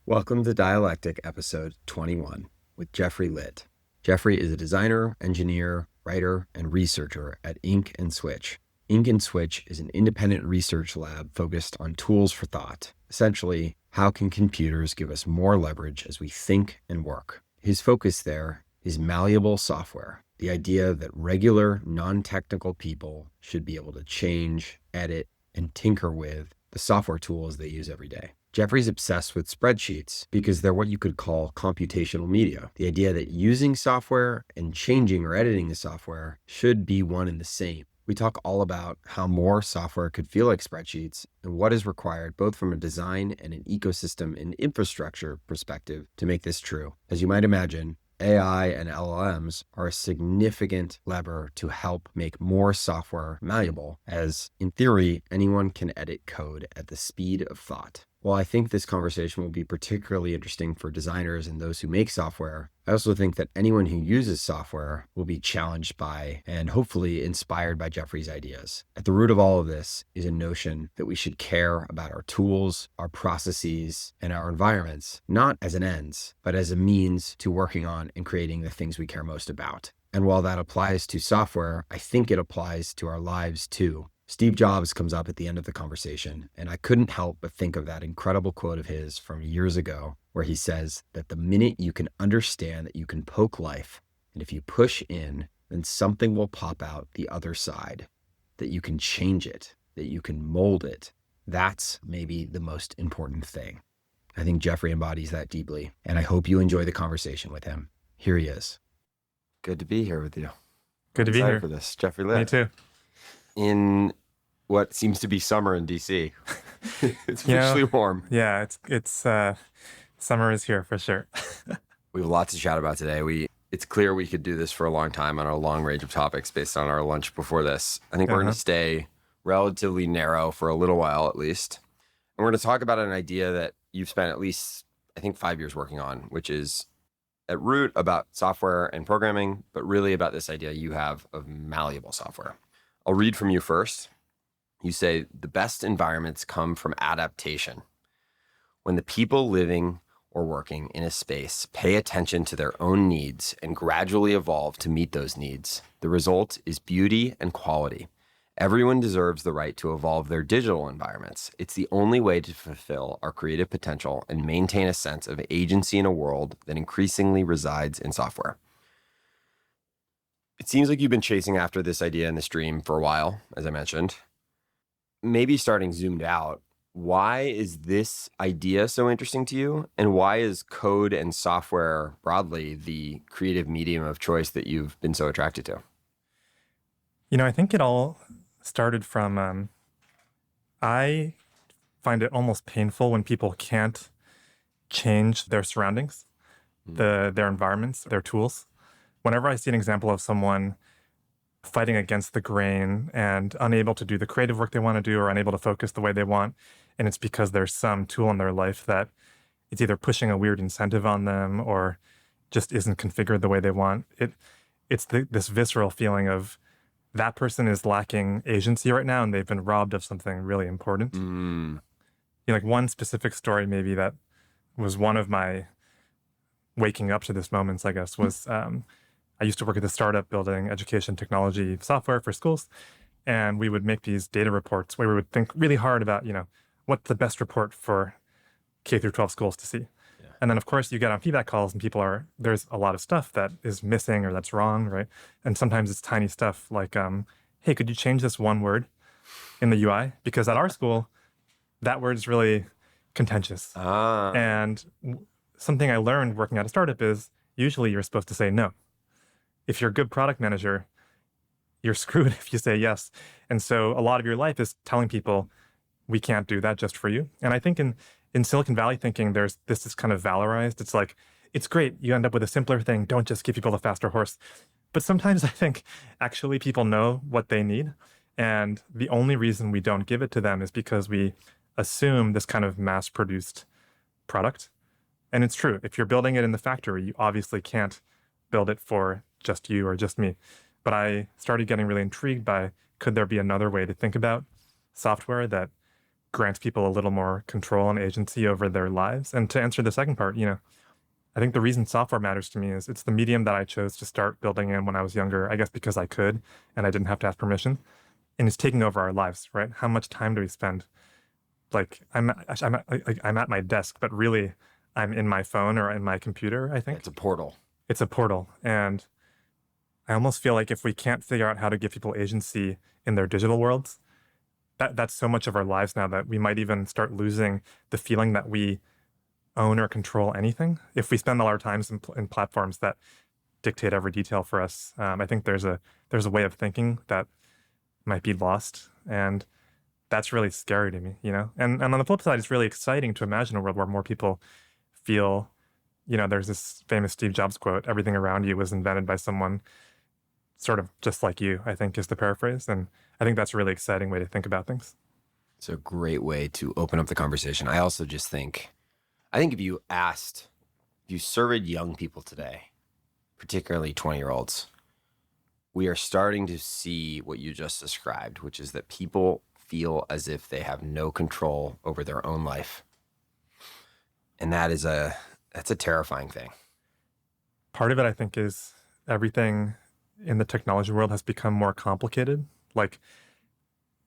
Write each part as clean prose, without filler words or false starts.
Welcome to Dialectic episode 21 with Geoffrey Litt. Geoffrey is a designer, engineer, writer, and researcher at Ink and Switch. Ink and Switch is an independent research lab focused on tools for thought. Essentially, how can computers give us more leverage as we think and work? His focus there is malleable software, the idea that regular, non-technical people should be able to change, edit, and tinker with the software tools they use every day. Geoffrey's obsessed with spreadsheets because they're what you could call computational media. The idea that using software and changing or editing the software should be one and the same. We talk all about how more software could feel like spreadsheets and what is required both from a design and an ecosystem and infrastructure perspective to make this true. As you might imagine, AI and LLMs are a significant lever to help make more software malleable, as in theory, anyone can edit code at the speed of thought. While I think this conversation will be particularly interesting for designers and those who make software, I also think that anyone who uses software will be challenged by and hopefully inspired by Geoffrey's ideas. At the root of all of this is a notion that we should care about our tools, our processes, and our environments, not as an ends, but as a means to working on and creating the things we care most about. And while that applies to software, I think it applies to our lives too. Steve Jobs comes up at the end of the conversation, and I couldn't help but think of that incredible quote of his from years ago, where he says that the minute you can understand that you can poke life, and if you push in, then something will pop out the other side, that you can change it, that you can mold it. That's maybe the most important thing. I think Geoffrey embodies that deeply, and I hope you enjoy the conversation with him. Here he is. Good to be here with you. Good to be here for this, Geoffrey Litt. Me too. In what seems to be summer in DC. It's officially warm. Yeah, it's summer is here for sure. We have lots to chat about today. It's clear we could do this for a long time on a long range of topics based on our lunch before this. I think we're going to stay relatively narrow for a little while at least. And we're going to talk about an idea that you've spent at least, I think, 5 years working on, which is at root about software and programming, but really about this idea you have of malleable software. I'll read from you first. You say, the best environments come from adaptation. When the people living or working in a space pay attention to their own needs and gradually evolve to meet those needs, the result is beauty and quality. Everyone deserves the right to evolve their digital environments. It's the only way to fulfill our creative potential and maintain a sense of agency in a world that increasingly resides in software. It seems like you've been chasing after this idea in this dream for a while, as I mentioned. Maybe starting zoomed out, why is this idea so interesting to you? And why is code and software broadly the creative medium of choice that you've been so attracted to? I think it all started from, I find it almost painful when people can't change their surroundings, their environments, their tools. Whenever I see an example of someone fighting against the grain and unable to do the creative work they want to do or unable to focus the way they want, and it's because there's some tool in their life that it's either pushing a weird incentive on them or just isn't configured the way they want, it's this visceral feeling of that person is lacking agency right now and they've been robbed of something really important. Like one specific story maybe that was one of my waking up to this moments, I guess, was I used to work at a startup building education technology software for schools, and we would make these data reports where we would think really hard about, what's the best report for K through 12 schools to see. Yeah. And then, of course, you get on feedback calls and there's a lot of stuff that is missing or that's wrong, right? And sometimes it's tiny stuff like, hey, could you change this one word in the UI? Because at our school, that word is really contentious. And something I learned working at a startup is usually you're supposed to say no. If you're a good product manager, you're screwed if you say yes. And so a lot of your life is telling people, we can't do that just for you. And I think in Silicon Valley thinking, this is kind of valorized. It's like, it's great. You end up with a simpler thing. Don't just give people a faster horse. But sometimes I think actually people know what they need. And the only reason we don't give it to them is because we assume this kind of mass-produced product. And it's true. If you're building it in the factory, you obviously can't build it for just you or just me. But I started getting really intrigued by, could there be another way to think about software that grants people a little more control and agency over their lives. And to answer the second part, I think the reason software matters to me is it's the medium that I chose to start building in when I was younger, I guess because I could and I didn't have to ask permission. And it's taking over our lives, right? How much time do we spend? Like I'm at my desk, but really I'm in my phone or in my computer, I think. It's a portal. It's a portal. And I almost feel like if we can't figure out how to give people agency in their digital worlds, that's so much of our lives now that we might even start losing the feeling that we own or control anything. If we spend all our times in platforms that dictate every detail for us, I think there's a way of thinking that might be lost. And that's really scary to me, And on the flip side, it's really exciting to imagine a world where more people feel, there's this famous Steve Jobs quote, everything around you was invented by someone sort of just like you, I think is the paraphrase. And I think that's a really exciting way to think about things. It's a great way to open up the conversation. I also just think if you surveyed young people today, particularly 20-year-olds, we are starting to see what you just described, which is that people feel as if they have no control over their own life. And that's a terrifying thing. Part of it, I think, is everything in the technology world has become more complicated. Like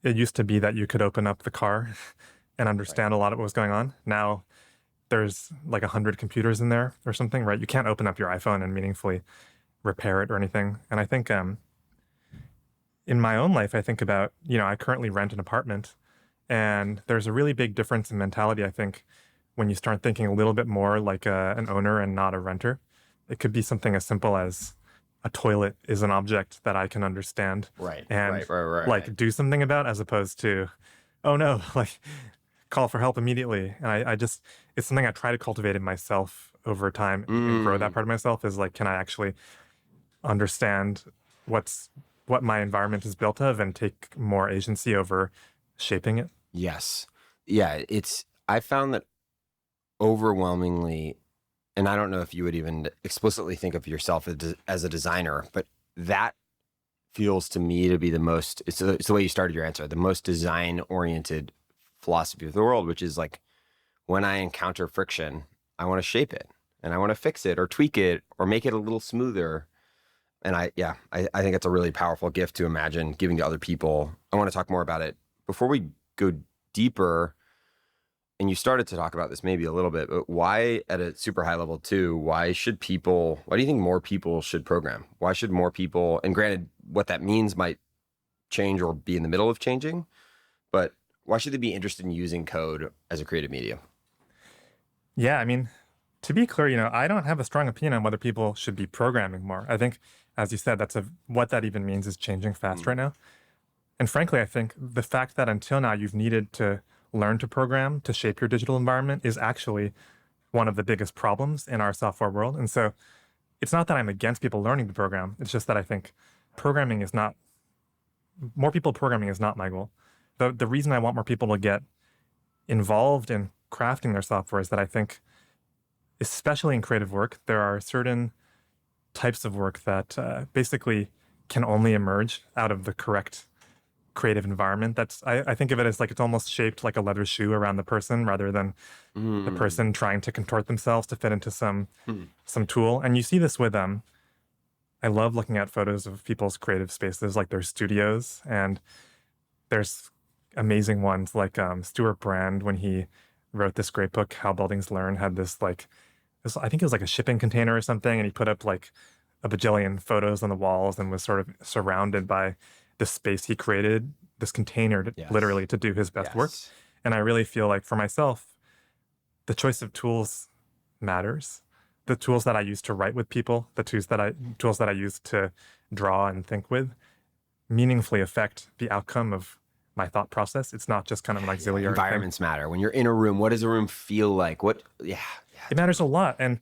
it used to be that you could open up the car and understand a lot of what was going on. Now there's like 100 computers in there or something, right? You can't open up your iPhone and meaningfully repair it or anything. And I think in my own life, I think about, I currently rent an apartment, and there's a really big difference in mentality, I think, when you start thinking a little bit more like an owner and not a renter. It could be something as simple as a toilet is an object that I can understand and do something about, as opposed to, oh no, like call for help immediately. And I just, it's something I try to cultivate in myself over time and grow that part of myself, is like, can I actually understand what my environment is built of and take more agency over shaping it? Yes. Yeah. I found that overwhelmingly, and I don't know if you would even explicitly think of yourself as a designer, but that feels to me to be the most, it's the way you started your answer, the most design-oriented philosophy of the world, which is like, when I encounter friction, I want to shape it and I want to fix it or tweak it or make it a little smoother. And I think it's a really powerful gift to imagine giving to other people. I want to talk more about it. Before we go deeper, and you started to talk about this maybe a little bit, but why at a super high level too, why do you think more people should program? Why should more people, and granted, what that means might change or be in the middle of changing, but why should they be interested in using code as a creative medium? Yeah, I mean, to be clear, I don't have a strong opinion on whether people should be programming more. I think, as you said, what that even means is changing fast right now. And frankly, I think the fact that until now you've needed to learn to program to shape your digital environment is actually one of the biggest problems in our software world. And so it's not that I'm against people learning to program. It's just that I think more people programming is not my goal. The reason I want more people to get involved in crafting their software is that I think, especially in creative work, there are certain types of work that basically can only emerge out of the correct creative environment. I think of it as like it's almost shaped like a leather shoe around the person, rather than the person trying to contort themselves to fit into some tool. And you see this with I love looking at photos of people's creative spaces, like their studios, and there's amazing ones like Stuart Brand, when he wrote this great book, How Buildings Learn, had this I think it was like a shipping container or something, and he put up like a bajillion photos on the walls and was sort of surrounded by the space he created, this container literally to do his best work. And I really feel like for myself, the choice of tools matters. The tools that I use to write with people, the tools that I use to draw and think with, meaningfully affect the outcome of my thought process. It's not just kind of an auxiliary Environments matter. When you're in a room, what does a room feel like? It matters a lot. And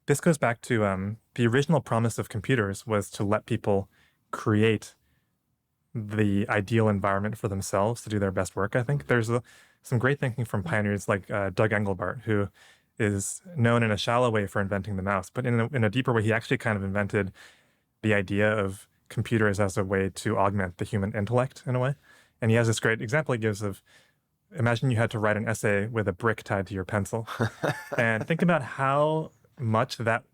this goes back to the original promise of computers was to let people create the ideal environment for themselves to do their best work. I think there's some great thinking from pioneers like Doug Engelbart, who is known in a shallow way for inventing the mouse, but in a deeper way, he actually kind of invented the idea of computers as a way to augment the human intellect in a way. And he has this great example he gives of imagine you had to write an essay with a brick tied to your pencil. And think about how much that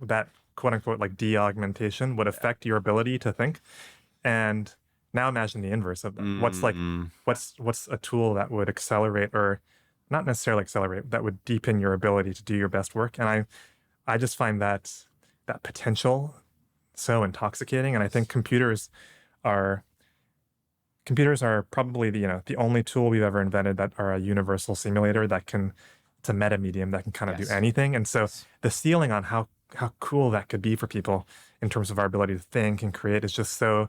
quote unquote like de-augmentation would affect your ability to think. And now imagine the inverse of that. What's a tool that would accelerate, or not necessarily accelerate, that would deepen your ability to do your best work? And I just find that potential so intoxicating. And I think are computers are probably the only tool we've ever invented that are a universal simulator it's a meta medium that can kind of do anything. And so the ceiling on how cool that could be for people in terms of our ability to think and create is just so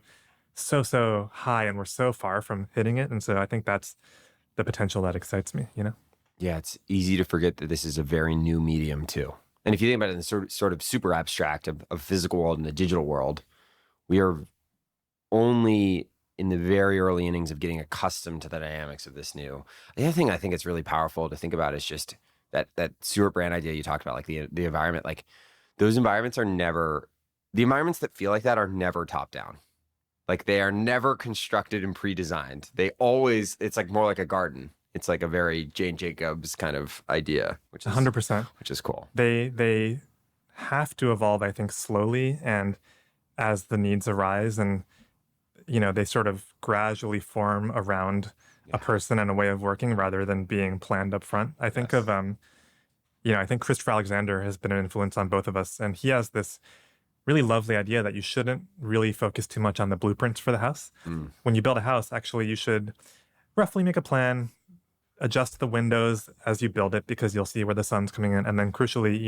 high, and we're so far from hitting it. And so I think that's the potential that excites me, Yeah, it's easy to forget that this is a very new medium too. And if you think about it in the sort of super abstract of physical world and the digital world, we are only in the very early innings of getting accustomed to the dynamics of this new. The other thing I think it's really powerful to think about is just that Stewart Brand idea you talked about, like the environment, like those environments the environments that feel like that are never top down. Like they are never constructed and pre-designed. It's like more like a garden. It's like a very Jane Jacobs kind of idea, which is 100%. Which is cool. They have to evolve, I think, slowly, and as the needs arise, and they sort of gradually form around a person and a way of working rather than being planned up front. I think I think Christopher Alexander has been an influence on both of us, and he has this really lovely idea that you shouldn't really focus too much on the blueprints for the house. When you build a house, actually, you should roughly make a plan, adjust the windows as you build it, because you'll see where the sun's coming in. And then crucially,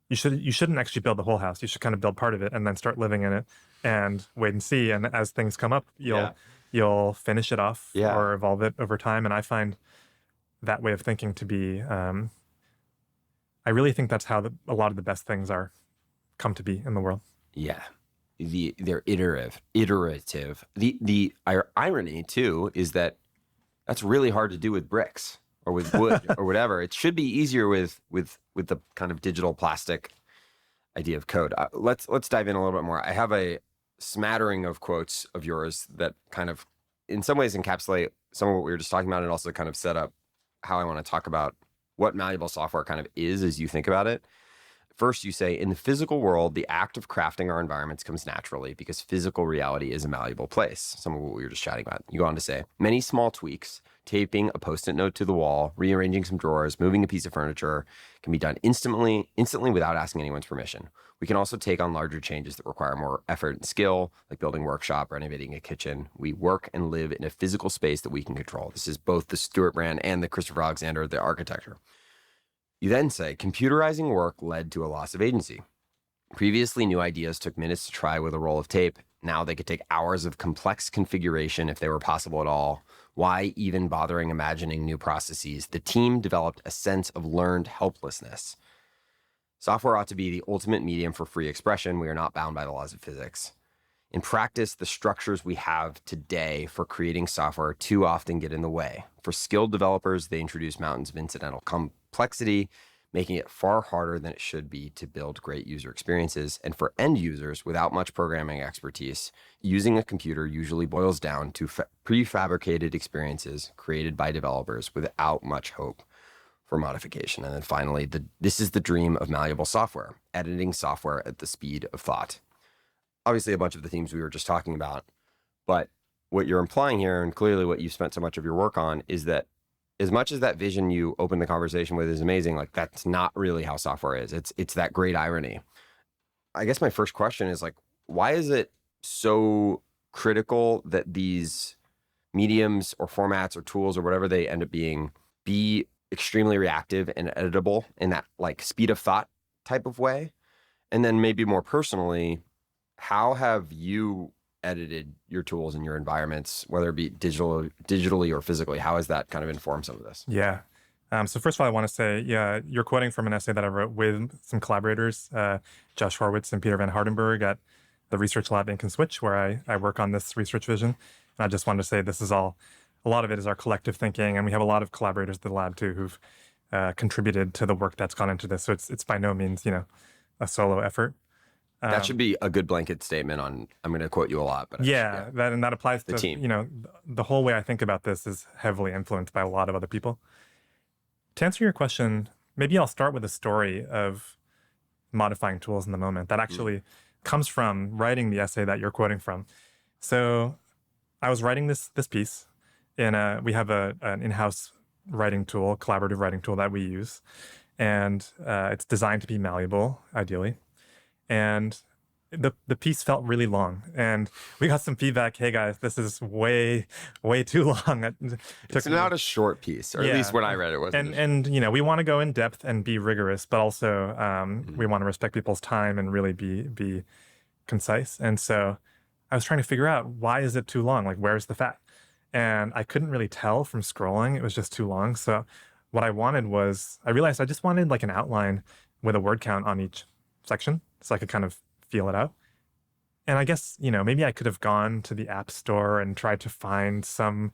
you shouldn't actually build the whole house. You should kind of build part of it and then start living in it and wait and see. And as things come up, you'll finish it off or evolve it over time. And I find that way of thinking to be, I really think that's how a lot of the best things come to be in the world. Yeah. They're iterative. The irony too is that that's really hard to do with bricks or with wood or whatever. It should be easier with the kind of digital plastic idea of code. Let's dive in a little bit more. I have a smattering of quotes of yours that kind of, in some ways, encapsulate some of what we were just talking about, and also kind of set up how I want to talk about what malleable software kind of is as you think about it. First, you say, in the physical world, the act of crafting our environments comes naturally because physical reality is a malleable place. Some of what we were just chatting about. You go on to say, many small tweaks, taping a Post-it note to the wall, rearranging some drawers, moving a piece of furniture, can be done instantly without asking anyone's permission. We can also take on larger changes that require more effort and skill, like building a workshop, renovating a kitchen. We work and live in a physical space that we can control. This is both the Stewart Brand and the Christopher Alexander, the architecture. You then say, computerizing work led to a loss of agency. Previously, new ideas took minutes to try with a roll of tape. Now they could take hours of complex configuration if they were possible at all. Why even bothering imagining new processes? The team developed a sense of learned helplessness. Software ought to be the ultimate medium for free expression. We are not bound by the laws of physics. In practice, the structures we have today for creating software too often get in the way. For skilled developers, they introduce mountains of incidental complexity, making it far harder than it should be to build great user experiences. And for end users without much programming expertise, using a computer usually boils down to prefabricated experiences created by developers without much hope for modification. And then finally, this is the dream of malleable software, editing software at the speed of thought. Obviously, a bunch of the themes we were just talking about, but what you're implying here, and clearly what you've spent so much of your work on, is that as much as that vision you opened the conversation with is amazing, like that's not really how software is. It's that great irony. I guess my first question is like, why is it so critical that these mediums or formats or tools or whatever they end up being be extremely reactive and editable in that like speed of thought type of way? And then maybe more personally, how have you edited your tools and your environments, whether it be digitally or physically? How has that kind of informed some of this? Yeah. So first of all, I want to say, you're quoting from an essay that I wrote with some collaborators, Josh Horwitz and Peter Van Hardenberg at the Research Lab Ink and Switch, where I work on this research vision. And I just wanted to say a lot of it is our collective thinking, and we have a lot of collaborators at the lab too who've contributed to the work that's gone into this. So it's by no means, a solo effort. That should be a good blanket statement on, I'm going to quote you a lot, but Yeah, that applies the to, team. you know, the whole way I think about this is heavily influenced by a lot of other people. To answer your question, maybe I'll start with a story of modifying tools in the moment that actually comes from writing the essay that you're quoting from. So I was writing this piece we have an in-house writing tool, collaborative writing tool that we use. And it's designed to be malleable, ideally. And the piece felt really long, and we got some feedback. Hey guys, this is way too long. It's not a short piece, or at least when I read it wasn't. And you know, we want to go in depth and be rigorous, but also we want to respect people's time and really be concise. And so I was trying to figure out, why is it too long? Like, where's the fat? And I couldn't really tell from scrolling. It was just too long. So what I wanted was, I realized I just wanted like an outline with a word count on each section, so I could kind of feel it out. And I guess, you know, maybe I could have gone to the App Store and tried to find some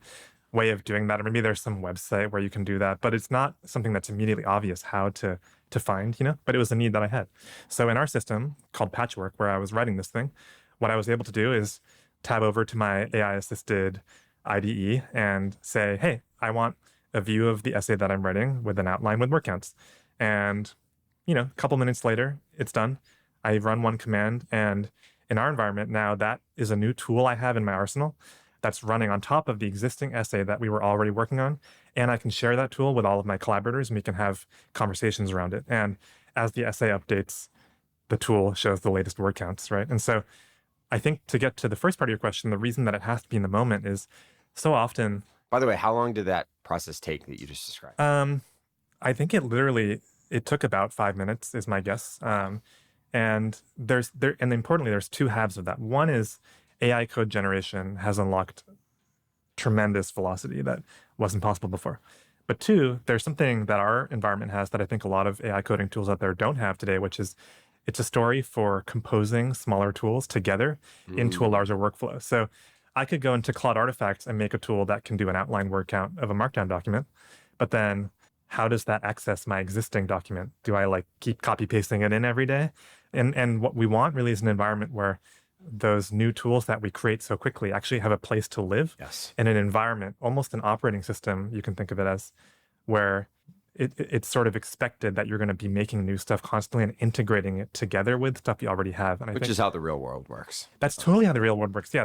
way of doing that. Or maybe there's some website where you can do that, but it's not something that's immediately obvious how to find, you know, but it was a need that I had. So in our system called Patchwork, where I was writing this thing, what I was able to do is tab over to my AI-assisted IDE and say, hey, I want a view of the essay that I'm writing with an outline with word counts. And, you know, a couple minutes later, it's done. I run one command, and in our environment now, that is a new tool I have in my arsenal that's running on top of the existing essay that we were already working on. And I can share that tool with all of my collaborators, and we can have conversations around it. And as the essay updates, the tool shows the latest word counts, right? And so I think, to get to the first part of your question, the reason that it has to be in the moment is so often. By the way, how long did that process take that you just described? I think it took about 5 minutes, is my guess. And importantly, there's two halves of that. One is AI code generation has unlocked tremendous velocity that wasn't possible before. But two, there's something that our environment has that I think a lot of AI coding tools out there don't have today, which is, it's a story for composing smaller tools together into a larger workflow. So I could go into Claude Artifacts and make a tool that can do an outline word count of a markdown document, but then how does that access my existing document? Do I like keep copy pasting it in every day? And what we want really is an environment where those new tools that we create so quickly actually have a place to live. Yes. In an environment, almost an operating system, you can think of it as, where it's sort of expected that you're going to be making new stuff constantly and integrating it together with stuff you already have. And Which is how the real world works. That's totally how the real world works. Yeah,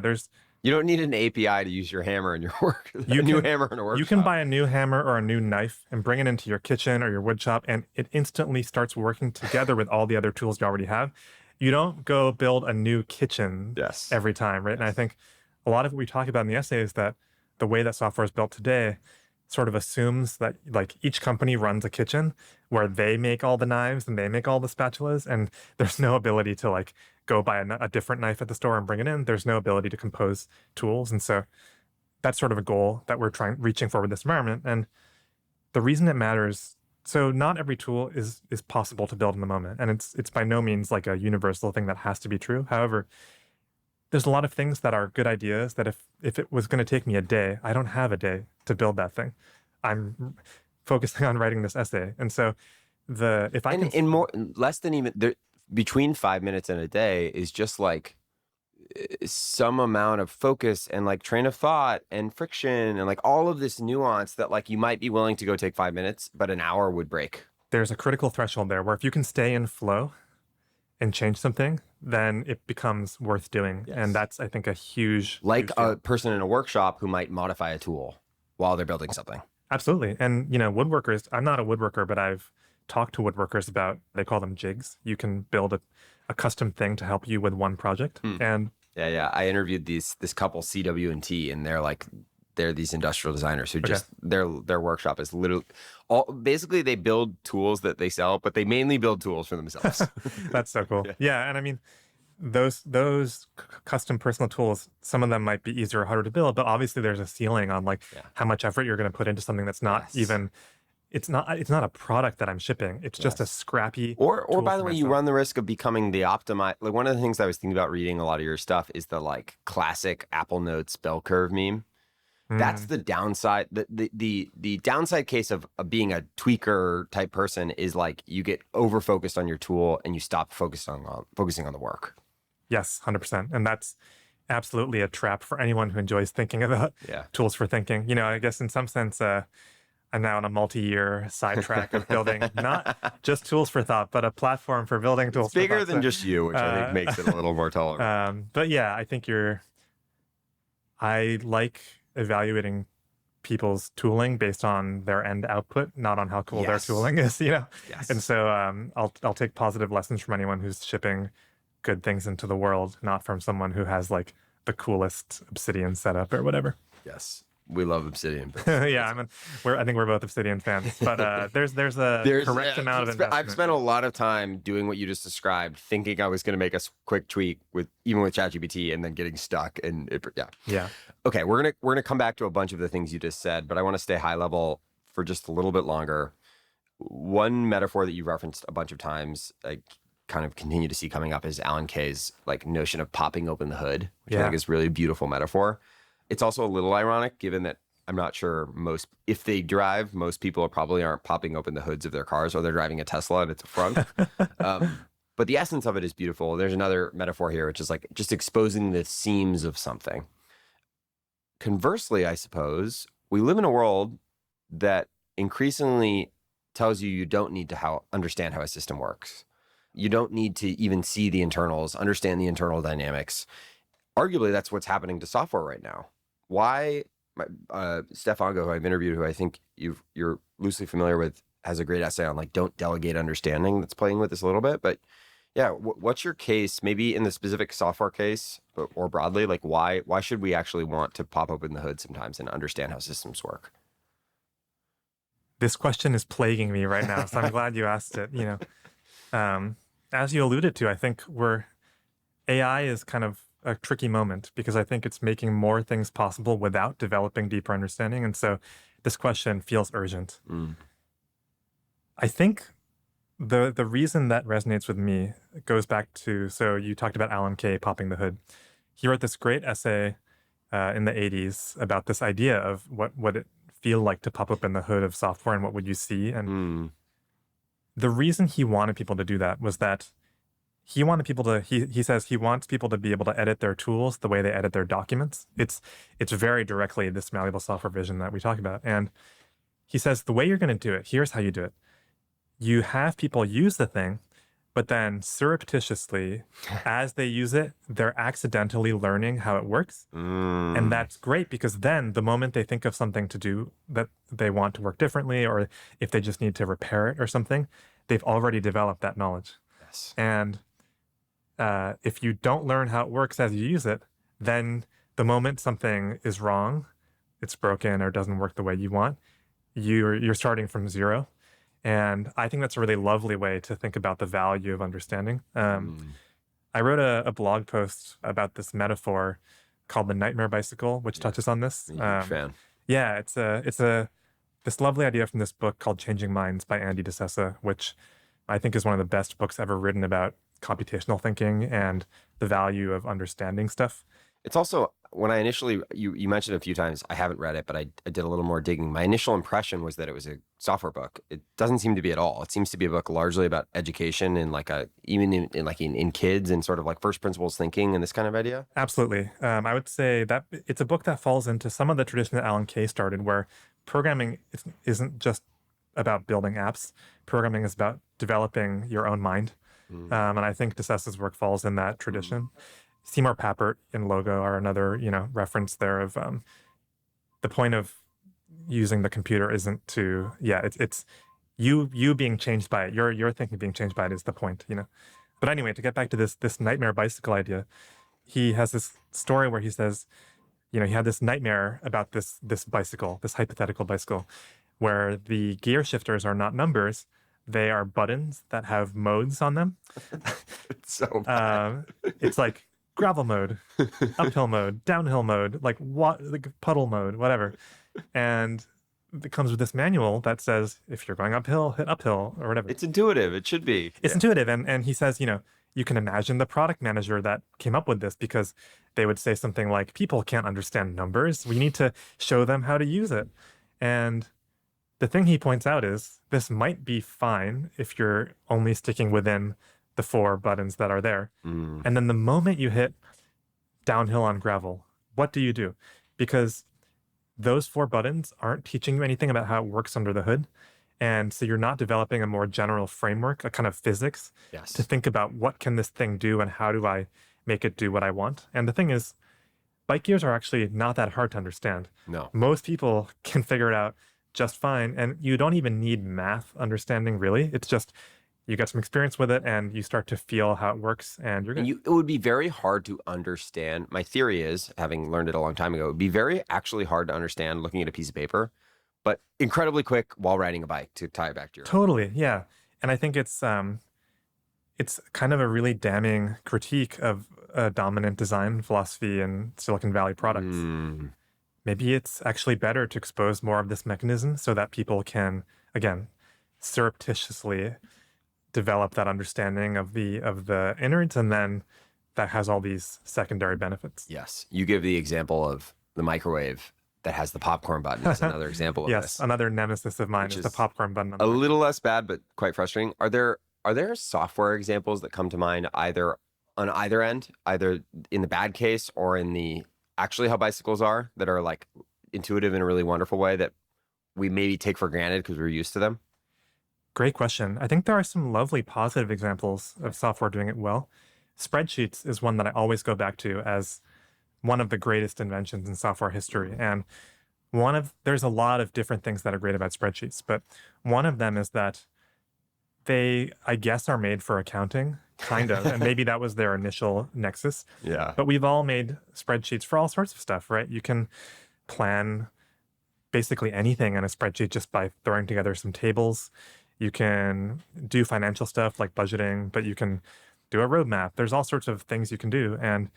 you don't need an API to use your hammer in your work. New hammer in a workshop. You can buy a new hammer or a new knife and bring it into your kitchen or your wood shop, and it instantly starts working together with all the other tools you already have. You don't go build a new kitchen every time, right? Yes. And I think a lot of what we talk about in the essay is that the way that software is built today sort of assumes that like each company runs a kitchen where they make all the knives and they make all the spatulas, and there's no ability to like go buy a different knife at the store and bring it in. There's no ability to compose tools. And so that's sort of a goal that we're reaching for with this environment. And the reason it matters, so not every tool is possible to build in the moment. And it's by no means like a universal thing that has to be true. However, there's a lot of things that are good ideas that if it was going to take me a day, I don't have a day to build that thing. I'm focusing on writing this essay. And so between 5 minutes and a day is just like some amount of focus and like train of thought and friction and like all of this nuance that like you might be willing to go take 5 minutes, but an hour would break. There's a critical threshold there where if you can stay in flow and change something, then it becomes worth doing. Yes. And that's, I think, a huge... Like a person in a workshop who might modify a tool while they're building something. Absolutely. And, you know, woodworkers, I'm not a woodworker, but I've talked to woodworkers about, they call them jigs. You can build a custom thing to help you with one project. And yeah. I interviewed this couple, CW&T, and they're these industrial designers who just, their workshop is literally basically they build tools that they sell, but they mainly build tools for themselves. That's so cool. Yeah. And I mean, those custom personal tools, some of them might be easier or harder to build, but obviously there's a ceiling on like how much effort you're going to put into something that's not even, it's not a product that I'm shipping. It's just a scrappy or by the way, you run the risk of becoming the optimized. Like one of the things I was thinking about reading a lot of your stuff is the like classic Apple Notes bell curve meme, That's the downside. The downside case of being a tweaker type person is like you get over focused on your tool and you stop focusing on the work. Yes, 100%. And that's absolutely a trap for anyone who enjoys thinking about tools for thinking. I guess in some sense, I'm now on a multi-year sidetrack of building not just tools for thought, but a platform for building tools it's bigger for thought. than just you, which I think makes it a little more tolerable. But yeah, I think I like evaluating people's tooling based on their end output, not on how cool their tooling is, Yes. And so I'll take positive lessons from anyone who's shipping good things into the world, not from someone who has like the coolest Obsidian setup or whatever. Yes. We love Obsidian. Yeah, I think we're both Obsidian fans, but there's a correct amount of investment. I've spent a lot of time doing what you just described, thinking I was going to make a quick tweak with ChatGPT, and then getting stuck. And yeah. Okay, we're gonna come back to a bunch of the things you just said, but I want to stay high level for just a little bit longer. One metaphor that you referenced a bunch of times, I kind of continue to see coming up, is Alan Kay's like notion of popping open the hood, which I think is really a beautiful metaphor. It's also a little ironic, given that I'm not sure if they drive, most people probably aren't popping open the hoods of their cars, or they're driving a Tesla and it's a front. But the essence of it is beautiful. There's another metaphor here, which is like just exposing the seams of something. Conversely, I suppose, we live in a world that increasingly tells you don't need to understand how a system works. You don't need to even see the internals, understand the internal dynamics. Arguably, that's what's happening to software right now. Why? Steph Ongo, who I've interviewed, who I think you're loosely familiar with, has a great essay on like don't delegate understanding that's playing with this a little bit. But yeah, what's your case, maybe in the specific software case, or broadly, like why should we actually want to pop open the hood sometimes and understand how systems work? This question is plaguing me right now, so I'm glad you asked it. As you alluded to, I think AI is kind of a tricky moment because I think it's making more things possible without developing deeper understanding. And so this question feels urgent. I think the reason that resonates with me goes back to, so you talked about Alan Kay popping the hood. He wrote this great essay in the 80s about this idea of what would it feel like to pop open the hood of software and what would you see. And the reason he wanted people to do that was that he wanted people to, he says he wants people to be able to edit their tools the way they edit their documents. It's very directly this malleable software vision that we talk about. And he says, the way you're going to do it, here's how you do it. You have people use the thing, but then surreptitiously, as they use it, they're accidentally learning how it works. And that's great because then the moment they think of something to do that they want to work differently, or if they just need to repair it or something, they've already developed that knowledge. Yes. And if you don't learn how it works as you use it, then the moment something is wrong, it's broken or doesn't work the way you want, you're starting from zero. And I think that's a really lovely way to think about the value of understanding. I wrote a blog post about this metaphor called the nightmare bicycle, which touches on this. Fan. Yeah, it's this lovely idea from this book called Changing Minds by Andy DeSessa, which I think is one of the best books ever written about computational thinking and the value of understanding stuff. It's also, when I initially, you mentioned it a few times, I haven't read it, but I did a little more digging. My initial impression was that it was a software book. It doesn't seem to be at all. It seems to be a book largely about education and like even in kids and sort of like first principles thinking and this kind of idea. Absolutely. I would say that it's a book that falls into some of the tradition that Alan Kay started, where programming isn't just about building apps. Programming is about developing your own mind. And I think DeSessa's work falls in that tradition. Seymour Papert and Logo are another, reference there of the point of using the computer isn't to, it's you being changed by it. Your thinking being changed by it is the point, But anyway, to get back to this nightmare bicycle idea, he has this story where he says, he had this nightmare about this bicycle, this hypothetical bicycle, where the gear shifters are not numbers. They are buttons that have modes on them. It's so bad. It's like gravel mode, uphill mode, downhill mode, like puddle mode, whatever. And it comes with this manual that says, if you're going uphill, hit uphill or whatever. It's intuitive. It should be. It's intuitive. And he says, you can imagine the product manager that came up with this, because they would say something like, people can't understand numbers. We need to show them how to use it. And the thing he points out is this might be fine if you're only sticking within the 4 buttons that are there. Mm. And then the moment you hit downhill on gravel, what do you do? Because those 4 buttons aren't teaching you anything about how it works under the hood. And so you're not developing a more general framework, a kind of physics Yes. to think about what can this thing do and how do I make it do what I want. And the thing is, bike gears are actually not that hard to understand. No. Most people can figure it out just fine. And you don't even need math understanding, really. It's just you get some experience with it and you start to feel how it works, and you're good. It would be very hard to understand. My theory is, having learned it a long time ago, it would be very actually hard to understand looking at a piece of paper, but incredibly quick while riding a bike, to tie it back to your Totally, yeah. And I think it's kind of a really damning critique of a dominant design philosophy in Silicon Valley products. Maybe it's actually better to expose more of this mechanism so that people can, again, surreptitiously develop that understanding of the innards, and then that has all these secondary benefits. Yes. You give the example of the microwave that has the popcorn button as another example of Yes, this. another nemesis of mine is the popcorn button. A little less bad, but quite frustrating. Are there software examples that come to mind either on either end, either in the bad case or in the actually how bicycles are, that are like intuitive in a really wonderful way that we maybe take for granted because we're used to them? Great question. I think there are some lovely positive examples of software doing it well. Spreadsheets is one that I always go back to as one of the greatest inventions in software history. And there's a lot of different things that are great about spreadsheets, but one of them is that they, I guess, are made for accounting, kind of. And maybe that was their initial nexus. Yeah. But we've all made spreadsheets for all sorts of stuff, right? You can plan basically anything in a spreadsheet just by throwing together some tables. You can do financial stuff like budgeting, but you can do a roadmap. There's all sorts of things you can do. And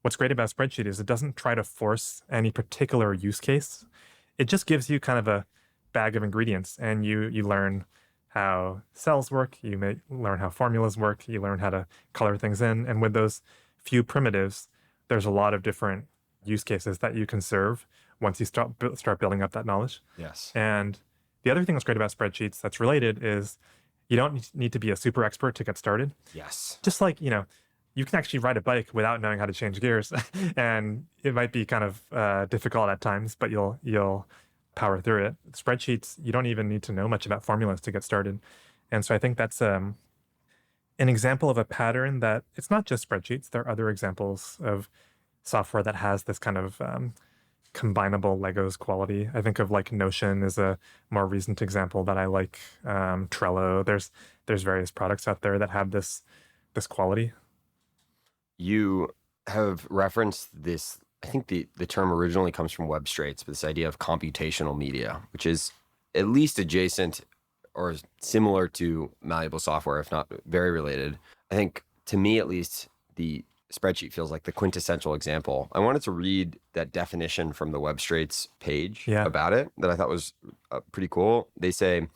what's great about spreadsheet is it doesn't try to force any particular use case. It just gives you kind of a bag of ingredients, and you learn how cells work. You may learn how formulas work. You learn how to color things in. And with those few primitives, there's a lot of different use cases that you can serve once you start building up that knowledge. Yes. And the other thing that's great about spreadsheets that's related is you don't need to be a super expert to get started. Yes. Just like, you can actually ride a bike without knowing how to change gears. And it might be kind of difficult at times, but you'll power through it. Spreadsheets, you don't even need to know much about formulas to get started. And so I think that's an example of a pattern that it's not just spreadsheets. There are other examples of software that has this kind of combinable Legos quality. I think of like Notion is a more recent example that I like. Trello. There's various products out there that have this quality. You have referenced this. I think the term originally comes from web straits, but this idea of computational media, which is at least adjacent or similar to malleable software, if not very related. I think, to me at least, the spreadsheet feels like the quintessential example. I wanted to read that definition from the web straits page about it that I thought was pretty cool. They say,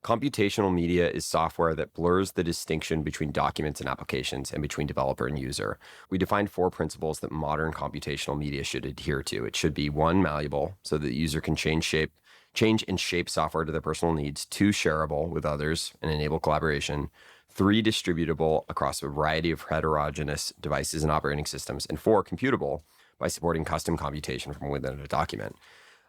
computational media is software that blurs the distinction between documents and applications and between developer and user. We defined 4 principles that modern computational media should adhere to. It should be 1, malleable, so that the user can change and shape software to their personal needs. 2, shareable with others and enable collaboration. 3, distributable across a variety of heterogeneous devices and operating systems. And 4, computable by supporting custom computation from within a document.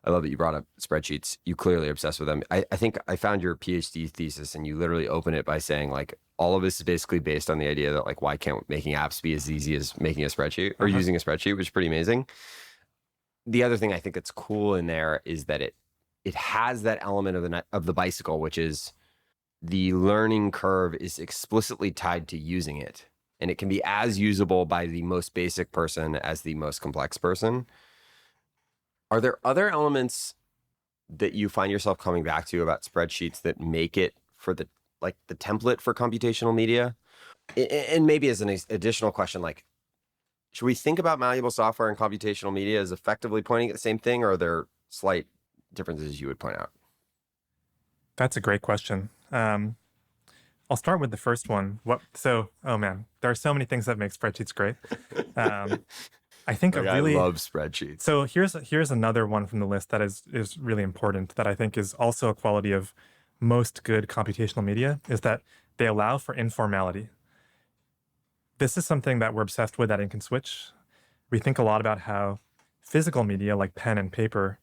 I love that you brought up spreadsheets. You clearly are obsessed with them. I think I found your PhD thesis and you literally open it by saying like, all of this is basically based on the idea that like, why can't making apps be as easy as making a spreadsheet or using a spreadsheet, which is pretty amazing. The other thing I think that's cool in there is that it has that element of the bicycle, which is the learning curve is explicitly tied to using it. And it can be as usable by the most basic person as the most complex person. Are there other elements that you find yourself coming back to about spreadsheets that make it for the template for computational media? And maybe as an additional question, like, should we think about malleable software and computational media as effectively pointing at the same thing, or are there slight differences you would point out? That's a great question. I'll start with the first one. Oh man, there are so many things that make spreadsheets great. Um, I think a Like, I really love spreadsheets. So here's another one from the list that is really important that I think is also a quality of most good computational media is that they allow for informality. This is something that we're obsessed with at Ink and Switch. We think a lot about how physical media like pen and paper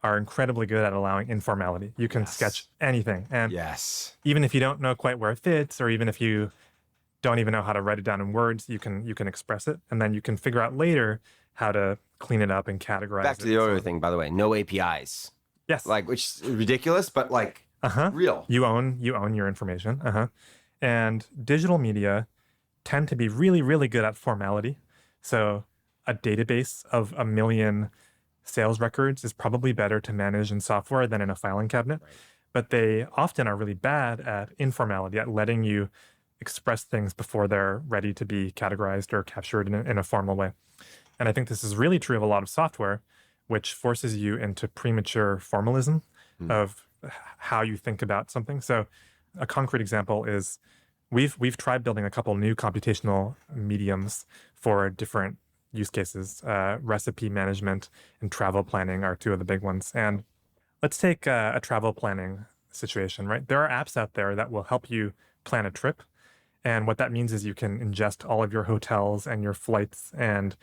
are incredibly good at allowing informality. You can sketch anything. And Yes. even if you don't know quite where it fits, or even if you don't even know how to write it down in words, you can express it. And then you can figure out later how to clean it up and categorize Back to it. the other thing, by the way, no APIs. Yes. Like, which is ridiculous, but like real. You own your information. And digital media tend to be really, really good at formality. So a database of 1 million sales records is probably better to manage in software than in a filing cabinet. Right. But they often are really bad at informality, at letting you express things before they're ready to be categorized or captured in a formal way. And I think this is really true of a lot of software, which forces you into premature formalism of how you think about something. So a concrete example is we've tried building a couple new computational mediums for different use cases. Recipe management and travel planning are two of the big ones. And let's take a travel planning situation, right? There are apps out there that will help you plan a trip. And what that means is you can ingest all of your hotels and your flights and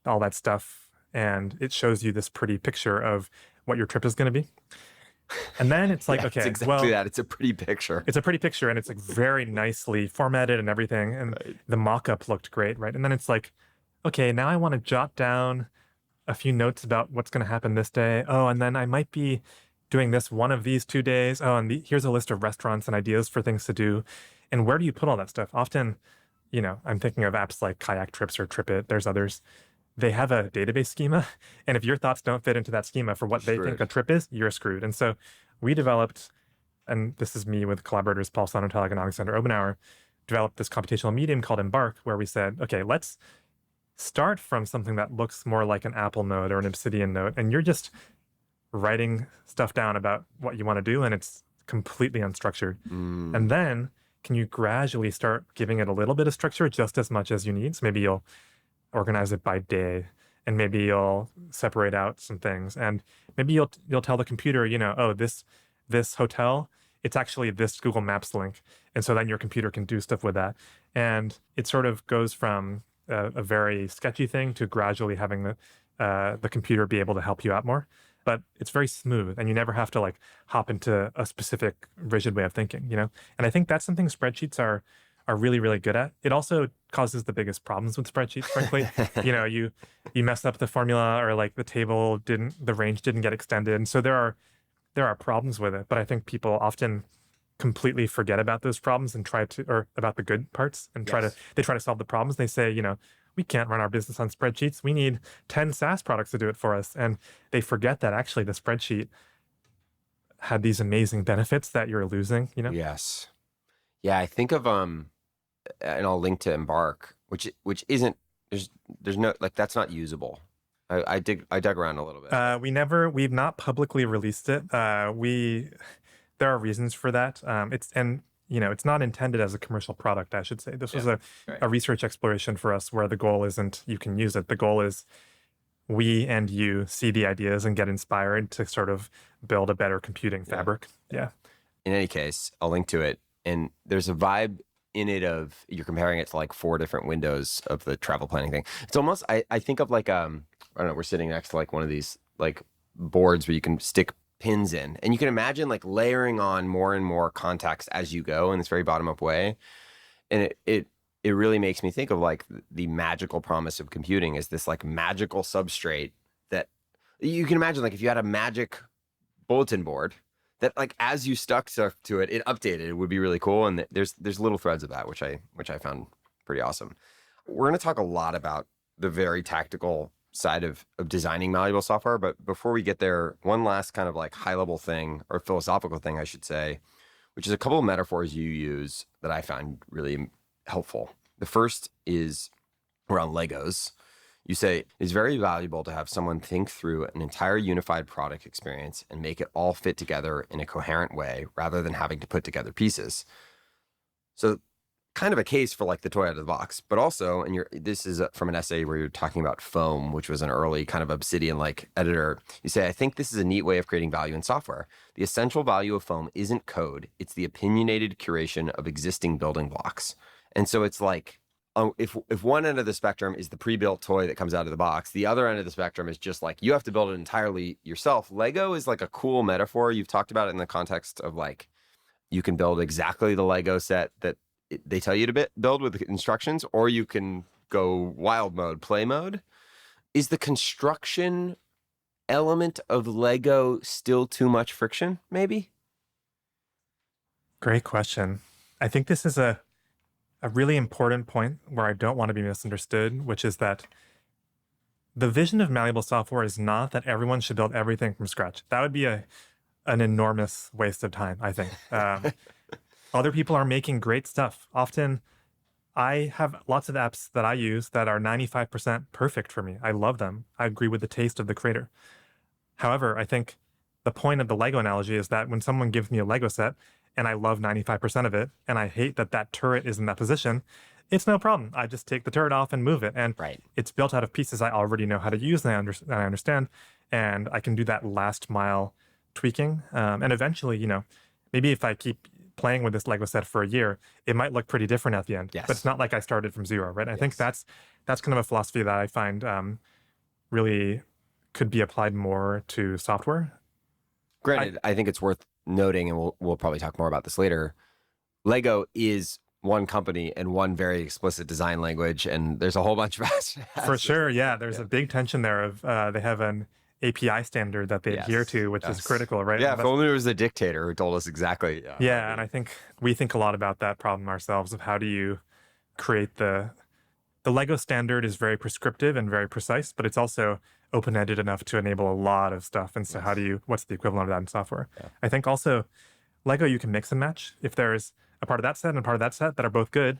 all that stuff. And it shows you this pretty picture of what your trip is going to be. And then it's like, okay, it's exactly that. It's a pretty picture. It's a pretty picture and it's like very nicely formatted and everything. And the mock-up looked great, right? And then it's like, okay, now I want to jot down a few notes about what's going to happen this day. Oh, and then I might be doing this one of these 2 days. Oh, and here's a list of restaurants and ideas for things to do. And where do you put all that stuff? Often, I'm thinking of apps like Kayak Trips or TripIt. There's others. They have a database schema. And if your thoughts don't fit into that schema for what they think a trip is, you're screwed. And so we developed, and this is me with collaborators Paul Sonnenthal and Alexander Obenauer, developed this computational medium called Embark, where we said, okay, let's start from something that looks more like an Apple note or an Obsidian note. And you're just writing stuff down about what you want to do, and it's completely unstructured. And then can you gradually start giving it a little bit of structure, just as much as you need? So maybe you'll organize it by day, and maybe you'll separate out some things, and maybe you'll tell the computer, oh, this hotel, it's actually this Google Maps link, and so then your computer can do stuff with that, and it sort of goes from a very sketchy thing to gradually having the computer be able to help you out more. But it's very smooth, and you never have to like hop into a specific rigid way of thinking, And I think that's something spreadsheets are really, really good at. It also causes the biggest problems with spreadsheets, frankly. You mess up the formula, or like the range didn't get extended. And so there are problems with it. But I think people often completely forget about those problems and or about the good parts and try to solve the problems. They say, we can't run our business on spreadsheets. We need 10 SaaS products to do it for us. And they forget that actually the spreadsheet had these amazing benefits that you're losing, Yes. Yeah, I think of and I'll link to Embark, which isn't there's no, like, that's not usable. I dug around a little bit. We've not publicly released it. There are reasons for that. It's not intended as a commercial product, I should say. This was a research exploration for us where the goal isn't you can use it. The goal is we and you see the ideas and get inspired to sort of build a better computing fabric. Yeah. In any case, I'll link to it. And there's a vibe in it of you're comparing it to like 4 different windows of the travel planning thing. It's almost, I think of like, I don't know, we're sitting next to like one of these like boards where you can stick pins in, and you can imagine like layering on more and more context as you go in this very bottom up way. And it really makes me think of like the magical promise of computing is this like magical substrate that you can imagine, like if you had a magic bulletin board that like as you stuck stuff to it, it updated. It would be really cool. And there's little threads of that, which I found pretty awesome. We're going to talk a lot about the very tactical side of designing malleable software. But before we get there, one last kind of like high level thing, or philosophical thing, I should say, which is a couple of metaphors you use that I found really helpful. The first is around Legos. You say it's very valuable to have someone think through an entire unified product experience and make it all fit together in a coherent way rather than having to put together pieces. So kind of a case for like the toy out of the box, but also, and this is from an essay where you're talking about foam, which was an early kind of Obsidian-like editor. You say, I think this is a neat way of creating value in software. The essential value of foam isn't code. It's the opinionated curation of existing building blocks. And so it's like, if one end of the spectrum is the pre-built toy that comes out of the box, the other end of the spectrum is just like, you have to build it entirely yourself. Lego is like a cool metaphor. You've talked about it in the context of like, you can build exactly the Lego set that they tell you to build with instructions, or you can go wild mode, play mode. Is the construction element of Lego still too much friction, maybe? Great question. I think this is a really important point where I don't want to be misunderstood, which is that the vision of malleable software is not that everyone should build everything from scratch. That would be an enormous waste of time, I think. Other people are making great stuff. Often, I have lots of apps that I use that are 95% perfect for me. I love them. I agree with the taste of the creator. However, I think the point of the Lego analogy is that when someone gives me a Lego set and I love 95% of it, and I hate that that turret is in that position, it's no problem. I just take the turret off and move it. And Right. It's built out of pieces I already know how to use and I understand. And I can do that last mile tweaking. And eventually, maybe if I keep playing with this Lego set for a year, it might look pretty different at the end. Yes. But it's not like I started from zero, right? I think that's kind of a philosophy that I find really could be applied more to software. Granted, I think it's worth noting, and we'll probably talk more about this later. Lego is one company and one very explicit design language, and there's a whole bunch of For sure, yeah. There's a big tension there of they have an API standard that they adhere to, which is critical, right? Yeah, if only it was a dictator who told us exactly. Yeah, and I think we think a lot about that problem ourselves of how do you create the Lego standard is very prescriptive and very precise, but it's also open-ended enough to enable a lot of stuff. And so what's the equivalent of that in software? Yeah. I think also Lego, you can mix and match. If there's a part of that set and a part of that set that are both good,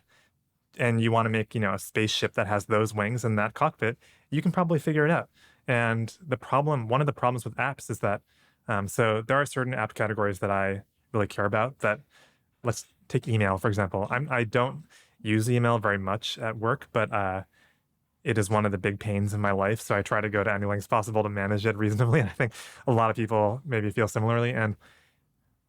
and you want to make, a spaceship that has those wings and that cockpit, you can probably figure it out. And one of the problems with apps is that, so there are certain app categories that I really care about that, let's take email, for example. I don't use email very much at work, but it is one of the big pains in my life. So I try to go to any lengths possible to manage it reasonably. And I think a lot of people maybe feel similarly. And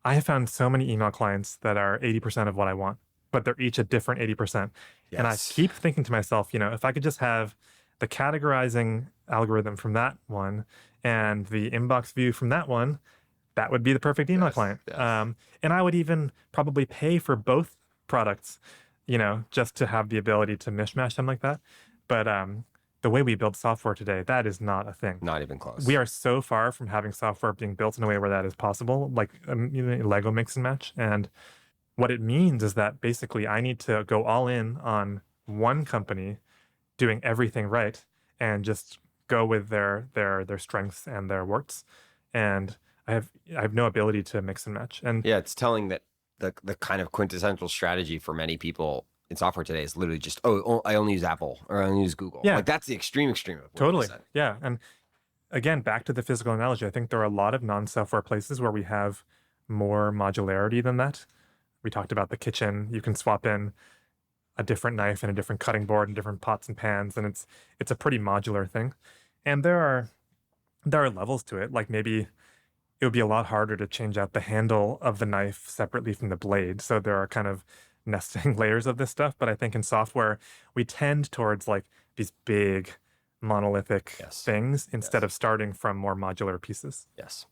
I have found so many email clients that are 80% of what I want, but they're each a different 80%. Yes. And I keep thinking to myself, if I could just have the categorizing algorithm from that one and the inbox view from that one, that would be the perfect email client. Yes. And I would even probably pay for both products, just to have the ability to mishmash them like that. But the way we build software today, that is not a thing. Not even close. We are so far from having software being built in a way where that is possible, like Lego mix and match. And what it means is that basically I need to go all in on one company doing everything right and just go with their strengths and their warts. And I have no ability to mix and match. And yeah, it's telling that the kind of quintessential strategy for many people in software today is literally just, I only use Apple or I only use Google. Yeah. Like that's the extreme of what totally. Yeah. And again, back to the physical analogy, I think there are a lot of non-software places where we have more modularity than that. We talked about the kitchen. You can swap in a different knife and a different cutting board and different pots and pans, and it's a pretty modular thing. And there are levels to it. Like maybe it would be a lot harder to change out the handle of the knife separately from the blade. So there are kind of nesting layers of this stuff. But I think in software, we tend towards like these big monolithic things instead of starting from more modular pieces. Yes.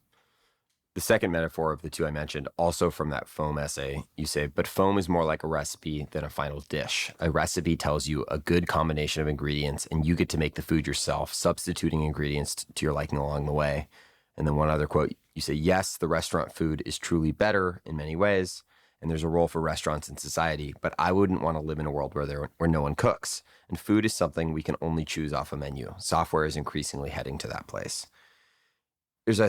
The second metaphor of the two I mentioned, also from that foam essay, you say, but foam is more like a recipe than a final dish. A recipe tells you a good combination of ingredients, and you get to make the food yourself, substituting ingredients to your liking along the way. And then one other quote, you say, yes, the restaurant food is truly better in many ways, and there's a role for restaurants in society, but I wouldn't want to live in a world where no one cooks. And food is something we can only choose off a menu. Software is increasingly heading to that place. There's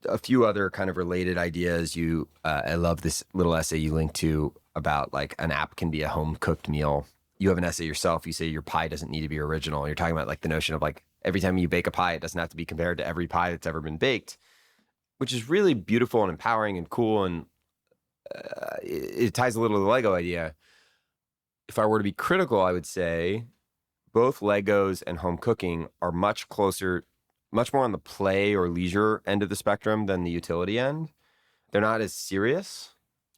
a few other kind of related ideas. I love this little essay you linked to about like an app can be a home cooked meal. You have an essay yourself. You say your pie doesn't need to be original. You're talking about like the notion of like every time you bake a pie, it doesn't have to be compared to every pie that's ever been baked, which is really beautiful and empowering and cool. And it ties a little to the Lego idea. If I were to be critical, I would say both Legos and home cooking are much closer, much more on the play or leisure end of the spectrum than the utility end. They're not as serious,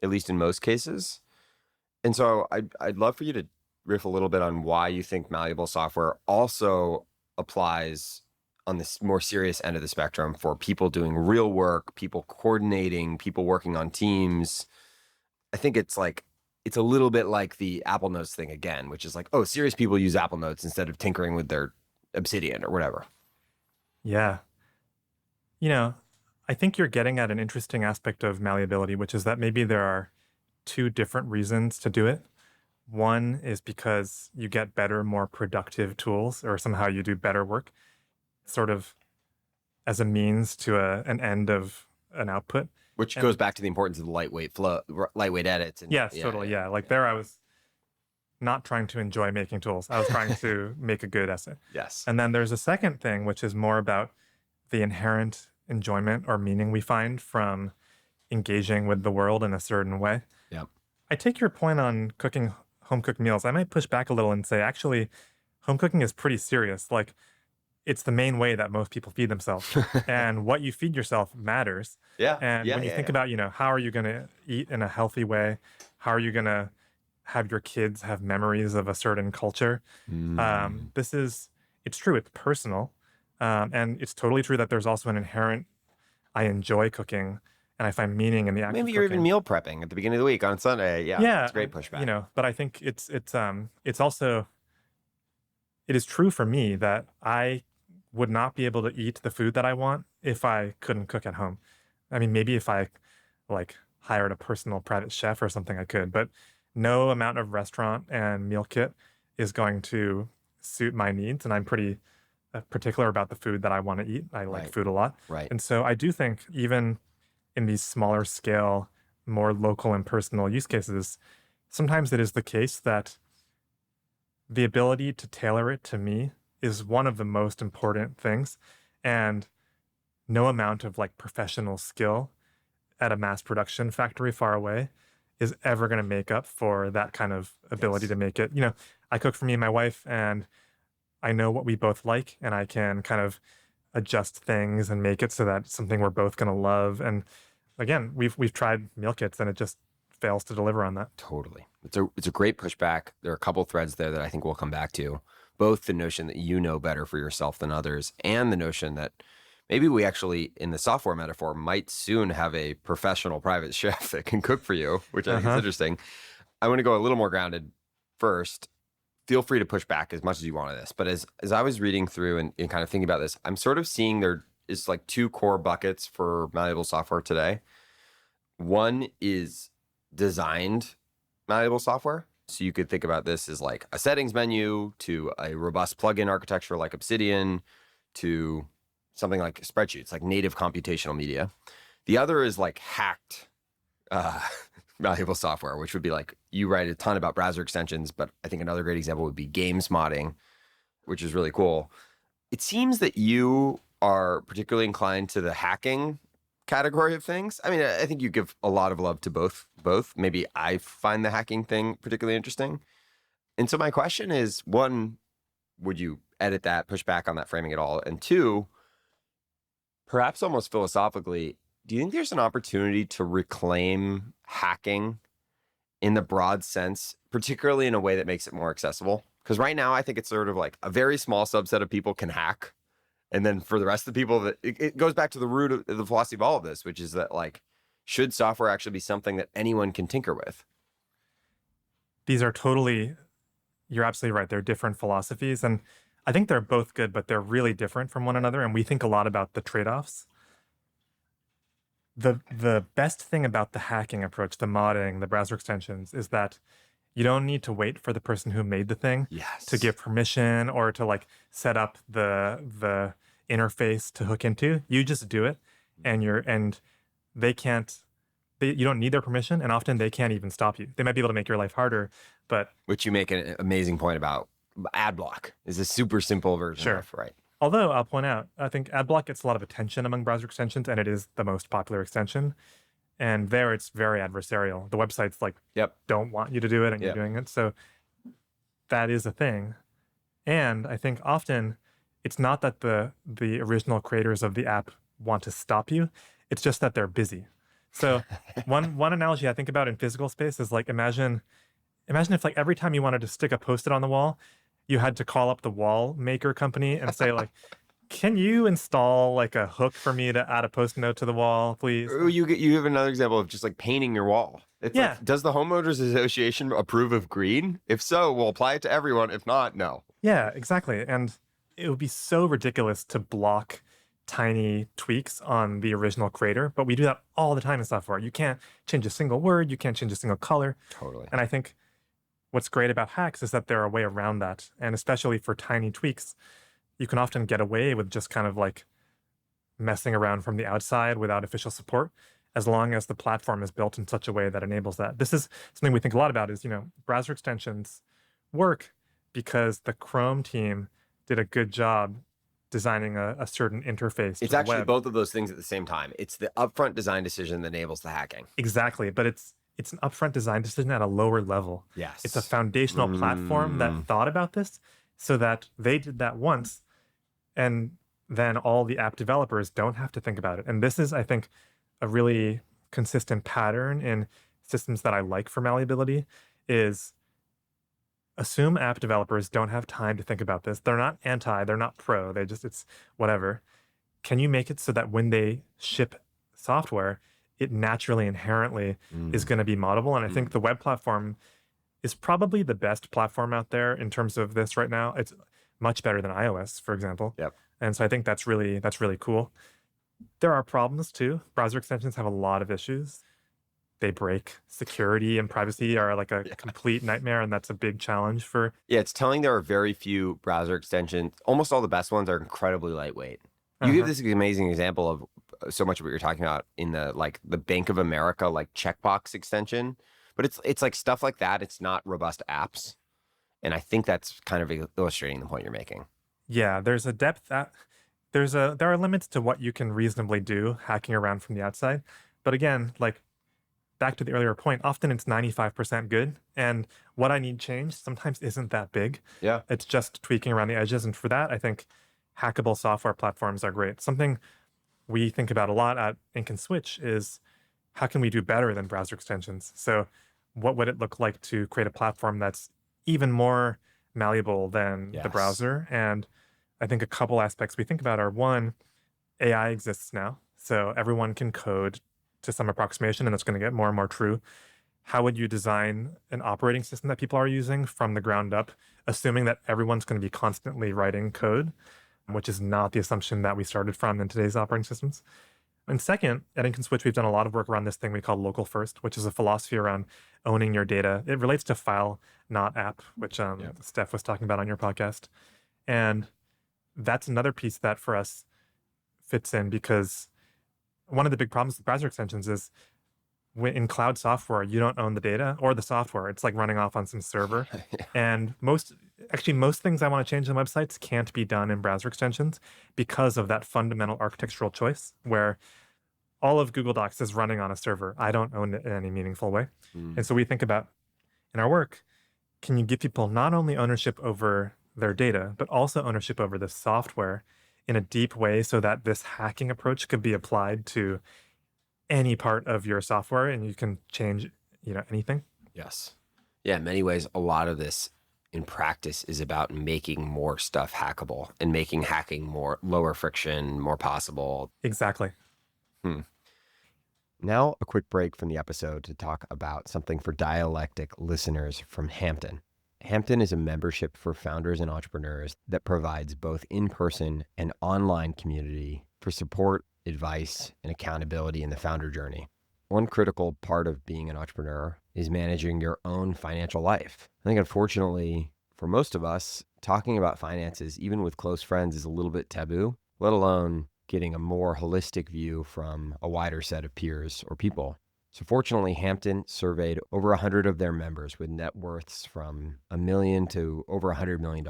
at least in most cases. And so I'd love for you to riff a little bit on why you think malleable software also applies on this more serious end of the spectrum for people doing real work, people coordinating, people working on teams. I think it's a little bit like the Apple Notes thing again, which is like, oh, serious people use Apple Notes instead of tinkering with their Obsidian or whatever. Yeah. You know, I think you're getting at an interesting aspect of malleability, which is that maybe there are two different reasons to do it. One is because you get better, more productive tools, or somehow you do better work, sort of as a means to an end of an output. Which And goes back to the importance of the lightweight edits. And yes, totally. Yeah. Like there, I was not trying to enjoy making tools. I was trying to make a good essay. Yes. And then there's a second thing, which is more about the inherent enjoyment or meaning we find from engaging with the world in a certain way. Yeah. I take your point on cooking home cooked meals. I might push back a little and say, actually, home cooking is pretty serious. Like, it's the main way that most people feed themselves. And what you feed yourself matters. Yeah. And when you think about, how are you going to eat in a healthy way? How are you going to have your kids have memories of a certain culture? It's true, it's personal. And it's totally true that there's also an inherent, I enjoy cooking and I find meaning in the act of Maybe cooking. you're even meal prepping at the beginning of the week on Sunday. Yeah. It's great pushback. But I think it's also, it is true for me that I would not be able to eat the food that I want if I couldn't cook at home. I mean, maybe if I hired a personal private chef or something, I could, but no amount of restaurant and meal kit is going to suit my needs. And I'm pretty particular about the food that I want to eat. I like food a lot. Right. And so I do think even in these smaller scale, more local and personal use cases, sometimes it is the case that the ability to tailor it to me is one of the most important things. And no amount of professional skill at a mass production factory far away is ever going to make up for that kind of ability to make it. I cook for me and my wife, and I know what we both like, and I can kind of adjust things and make it so that it's something we're both going to love. And again, we've tried meal kits, and it just fails to deliver on that. Totally. It's a great pushback. There are a couple threads there that I think we'll come back to. Both the notion that you know better for yourself than others, and the notion that maybe we actually, in the software metaphor, might soon have a professional private chef that can cook for you, which I think is interesting. I want to go a little more grounded first. Feel free to push back as much as you want on this. But as I was reading through and kind of thinking about this, I'm sort of seeing there is two core buckets for malleable software today. One is designed malleable software. So you could think about this as a settings menu to a robust plugin architecture like Obsidian to something like spreadsheets, like native computational media. The other is hacked malleable software, which would be you write a ton about browser extensions, but I think another great example would be games modding, which is really cool. It seems that you are particularly inclined to the hacking category of things. I mean, I think you give a lot of love to both. Maybe I find the hacking thing particularly interesting. And so my question is, one, would you edit that, push back on that framing at all? And two, perhaps almost philosophically, do you think there's an opportunity to reclaim hacking in the broad sense, particularly in a way that makes it more accessible? Because right now, I think it's sort of a very small subset of people can hack. And then for the rest of the people, that it goes back to the root of the philosophy of all of this, which is that should software actually be something that anyone can tinker with? These are you're absolutely right. They're different philosophies. And I think they're both good, but they're really different from one another. And we think a lot about the trade-offs. The best thing about the hacking approach, the modding, the browser extensions, is that you don't need to wait for the person who made the thing to give permission or to set up the interface to hook into. You just do it, and you don't need their permission, and often they can't even stop you. They might be able to make your life harder, but which you make an amazing point about. Ad block is a super simple version of, right? Although I'll point out, I think ad block gets a lot of attention among browser extensions, and it is the most popular extension. And there it's very adversarial. The websites don't want you to do it, and you're doing it. So that is a thing. And I think often it's not that the original creators of the app want to stop you. It's just that they're busy. So one analogy I think about in physical space is like imagine if like every time you wanted to stick a post-it on the wall, you had to call up the wall maker company and say like, can you install like a hook for me to add a post note to the wall, please? Or you have another example of just like painting your wall. It's Yeah. like, does the homeowners association approve of green? If so, we'll apply it to everyone. If not, no. Yeah, exactly. And it would be so ridiculous to block tiny tweaks on the original creator, but we do that all the time in software. You can't change a single word, you can't change a single color. Totally. And I think what's great about hacks is that there are a way around that. And especially for tiny tweaks, you can often get away with just kind of like messing around from the outside without official support, as long as the platform is built in such a way that enables that. This is something we think a lot about is, browser extensions work because the Chrome team did a good job designing a certain interface to It's the actually web. both of those things at the same time. It's the upfront design decision that enables the hacking. Exactly, but it's an upfront design decision at a lower level. Yes. It's a foundational platform that thought about this so that they did that once, and then all the app developers don't have to think about it. And this is, I think, a really consistent pattern in systems that I like for malleability is assume app developers don't have time to think about this. They're not they're not pro. It's whatever. Can you make it so that when they ship software, it naturally, inherently is going to be moddable? And I think the web platform is probably the best platform out there in terms of this right now. It's much better than iOS, for example. Yep. And so I think that's really cool. There are problems too. Browser extensions have a lot of issues. They break. Security and privacy are like a complete nightmare, and that's a big challenge for. Yeah, it's telling there are very few browser extensions. Almost all the best ones are incredibly lightweight. You give this amazing example of so much of what you're talking about in the Bank of America checkbox extension, but it's like stuff like that. It's not robust apps, and I think that's kind of illustrating the point you're making. Yeah, there's a depth that there are limits to what you can reasonably do hacking around from the outside. But again, like back to the earlier point, often it's 95% good, and what I need changed sometimes isn't that big. Yeah. It's just tweaking around the edges, and for that, I think hackable software platforms are great. Something we think about a lot at Ink and Switch is how can we do better than browser extensions? So what would it look like to create a platform that's even more malleable than the browser? And I think a couple aspects we think about are, one, AI exists now, so everyone can code to some approximation, and it's going to get more and more true. How would you design an operating system that people are using from the ground up, assuming that everyone's going to be constantly writing code, which is not the assumption that we started from in today's operating systems? And second, at Ink and Switch, we've done a lot of work around this thing we call local first, which is a philosophy around owning your data. It relates to file, not app, which Steph was talking about on your podcast. And that's another piece that for us fits in, because one of the big problems with browser extensions is in cloud software, you don't own the data or the software. It's like running off on some server. And most things I want to change in websites can't be done in browser extensions because of that fundamental architectural choice where all of Google Docs is running on a server. I don't own it in any meaningful way. And so we think about in our work, can you give people not only ownership over their data, but also ownership over the software in a deep way so that this hacking approach could be applied to any part of your software and you can change, anything? Yes. Yeah, in many ways, a lot of this in practice is about making more stuff hackable and making hacking more lower friction, more possible. Exactly. Now, a quick break from the episode to talk about something for dialectic listeners from Hampton. Hampton is a membership for founders and entrepreneurs that provides both in-person and online community for support, advice, and accountability in the founder journey. One critical part of being an entrepreneur is managing your own financial life. I think, unfortunately, for most of us, talking about finances, even with close friends, is a little bit taboo, let alone getting a more holistic view from a wider set of peers or people. So fortunately, Hampton surveyed over 100 of their members with net worths from $1 million to over $100 million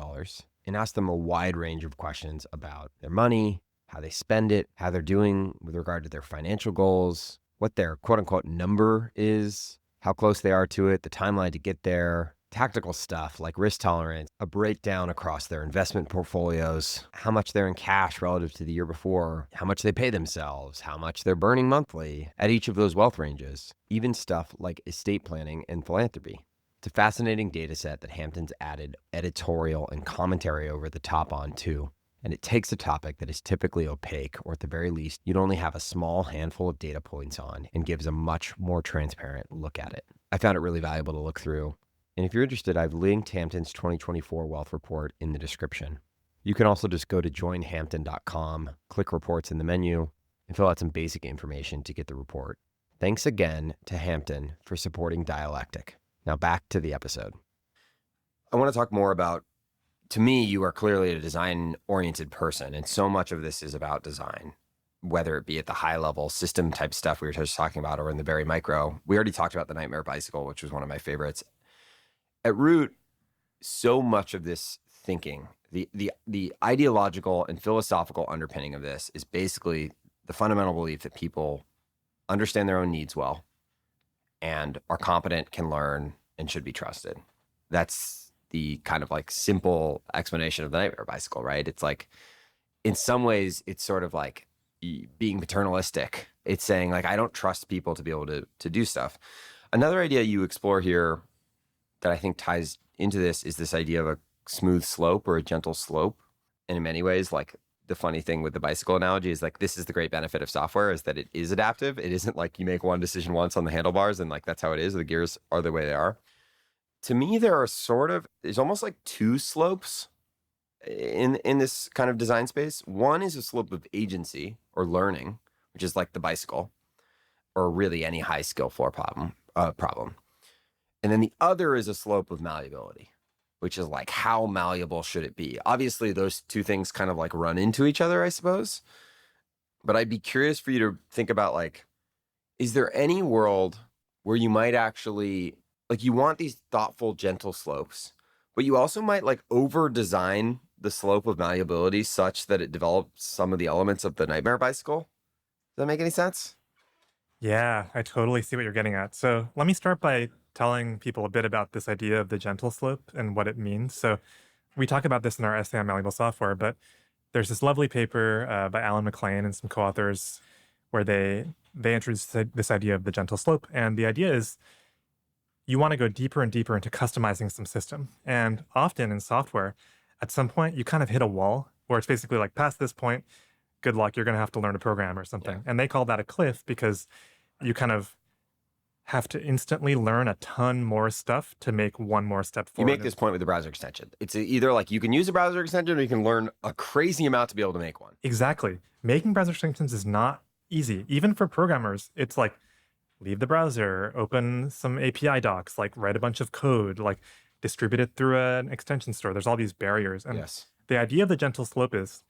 and asked them a wide range of questions about their money, how they spend it, how they're doing with regard to their financial goals, what their quote unquote number is, how close they are to it, the timeline to get there, tactical stuff like risk tolerance, a breakdown across their investment portfolios, how much they're in cash relative to the year before, how much they pay themselves, how much they're burning monthly at each of those wealth ranges, even stuff like estate planning and philanthropy. It's a fascinating data set that Hampton's added editorial and commentary over the top on too. And it takes a topic that is typically opaque, or at the very least, you'd only have a small handful of data points on, and gives a much more transparent look at it. I found it really valuable to look through. And if you're interested, I've linked Hampton's 2024 Wealth Report in the description. You can also just go to joinhampton.com, click reports in the menu, and fill out some basic information to get the report. Thanks again to Hampton for supporting Dialectic. Now back to the episode. I want to talk more about, to me, you are clearly a design-oriented person, and so much of this is about design, whether it be at the high level system type stuff we were just talking about, or in the very micro. We already talked about the Nightmare Bicycle, which was one of my favorites. At root, so much of this thinking, the ideological and philosophical underpinning of this is basically the fundamental belief that people understand their own needs well and are competent, can learn, and should be trusted. That's the kind of like simple explanation of the Nightmare Bicycle, right? It's like, in some ways, it's sort of like being paternalistic. It's saying like, I don't trust people to be able to do stuff. Another idea you explore here that I think ties into this is this idea of a smooth slope or a gentle slope. And in many ways, like the funny thing with the bicycle analogy is like, this is the great benefit of software, is that it is adaptive. It isn't like you make one decision once on the handlebars and like, that's how it is. The gears are the way they are. To me, there's almost like two slopes in this kind of design space. One is a slope of agency or learning, which is like the bicycle, or really any high skill floor problem. And then the other is a slope of malleability, which is like, how malleable should it be? Obviously, those two things kind of like run into each other, I suppose. But I'd be curious for you to think about, like, is there any world where you might actually, like, you want these thoughtful, gentle slopes, but you also might like over design the slope of malleability such that it develops some of the elements of the Nightmare Bicycle? Does that make any sense? Yeah, I totally see what you're getting at. So let me start by telling people a bit about this idea of the gentle slope and what it means. So we talk about this in our essay on malleable software, but there's this lovely paper by Alan McLean and some co-authors where they introduced this idea of the gentle slope. And the idea is you want to go deeper and deeper into customizing some system. And often in software, at some point, you kind of hit a wall where it's basically like, past this point, good luck, you're going to have to learn to program or something. Yeah. And they call that a cliff because you kind of have to instantly learn a ton more stuff to make one more step forward. You make this point with the browser extension. It's either like you can use a browser extension or you can learn a crazy amount to be able to make one. Exactly. Making browser extensions is not easy. Even for programmers, it's like, leave the browser, open some API docs, like write a bunch of code, like distribute it through an extension store. There's all these barriers. And yes, the idea of the gentle slope is,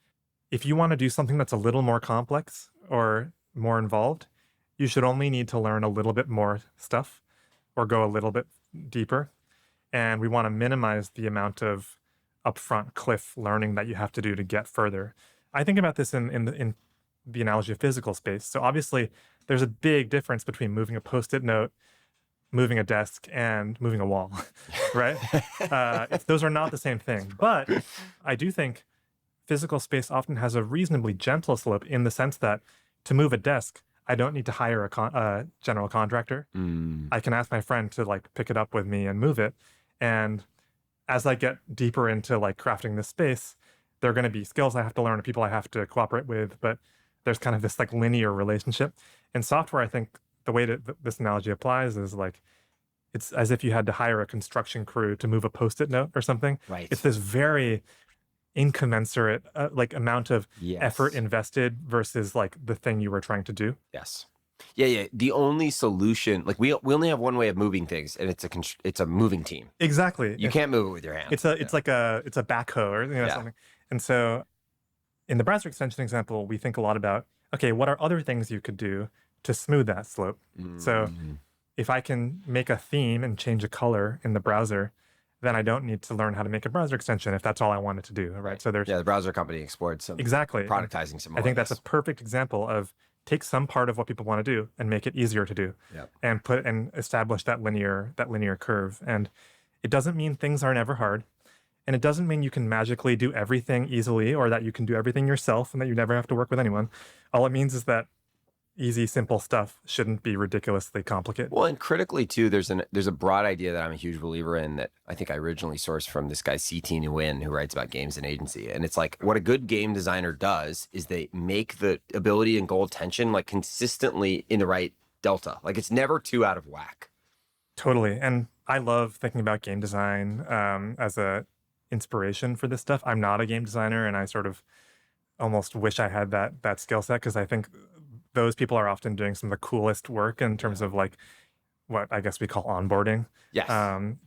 if you want to do something that's a little more complex or more involved, you should only need to learn a little bit more stuff or go a little bit deeper. And we want to minimize the amount of upfront cliff learning that you have to do to get further. I think about this in the analogy of physical space. So obviously, there's a big difference between moving a Post-it note, moving a desk, and moving a wall, right? Those are not the same thing. But I do think physical space often has a reasonably gentle slope in the sense that to move a desk, I don't need to hire a general contractor. I can ask my friend to like pick it up with me and move it. And as I get deeper into like crafting this space, there are going to be skills I have to learn and people I have to cooperate with. But there's kind of this like linear relationship. In software, I think the way that this analogy applies is like, it's as if you had to hire a construction crew to move a Post-it note or something. Right. It's this very incommensurate like amount of effort invested versus like the thing you were trying to do. Yes. Yeah. The only solution, like we only have one way of moving things, and it's a moving team. Exactly. You can't move it with your hands. It's like a backhoe or something. And so in the browser extension example, we think a lot about, okay, what are other things you could do to smooth that slope? So if I can make a theme and change a color in the browser, then I don't need to learn how to make a browser extension if that's all I wanted to do, right? So there's the browser company explored some productizing some. I think that's a perfect example of take some part of what people want to do and make it easier to do, and establish that linear curve. And It doesn't mean things are never hard. And it doesn't mean you can magically do everything easily or that you can do everything yourself and that you never have to work with anyone. All it means is that easy, simple stuff shouldn't be ridiculously complicated. Well, and critically too, there's a broad idea that I'm a huge believer in that I think I originally sourced from this guy C.T. Nguyen, who writes about games and agency. And it's like what a good game designer does is they make the ability and goal tension like consistently in the right delta. Like it's never too out of whack. Totally. And I love thinking about game design as a inspiration for this stuff. I'm not a game designer, and I sort of almost wish I had that skill set, because I think those people are often doing some of the coolest work in terms of like what I guess we call onboarding. Yes.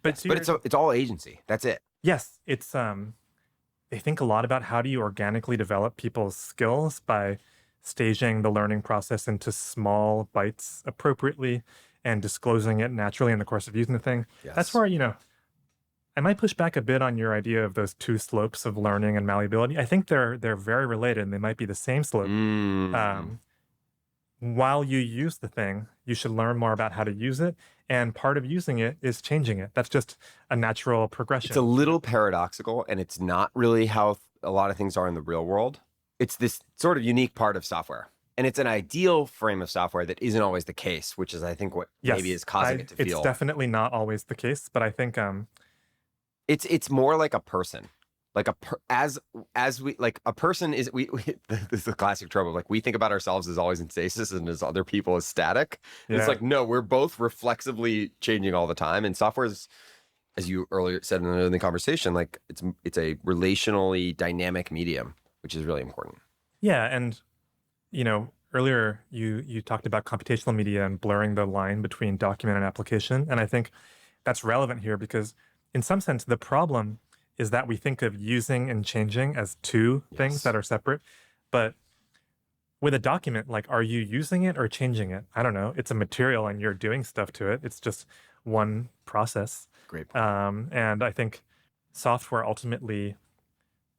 But Yes. But it's all agency. That's it. yes, it's they think a lot about how do you organically develop people's skills by staging the learning process into small bites appropriately and disclosing it naturally in the course of using the thing. Yes. That's where, I might push back a bit on your idea of those two slopes of learning and malleability. I think they're very related, and they might be the same slope. While you use the thing, you should learn more about how to use it. And part of using it is changing it. That's just a natural progression. It's a little paradoxical, and it's not really how a lot of things are in the real world. It's this sort of unique part of software. And it's an ideal frame of software that isn't always the case, which is, I think, what maybe is causing it to feel. It's definitely not always the case, but I think it's more like a person. Like as we like a person is we this is the classic trouble. Like we think about ourselves as always in stasis and as other people as static. And it's like, no, we're both reflexively changing all the time. And software is, as you earlier said in the conversation, like it's a relationally dynamic medium, which is really important. Yeah, and earlier you talked about computational media and blurring the line between document and application, and I think that's relevant here because in some sense the problem is that we think of using and changing as two things that are separate. But with a document, like, are you using it or changing it? I don't know. It's a material and you're doing stuff to it. It's just one process. Great point. And I think software ultimately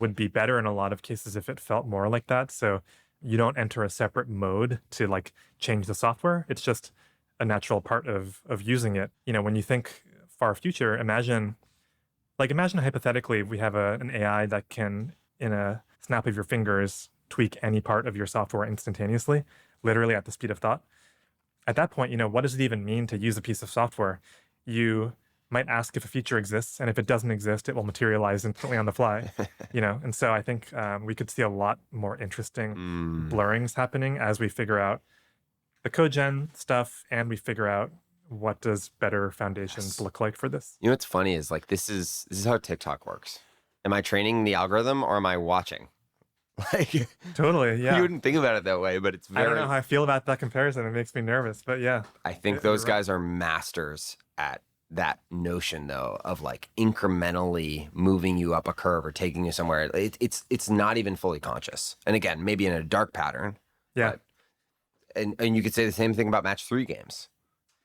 would be better in a lot of cases if it felt more like that. So you don't enter a separate mode to like change the software. It's just a natural part of using it. When you think far future, imagine hypothetically we have an AI that can, in a snap of your fingers, tweak any part of your software instantaneously, literally at the speed of thought. At that point, what does it even mean to use a piece of software? You might ask if a feature exists, and if it doesn't exist, it will materialize instantly on the fly. And so I think we could see a lot more interesting blurrings happening as we figure out the code gen stuff and we figure out what does better foundations look like for this? What's funny is like this is how TikTok works. Am I training the algorithm or am I watching? Like totally, yeah. You wouldn't think about it that way, but it's very. I don't know how I feel about that comparison. It makes me nervous, but yeah. I think those guys are masters at that notion, though, of like incrementally moving you up a curve or taking you somewhere. It's not even fully conscious, and again, maybe in a dark pattern. Yeah. And you could say the same thing about match 3 games.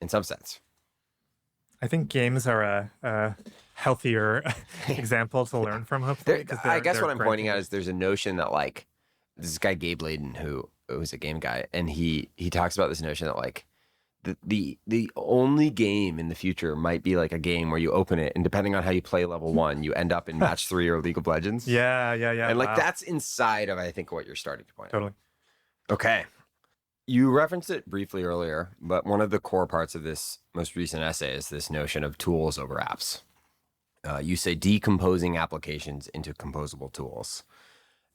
In some sense, I think games are a healthier example to learn from. Hopefully, I guess what I'm pointing out is there's a notion that like this guy Gabe Layden, who was a game guy, and he talks about this notion that like the only game in the future might be like a game where you open it and depending on how you play level 1, you end up in match 3 or League of Legends. Yeah. And like that's inside of I think what you're starting to point out. Totally. Okay. You referenced it briefly earlier, but one of the core parts of this most recent essay is this notion of tools over apps. You say decomposing applications into composable tools.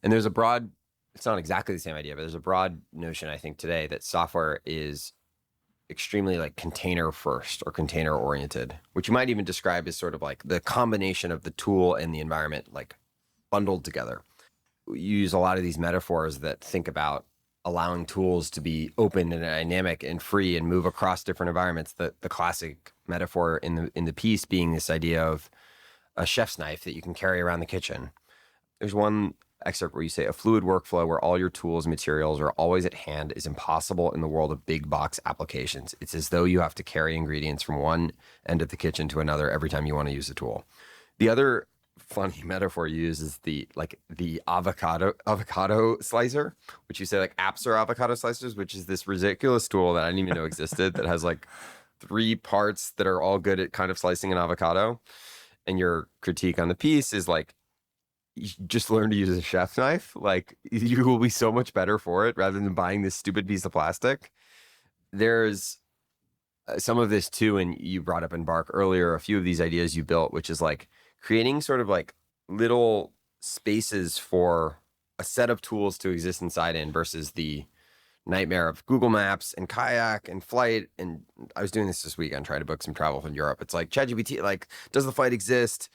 And there's a broad, it's not exactly the same idea, but there's a broad notion, I think, today that software is extremely like container first or container oriented, which you might even describe as sort of like the combination of the tool and the environment like bundled together. You use a lot of these metaphors that think about allowing tools to be open and dynamic and free and move across different environments. The classic metaphor in the piece being this idea of a chef's knife that you can carry around the kitchen. There's one excerpt where you say a fluid workflow where all your tools and materials are always at hand is impossible in the world of big box applications. It's as though you have to carry ingredients from one end of the kitchen to another every time you want to use a tool. The other funny metaphor you use is the avocado slicer, which you say like apps are avocado slicers, which is this ridiculous tool that I didn't even know existed that has like 3 parts that are all good at kind of slicing an avocado. And your critique on the piece is like, you just learn to use a chef's knife. Like, you will be so much better for it rather than buying this stupid piece of plastic. There's some of this too, and you brought up in Bark earlier, a few of these ideas you built, which is like creating sort of like little spaces for a set of tools to exist inside in versus the nightmare of Google Maps and Kayak and flight. And I was doing this weekend, trying to book some travel from Europe. It's like ChatGPT, like, does the flight exist?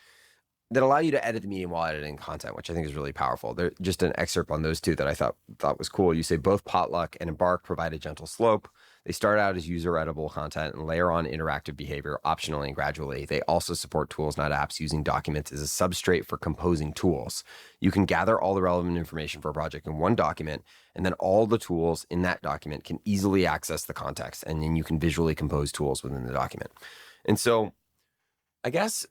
That allow you to edit the medium while editing content, which I think is really powerful. There's just an excerpt on those two that I thought was cool. You say both Potluck and Embark provide a gentle slope. They start out as user editable content and layer on interactive behavior optionally and gradually. They also support tools, not apps, using documents as a substrate for composing tools. You can gather all the relevant information for a project in one document, and then all the tools in that document can easily access the context, and then you can visually compose tools within the document. And so I guess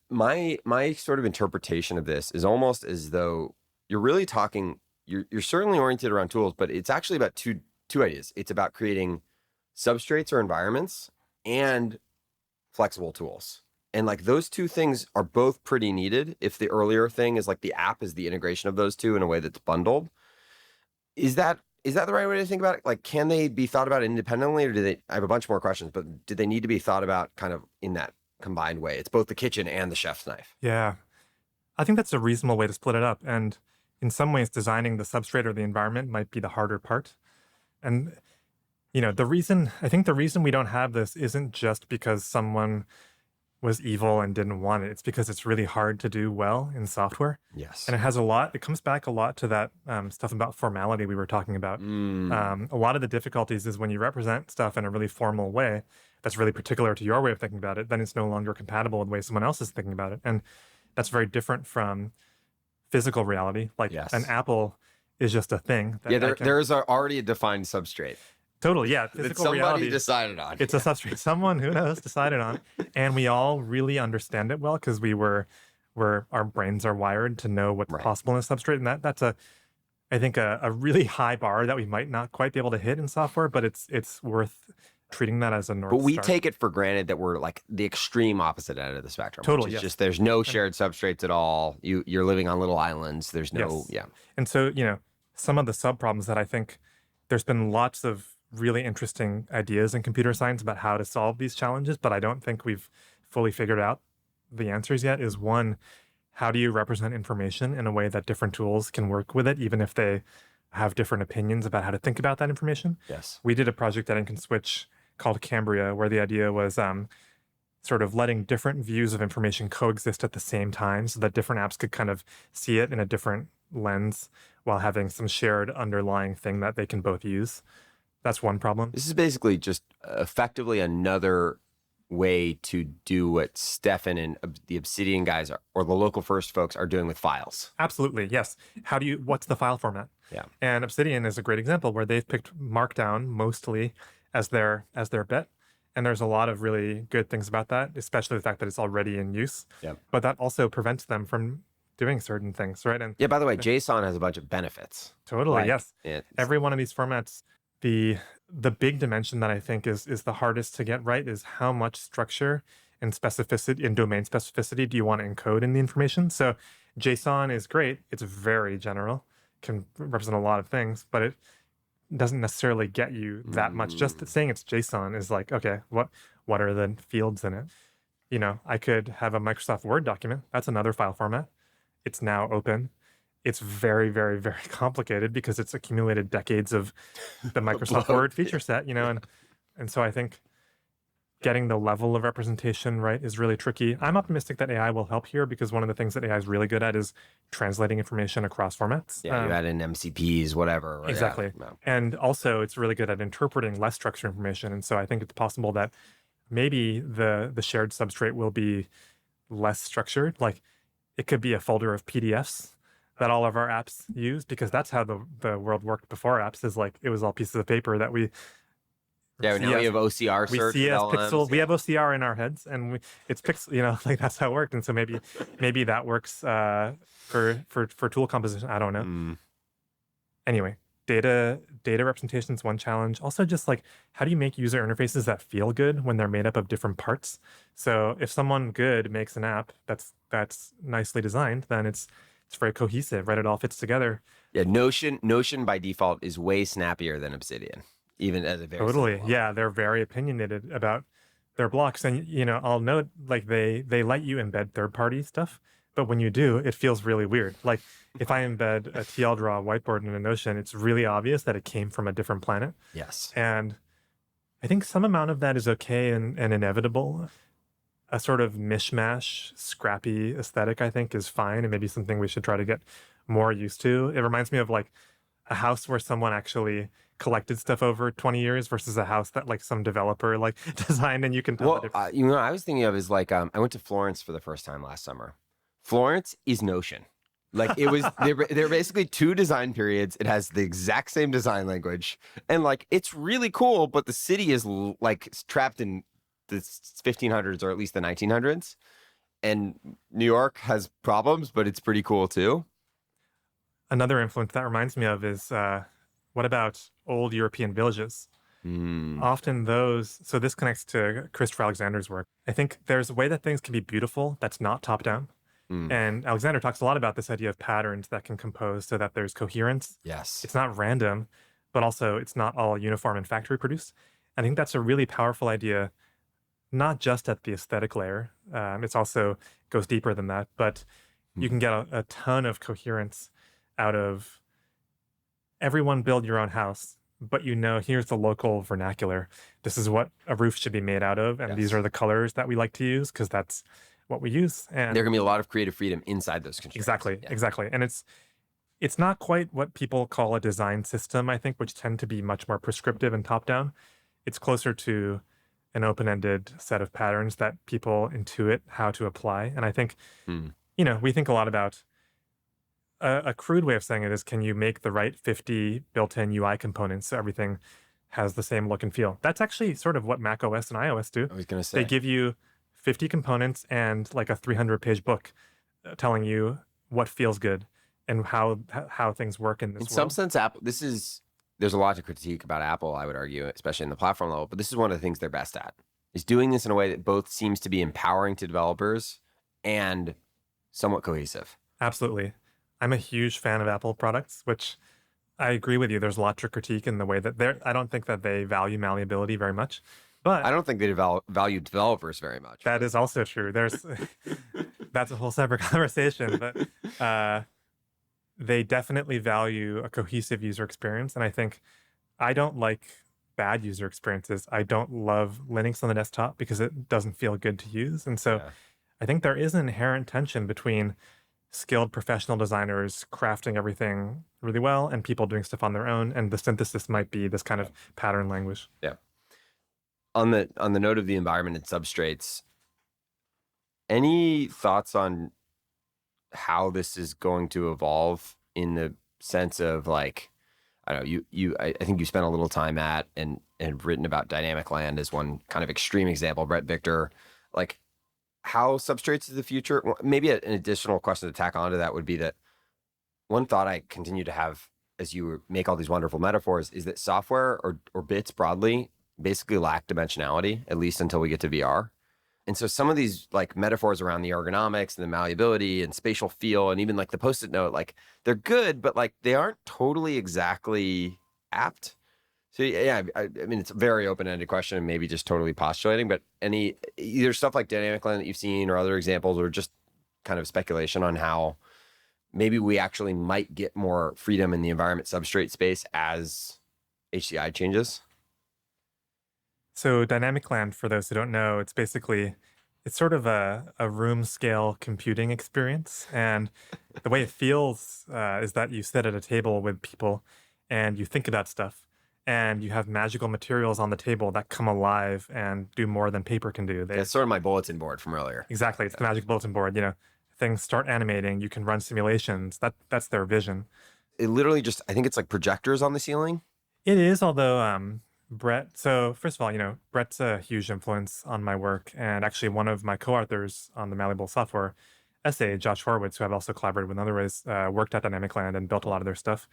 my sort of interpretation of this is almost as though you're really talking, you're certainly oriented around tools, but it's actually about two ideas. It's about creating substrates or environments and flexible tools. And like those two things are both pretty needed. If the earlier thing is like the app is the integration of those two in a way that's bundled, is that the right way to think about it? Like, can they be thought about independently, or I have a bunch more questions, but do they need to be thought about kind of in that combined way? It's both the kitchen and the chef's knife. Yeah. I think that's a reasonable way to split it up. And in some ways, designing the substrate or the environment might be the harder part. And, I think the reason we don't have this isn't just because someone was evil and didn't want it. It's because it's really hard to do well in software. Yes. And it comes back a lot to that stuff about formality we were talking about. A lot of the difficulties is when you represent stuff in a really formal way that's really particular to your way of thinking about it, then it's no longer compatible with the way someone else is thinking about it. And that's very different from physical reality. Like an apple is just a thing. There's already a defined substrate. Totally, yeah. Physical reality decided on. It's a substrate. Someone, who knows, decided on. And we all really understand it well because our brains are wired to know what's possible in a substrate. And that's I think a really high bar that we might not quite be able to hit in software, but it's worth treating that as a North But we Star. take it for granted that we're like the extreme opposite end of the spectrum. Totally, which is yes. just there's no shared substrates at all. You're living on little islands. There's no, Yes. And so, some of the sub-problems that I think there's been lots of really interesting ideas in computer science about how to solve these challenges, but I don't think we've fully figured out the answers yet, is one, how do you represent information in a way that different tools can work with it, even if they have different opinions about how to think about that information? Yes. We did a project at Ink and Switch called Cambria, where the idea was sort of letting different views of information coexist at the same time so that different apps could kind of see it in a different lens while having some shared underlying thing that they can both use. That's one problem. This is basically just effectively another way to do what Stefan and the Obsidian guys or the local first folks are doing with files. Absolutely, yes. What's the file format? Yeah. And Obsidian is a great example where they've picked Markdown mostly as their bet. And there's a lot of really good things about that, especially the fact that it's already in use. Yeah. But that also prevents them from doing certain things, right? And by the way, JSON has a bunch of benefits. Totally, yes. Every one of these formats, the big dimension that I think is the hardest to get right is how much structure and specificity and domain specificity do you want to encode in the information. So JSON is great. It's very general, can represent a lot of things, but it doesn't necessarily get you that much. Just saying it's JSON is like, okay, what are the fields in it? I could have a Microsoft Word document. That's another file format. It's now open. It's very, very, very complicated because it's accumulated decades of the Microsoft Word feature set, and so I think getting the level of representation right is really tricky. I'm optimistic that AI will help here because one of the things that AI is really good at is translating information across formats. Yeah, you add in MCPs, whatever. Right? Exactly. Yeah. No. And also it's really good at interpreting less structured information. And so I think it's possible that maybe the shared substrate will be less structured. Like it could be a folder of PDFs that all of our apps use, because that's how the world worked before apps, is like it was all pieces of paper that we now we have OCR search. We see as pixel. We have OCR in our heads, and it's pixel. Like that's how it worked. And so maybe that works for tool composition. I don't know. Anyway, data representation is one challenge. Also, just like how do you make user interfaces that feel good when they're made up of different parts? So if someone good makes an app that's nicely designed, then it's very cohesive, right? It all fits together. Yeah, Notion by default is way snappier than Obsidian, even at a very simple Totally. level. Yeah, they're very opinionated about their blocks. And I'll note like they let you embed third-party stuff, but when you do, it feels really weird. Like if I embed a TL draw whiteboard in a Notion, it's really obvious that it came from a different planet. Yes. And I think some amount of that is okay and inevitable. A sort of mishmash, scrappy aesthetic, I think, is fine and maybe something we should try to get more used to. It reminds me of like a house where someone actually collected stuff over 20 years versus a house that like some developer like designed, and you can tell the Well, difference. you know, what I was thinking of is like I went to Florence for the first time last summer. Florence is Notion. Like it was, they're basically two design periods. It has the exact same design language, and like it's really cool. But the city is like trapped in the 1500s or at least the 1900s, and New York has problems, but it's pretty cool too. Another influence that reminds me of is what about old European villages? Mm, Often those, so this connects to Christopher Alexander's work. I think there's a way that things can be beautiful that's not top down. mm, And Alexander talks a lot about this idea of patterns that can compose so that there's coherence. yes. It's not random, but also it's not all uniform and factory produced. I think that's a really powerful idea, not just at the aesthetic layer. It's also goes deeper than that, but you can get a ton of coherence out of everyone build your own house, but here's the local vernacular. This is what a roof should be made out of, and these Yes. are the colors that we like to use because that's what we use. And There can be a lot of creative freedom inside those constraints. exactly, Yeah. exactly. And it's not quite what people call a design system, I think, which tend to be much more prescriptive and top down. It's closer to an open-ended set of patterns that people intuit how to apply. And I think, Mm. we think a lot about a crude way of saying it is, can you make the right 50 built-in UI components so everything has the same look and feel? That's actually sort of what Mac OS and iOS do. I was gonna They say. give you 50 components and like a 300-page book telling you what feels good and how things work in In this some world. sense, Apple. There's a lot to critique about Apple. I would argue, especially in the platform level. But this is one of the things they're best at: is doing this in a way that both seems to be empowering to developers and somewhat cohesive. Absolutely. I'm a huge fan of Apple products, which I agree with you. There's a lot to critique in the way that I don't think that they value malleability very much, but I don't think they value developers very much. that is also true. There's that's a whole separate conversation, but they definitely value a cohesive user experience. And I think I don't like bad user experiences. I don't love Linux on the desktop because it doesn't feel good to use. And so Yeah. I think there is an inherent tension between skilled professional designers crafting everything really well and people doing stuff on their own. And the synthesis might be this kind of pattern language. Yeah. On the note of the environment and substrates, any thoughts on how this is going to evolve in the sense of like, I don't know, I think you spent a little time at and written about dynamic land as one kind of extreme example, Brett Victor, like how substrates is the future. Well, maybe an additional question to tack onto that would be that one thought I continue to have as you make all these wonderful metaphors is that software or bits broadly basically lack dimensionality, at least until we get to VR. And so some of these like metaphors around the ergonomics and the malleability and spatial feel and even like the post-it note, like they're good, but like they aren't totally exactly apt. So yeah, I mean, it's a very open-ended question and maybe just totally postulating, but any either stuff like Dynamic Land that you've seen or other examples or just kind of speculation on how maybe we actually might get more freedom in the environment substrate space as HCI changes. So dynamic land, for those who don't know, it's sort of a room scale computing experience. And the way it feels is that you sit at a table with people and you think about stuff and you have magical materials on the table that come alive and do more than paper can do. That's sort of my bulletin board from earlier. Exactly. It's the magic bulletin board. Things start animating. You can run simulations. That's their vision. It literally just, I think it's like projectors on the ceiling. It is, although Brett. So first of all, Brett's a huge influence on my work, and actually one of my co-authors on the Malleable Software essay, Josh Horowitz, who I've also collaborated with in other ways, worked at Dynamic Land and built a lot of their stuff.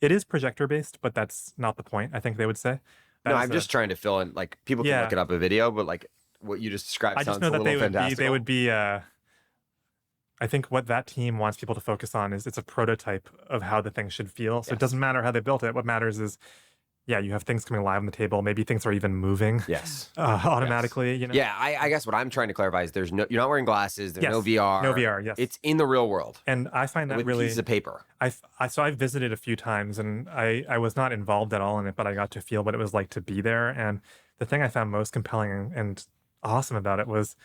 It is projector based, but that's not the point, I think they would say. No, That is I'm just trying to fill in, like, people can look yeah. it up a video, but like what you just described I just sounds know a that little they fantastical. would be I think what that team wants people to focus on is it's a prototype of how the thing should feel. So it Yes. doesn't matter how they built it. What matters is, yeah, you have things coming live on the table. Maybe things are even moving Yes. Yes. automatically, you know? Yeah, I guess what I'm trying to clarify is you're not wearing glasses, there's no Yes. No VR. VR, yes. It's in the real world And I find that with pieces really, of paper. so I've visited a few times and I was not involved at all in it, but I got to feel what it was like to be there. And the thing I found most compelling and awesome about it was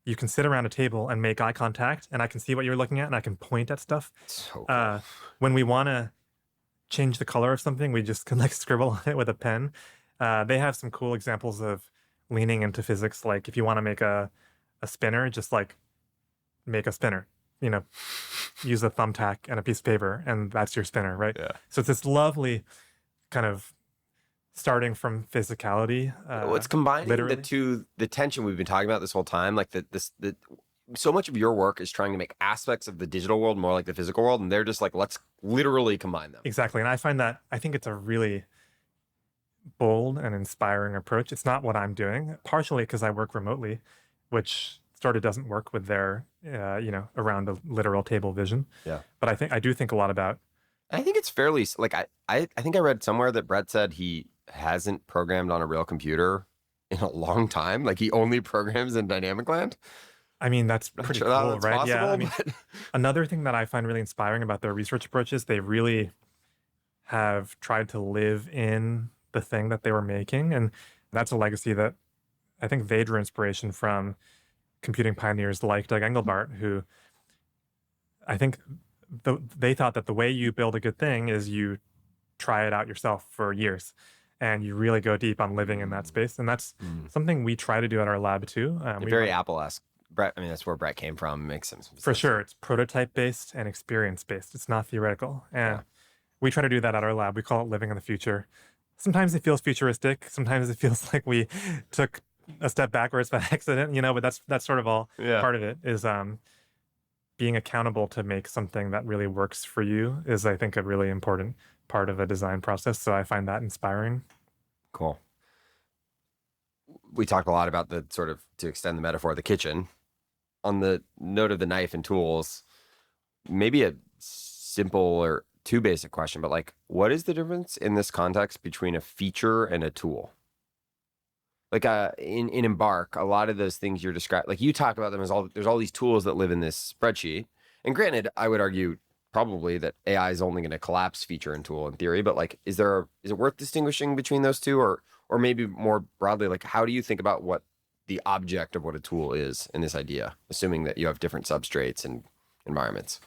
you can sit around a table and make eye contact and I can see what you're looking at and I can point at stuff. So cool. Uh, when we want to change the color of something, we just can like scribble on it with a pen. They have some cool examples of leaning into physics. Like if you want to make a spinner, just like make a spinner, you know, use a thumbtack and a piece of paper, and that's your spinner, right? Yeah. So it's this lovely kind of starting from physicality. What's combining Literally. the tension we've been talking about this whole time, like the so much of your work is trying to make aspects of the digital world more like the physical world, and they're just like, let's literally combine them. Exactly. And I think it's a really bold and inspiring approach. It's not what I'm doing, partially because I work remotely, which sort of doesn't work with their, around a literal table vision. Yeah. But I do think a lot about. I think it's fairly like I think I read somewhere that Brett said he hasn't programmed on a real computer in a long time. Like he only programs in Dynamic Land. I mean, that's Not pretty sure cool, that's right? possible, Yeah. I mean, but another thing that I find really inspiring about their research approaches, they really have tried to live in the thing that they were making. And that's a legacy that I think they drew inspiration from computing pioneers like Doug Engelbart, who I think they thought that the way you build a good thing is you try it out yourself for years and you really go deep on living in that space. And that's something we try to do at our lab too. We very want- Apple-esque. Brett, I mean, that's where Brett came from. Makes sense. For sure. It's prototype based and experience based. It's not theoretical. And we try to do that at our lab. We call it living in the future. Sometimes it feels futuristic. Sometimes it feels like we took a step backwards by accident, but that's sort of all part of it is being accountable to make something that really works for you is, I think, a really important part of a design process. So I find that inspiring. Cool. We talked a lot about the sort of, to extend the metaphor, the kitchen. On the note of the knife and tools, maybe a simple or too basic question, but like, what is the difference in this context between a feature and a tool? Like in Embark, a lot of those things you're describing, like you talk about them as there's all these tools that live in this spreadsheet. And granted, I would argue probably that AI is only going to collapse feature and tool in theory, but like, is it worth distinguishing between those two, or maybe more broadly, like how do you think about what the object of what a tool is in this idea, assuming that you have different substrates and environments?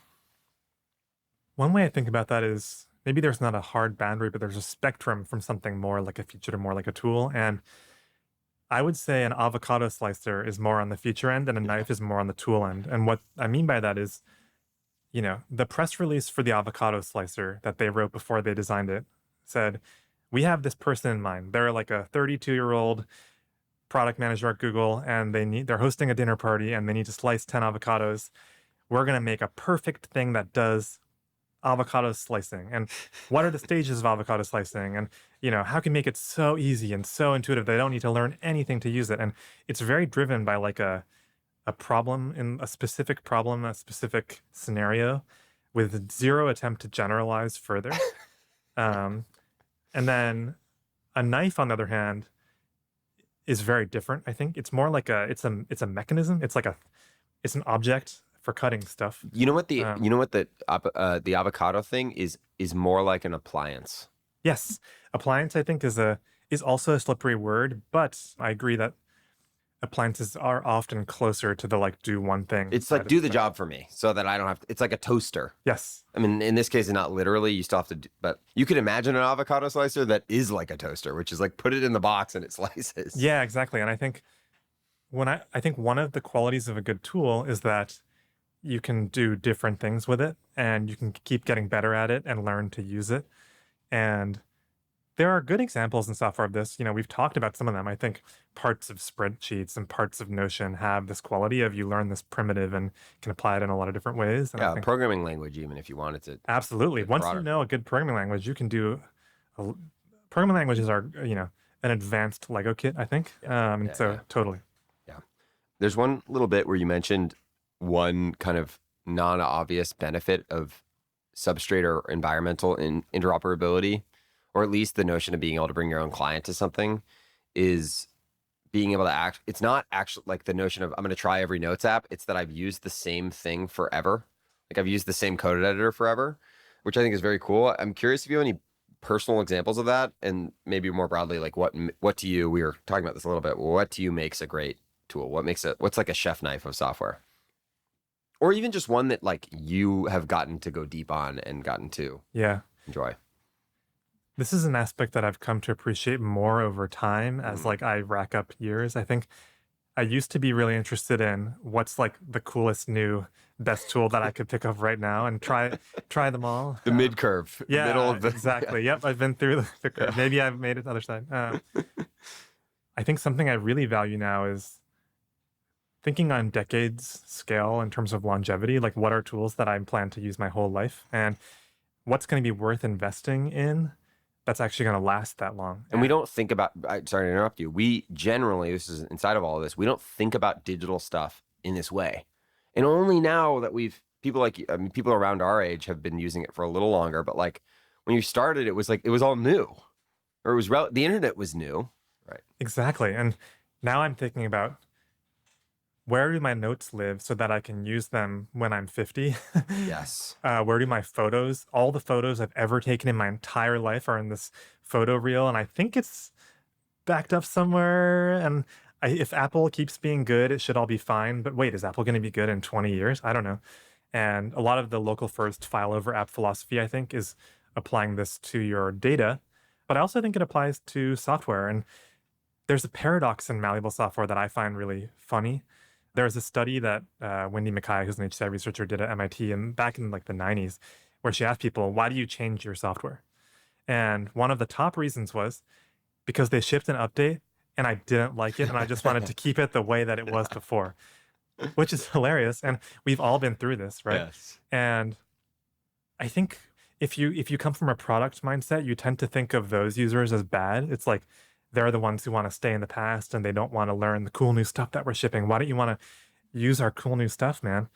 One way I think about that is maybe there's not a hard boundary, but there's a spectrum from something more like a feature to more like a tool. And I would say an avocado slicer is more on the feature end and a knife is more on the tool end. And what I mean by that is, the press release for the avocado slicer that they wrote before they designed it said, we have this person in mind. They're like a 32-year-old product manager at Google, and they're hosting a dinner party and they need to slice 10 avocados. We're going to make a perfect thing that does avocado slicing. And what are the stages of avocado slicing? And, how can we make it so easy and so intuitive they don't need to learn anything to use it? And it's very driven by like a problem in a specific problem, a specific scenario with zero attempt to generalize further. And then a knife, on the other hand, is very different. I think it's more like it's a mechanism. It's an object for cutting stuff. You know what the avocado thing is more like an appliance. Yes, appliance I think is also a slippery word, but I agree that appliances are often closer to the like do one thing. It's like do the job for me so that I don't have to. It's like a toaster. Yes. I mean, in this case, not literally. You still have to, but you could imagine an avocado slicer that is like a toaster, which is like put it in the box and it slices. Yeah, exactly. And I think I think one of the qualities of a good tool is that you can do different things with it and you can keep getting better at it and learn to use it. And There are good examples in software of this. We've talked about some of them. I think parts of spreadsheets and parts of Notion have this quality of you learn this primitive and can apply it in a lot of different ways. And I Yeah, a think programming language, even if you wanted to absolutely, get once you broader. know a good programming language, you can do. Programming languages are, an advanced Lego kit, I think. Yeah, yeah, So yeah, totally. yeah. There's one little bit where you mentioned one kind of non-obvious benefit of substrate or environmental interoperability, or at least the notion of being able to bring your own client to something, is being able to act. It's not actually like the notion of I'm going to try every notes app. It's that I've used the same thing forever. Like I've used the same code editor forever, which I think is very cool. I'm curious if you have any personal examples of that, and maybe more broadly, like what to you, we were talking about this a little bit, what to you makes a great tool? What's like a chef knife of software? Or even just one that like you have gotten to go deep on and gotten to Yeah. enjoy. This is an aspect that I've come to appreciate more over time as Mm. like I rack up years. I think I used to be really interested in what's like the coolest new best tool that I could pick up right now and try them all. The mid curve, the middle Yeah, of the exactly. Yep, I've been through the curve. yeah. Maybe I've made it to the other side. I think something I really value now is thinking on decades scale in terms of longevity. Like, what are tools that I plan to use my whole life, and what's going to be worth investing in that's actually going to last that long. And we don't think about, sorry to interrupt you. We generally, this is inside of all of this, we don't think about digital stuff in this way. And only now that people like, I mean, people around our age have been using it for a little longer, but like when you started, it was like, it was all new, or it was, the internet was new. Right. Exactly. And now I'm thinking about where do my notes live so that I can use them when I'm 50? Yes. Where do my photos, all the photos I've ever taken in my entire life are in this photo reel. And I think it's backed up somewhere. And if Apple keeps being good, it should all be fine. But wait, is Apple going to be good in 20 years? I don't know. And a lot of the local first file over app philosophy, I think, is applying this to your data. But I also think it applies to software. And there's a paradox in malleable software that I find really funny. There's a study that Wendy Mackay, who's an HCI researcher, did at MIT and back in like the 90s, where she asked people, why do you change your software? And one of the top reasons was because they shipped an update and I didn't like it and I just wanted to keep it the way that it was before, which is hilarious. And we've all been through this, right? Yes. And I think if you come from a product mindset, you tend to think of those users as bad. It's like they're the ones who want to stay in the past and they don't want to learn the cool new stuff that we're shipping. Why don't you want to use our cool new stuff, man?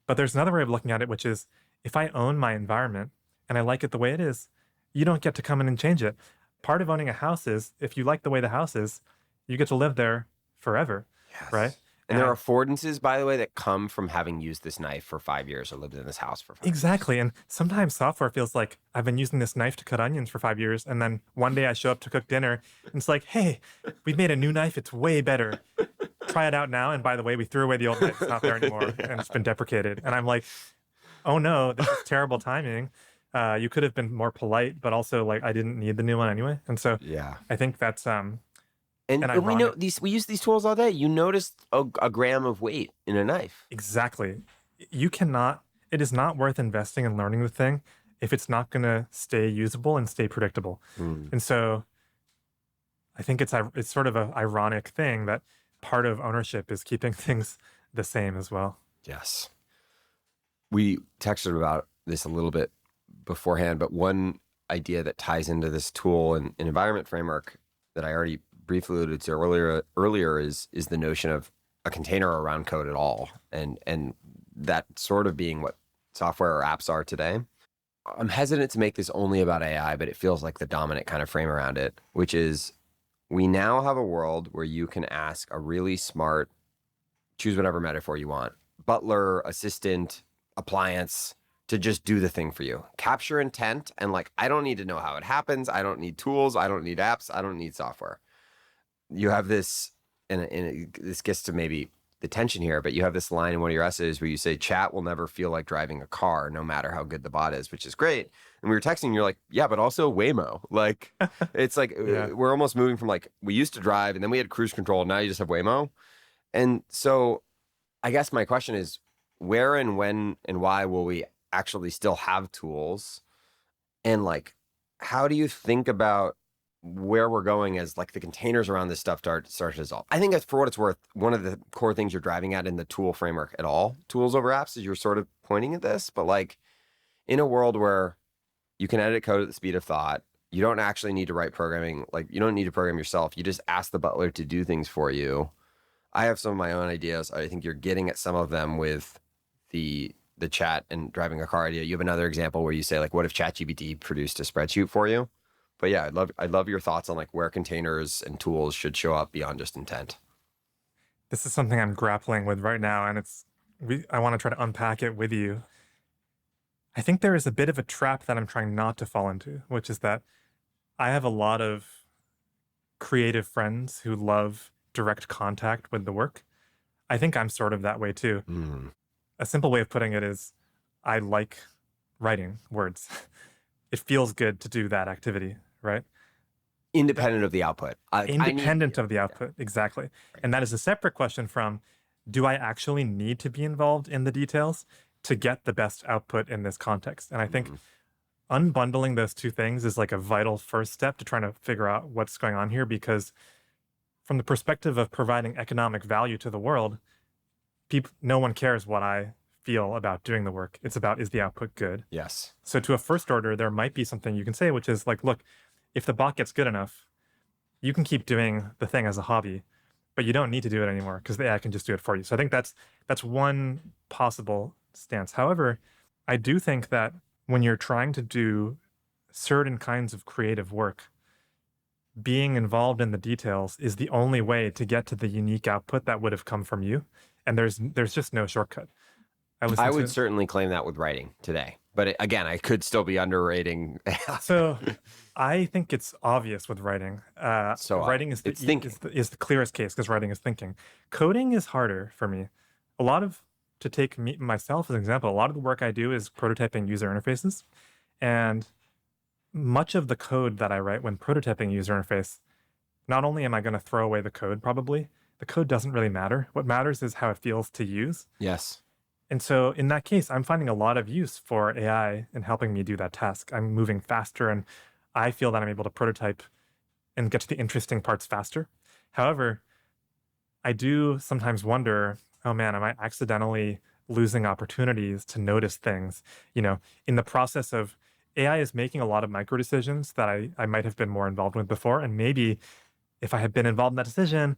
But there's another way of looking at it, which is if I own my environment and I like it the way it is, you don't get to come in and change it. Part of owning a house is if you like the way the house is, you get to live there forever, Yes. right? And there are affordances, by the way, that come from having used this knife for 5 years or lived in this house for 5 years. Exactly. And sometimes software feels like I've been using this knife to cut onions for 5 years. And then one day I show up to cook dinner and it's like, hey, we've made a new knife. It's way better. Try it out now. And by the way, we threw away the old knife. It's not there anymore. And it's been deprecated. And I'm like, oh no, this is terrible timing. You could have been more polite, but also like I didn't need the new one anyway. And so Yeah. I think that's And we know we use these tools all day. You noticed a gram of weight in a knife. exactly. It is not worth investing in learning the thing if it's not going to stay usable and stay predictable. Mm. And so I think it's sort of an ironic thing that part of ownership is keeping things the same as well. Yes. We texted about this a little bit beforehand, but one idea that ties into this tool and environment framework that I already briefly alluded to earlier is the notion of a container around code at all, and that sort of being what software or apps are today. I'm hesitant to make this only about AI, but it feels like the dominant kind of frame around it, which is we now have a world where you can ask a really smart, choose whatever metaphor you want, butler, assistant, appliance, to just do the thing for you. Capture intent, and like, I don't need to know how it happens. I don't need tools. I don't need apps. I don't need software. You have this, and this gets to maybe the tension here, but you have this line in one of your essays where you say, chat will never feel like driving a car, no matter how good the bot is, which is great. And we were texting, you're like, yeah, but also Waymo. Like, it's like, Yeah. we're almost moving from like, we used to drive and then we had cruise control. Now you just have Waymo. And so I guess my question is, where and when and why will we actually still have tools? And like, how do you think about where we're going as like the containers around this stuff start to dissolve. I think that's, for what it's worth, one of the core things you're driving at in the tool framework at all, tools over apps, is you're sort of pointing at this. But like in a world where you can edit code at the speed of thought, you don't actually need to write programming. Like you don't need to program yourself. You just ask the butler to do things for you. I have some of my own ideas. I think you're getting at some of them with the chat and driving a car idea. You have another example where you say like, what if ChatGPT produced a spreadsheet for you? But yeah, I'd love your thoughts on like where containers and tools should show up beyond just intent. This is something I'm grappling with right now, and I want to try to unpack it with you. I think there is a bit of a trap that I'm trying not to fall into, which is that I have a lot of creative friends who love direct contact with the work. I think I'm sort of that way too. A simple way of putting it is I like writing words. It feels good to do that activity, right? Independent of the output. Independent of the output, exactly. Right. And that is a separate question from, do I actually need to be involved in the details to get the best output in this context? And I think unbundling those two things is like a vital first step to trying to figure out what's going on here, because from the perspective of providing economic value to the world, no one cares what I feel about doing the work. It's about, is the output good? Yes. So to a first order, there might be something you can say, which is like, look, if the bot gets good enough, you can keep doing the thing as a hobby, but you don't need to do it anymore because the AI can just do it for you. So I think that's one possible stance. However, I do think that when you're trying to do certain kinds of creative work, being involved in the details is the only way to get to the unique output that would have come from you. And there's just no shortcut. I would certainly claim that with writing today. But again, I could still be underrating. So I think it's obvious with writing. Writing is the clearest case because writing is thinking. Coding is harder for me. To take myself as an example, a lot of the work I do is prototyping user interfaces. And much of the code that I write when prototyping user interface, not only am I going to throw away the code probably, the code doesn't really matter. What matters is how it feels to use. Yes. And so in that case, I'm finding a lot of use for AI in helping me do that task. I'm moving faster and I feel that I'm able to prototype and get to the interesting parts faster. However, I do sometimes wonder, oh man, am I accidentally losing opportunities to notice things? In the process of AI is making a lot of micro decisions that I might have been more involved with before. And maybe if I had been involved in that decision,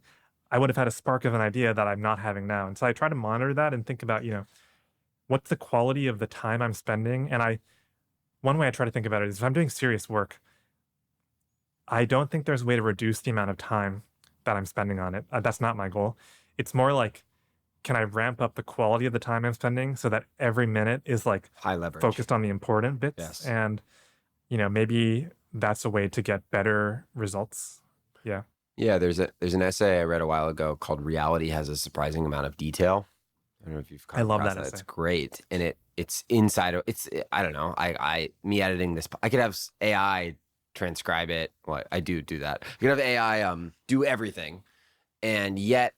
I would have had a spark of an idea that I'm not having now. And so I try to monitor that and think about, what's the quality of the time I'm spending? And one way I try to think about it is if I'm doing serious work, I don't think there's a way to reduce the amount of time that I'm spending on it. That's not my goal. It's more like, can I ramp up the quality of the time I'm spending so that every minute is like high leverage, focused on the important bits? Yes. And, maybe that's a way to get better results. Yeah. Yeah, there's an essay I read a while ago called "Reality Has a Surprising Amount of Detail." I don't know if you've come across that. Essay. It's great, and it's inside of it's. I don't know. Me editing this, I could have AI transcribe it. Well, I do that. I could have AI do everything, and yet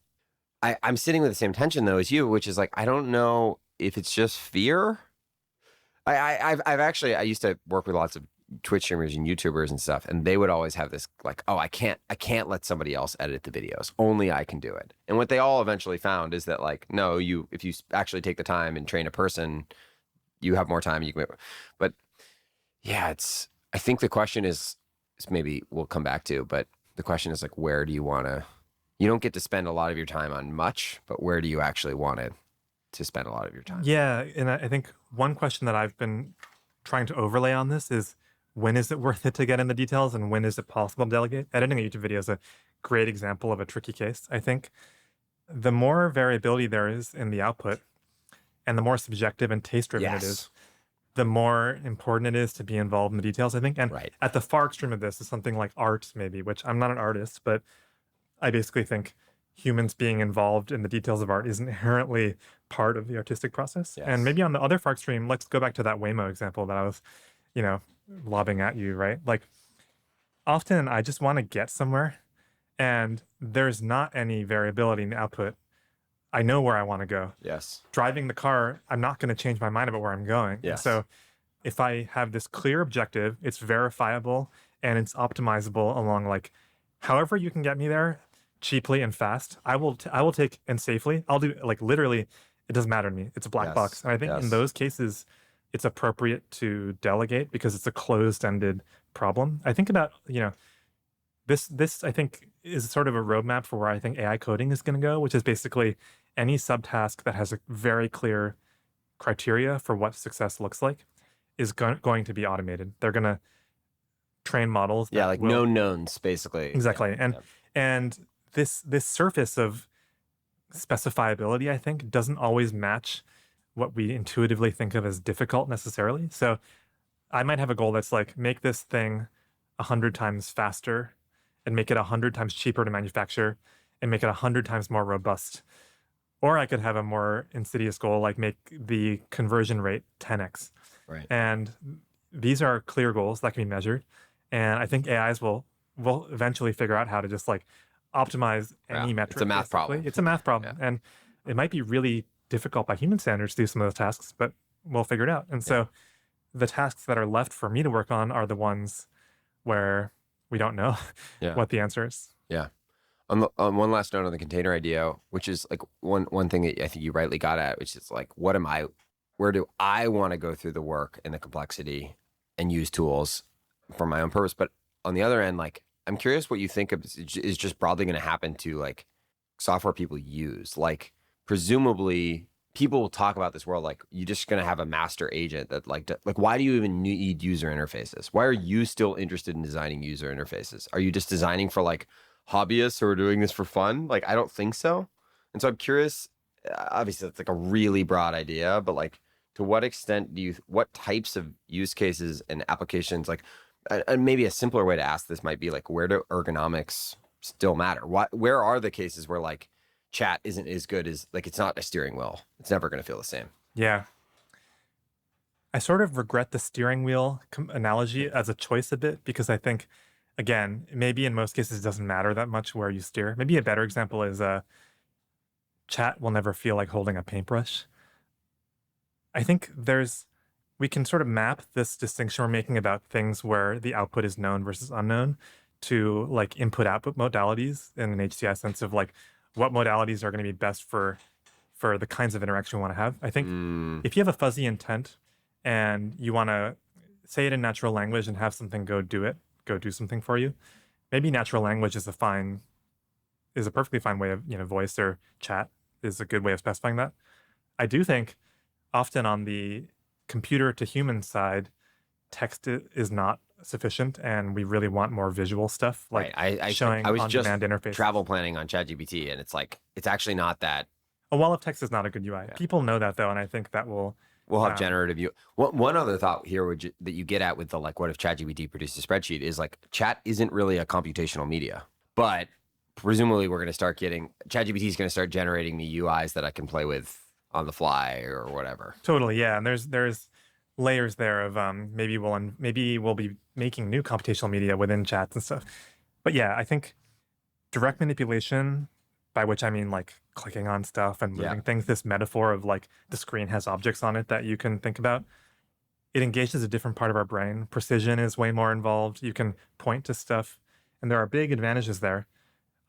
I'm sitting with the same tension though as you, which is like I don't know if it's just fear. I used to work with lots of Twitch streamers and YouTubers and stuff, and they would always have this like, oh, I can't let somebody else edit the videos. Only I can do it. And what they all eventually found is that like, no, if you actually take the time and train a person, you have more time. But yeah, I think the question is maybe we'll come back to, but the question is like, where do you want to? You don't get to spend a lot of your time on much, but where do you actually want to spend a lot of your time? Yeah, and I think one question that I've been trying to overlay on this is, when is it worth it to get in the details and when is it possible to delegate? Editing a YouTube video is a great example of a tricky case, I think. The more variability there is in the output and the more subjective and taste-driven it is, the more important it is to be involved in the details, I think. And at the far extreme of this is something like art, maybe, which I'm not an artist, but I basically think humans being involved in the details of art is inherently part of the artistic process. Yes. And maybe on the other far extreme, let's go back to that Waymo example that I was, lobbing at you, right? Like often I just want to get somewhere and there's not any variability in the output. I know where I want to go. Yes. Driving the car, I'm not going to change my mind about where I'm going. Yes. So if I have this clear objective, it's verifiable and it's optimizable along like however you can get me there cheaply and fast. I will take and safely. I'll do like literally. It doesn't matter to me. It's a black box, Yes. and I think in Yes. those cases, it's appropriate to delegate because it's a closed-ended problem. I think about this I think is sort of a roadmap for where I think AI coding is going to go, which is basically any subtask that has a very clear criteria for what success looks like is going to be automated. They're going to train models Yeah, that like will known knowns, basically. exactly. Yeah. And Yeah. and this surface of specifiability, I think, doesn't always match what we intuitively think of as difficult necessarily. So I might have a goal that's like make this thing 100 times faster and make it 100 times cheaper to manufacture and make it 100 times more robust. Or I could have a more insidious goal like make the conversion rate 10x. Right. And these are clear goals that can be measured. And I think AIs will eventually figure out how to just like optimize any Yeah. metric. It's a math basically. problem. It's a math problem. And it might be really difficult by human standards to do some of those tasks, but we'll figure it out. And so the tasks that are left for me to work on are the ones where we don't know Yeah. what the answer is. Yeah. On one last note on the container idea, which is like one thing that I think you rightly got at, which is like, where do I want to go through the work and the complexity and use tools for my own purpose? But on the other end, like, I'm curious what you think of is just broadly going to happen to like software people use. Like, presumably people will talk about this world like you're just going to have a master agent that like why do you even need user interfaces? Why are you still interested in designing user interfaces? Are you just designing for like hobbyists who are doing this for fun? Like, I don't think so. And so I'm curious, obviously that's like a really broad idea, but like to what extent what types of use cases and applications, like, and maybe a simpler way to ask this might be like, where do ergonomics still matter? Where are the cases where like chat isn't as good as like, it's not a steering wheel. It's never going to feel the same. Yeah. I sort of regret the steering wheel analogy as a choice a bit because I think, again, maybe in most cases it doesn't matter that much where you steer. Maybe a better example is chat will never feel like holding a paintbrush. I think we can sort of map this distinction we're making about things where the output is known versus unknown to like input output modalities in an HCI sense of like what modalities are going to be best for the kinds of interaction we want to have. I think if you have a fuzzy intent and you want to say it in natural language and have something go do something for you, maybe natural language is a perfectly fine way of, voice or chat is a good way of specifying that. I do think often on the computer to human side, text is not sufficient, and we really want more visual stuff, like showing I was just on-demand interfaces. travel planning on ChatGPT, and it's like it's actually not that. A wall of text is not a good UI. Yeah. People know that though, and I think that will. We'll have generative UI. One other thought here that you get at with the like, what if ChatGPT produced a spreadsheet is like chat isn't really a computational media, but presumably we're going to start getting ChatGPT is going to start generating me UIs that I can play with on the fly or whatever. Totally, yeah. And there's layers there of maybe we'll be making new computational media within chats and stuff. But yeah, I think direct manipulation, by which I mean like clicking on stuff and moving things, this metaphor of like the screen has objects on it that you can think about, it engages a different part of our brain. Precision is way more involved. You can point to stuff, and there are big advantages there.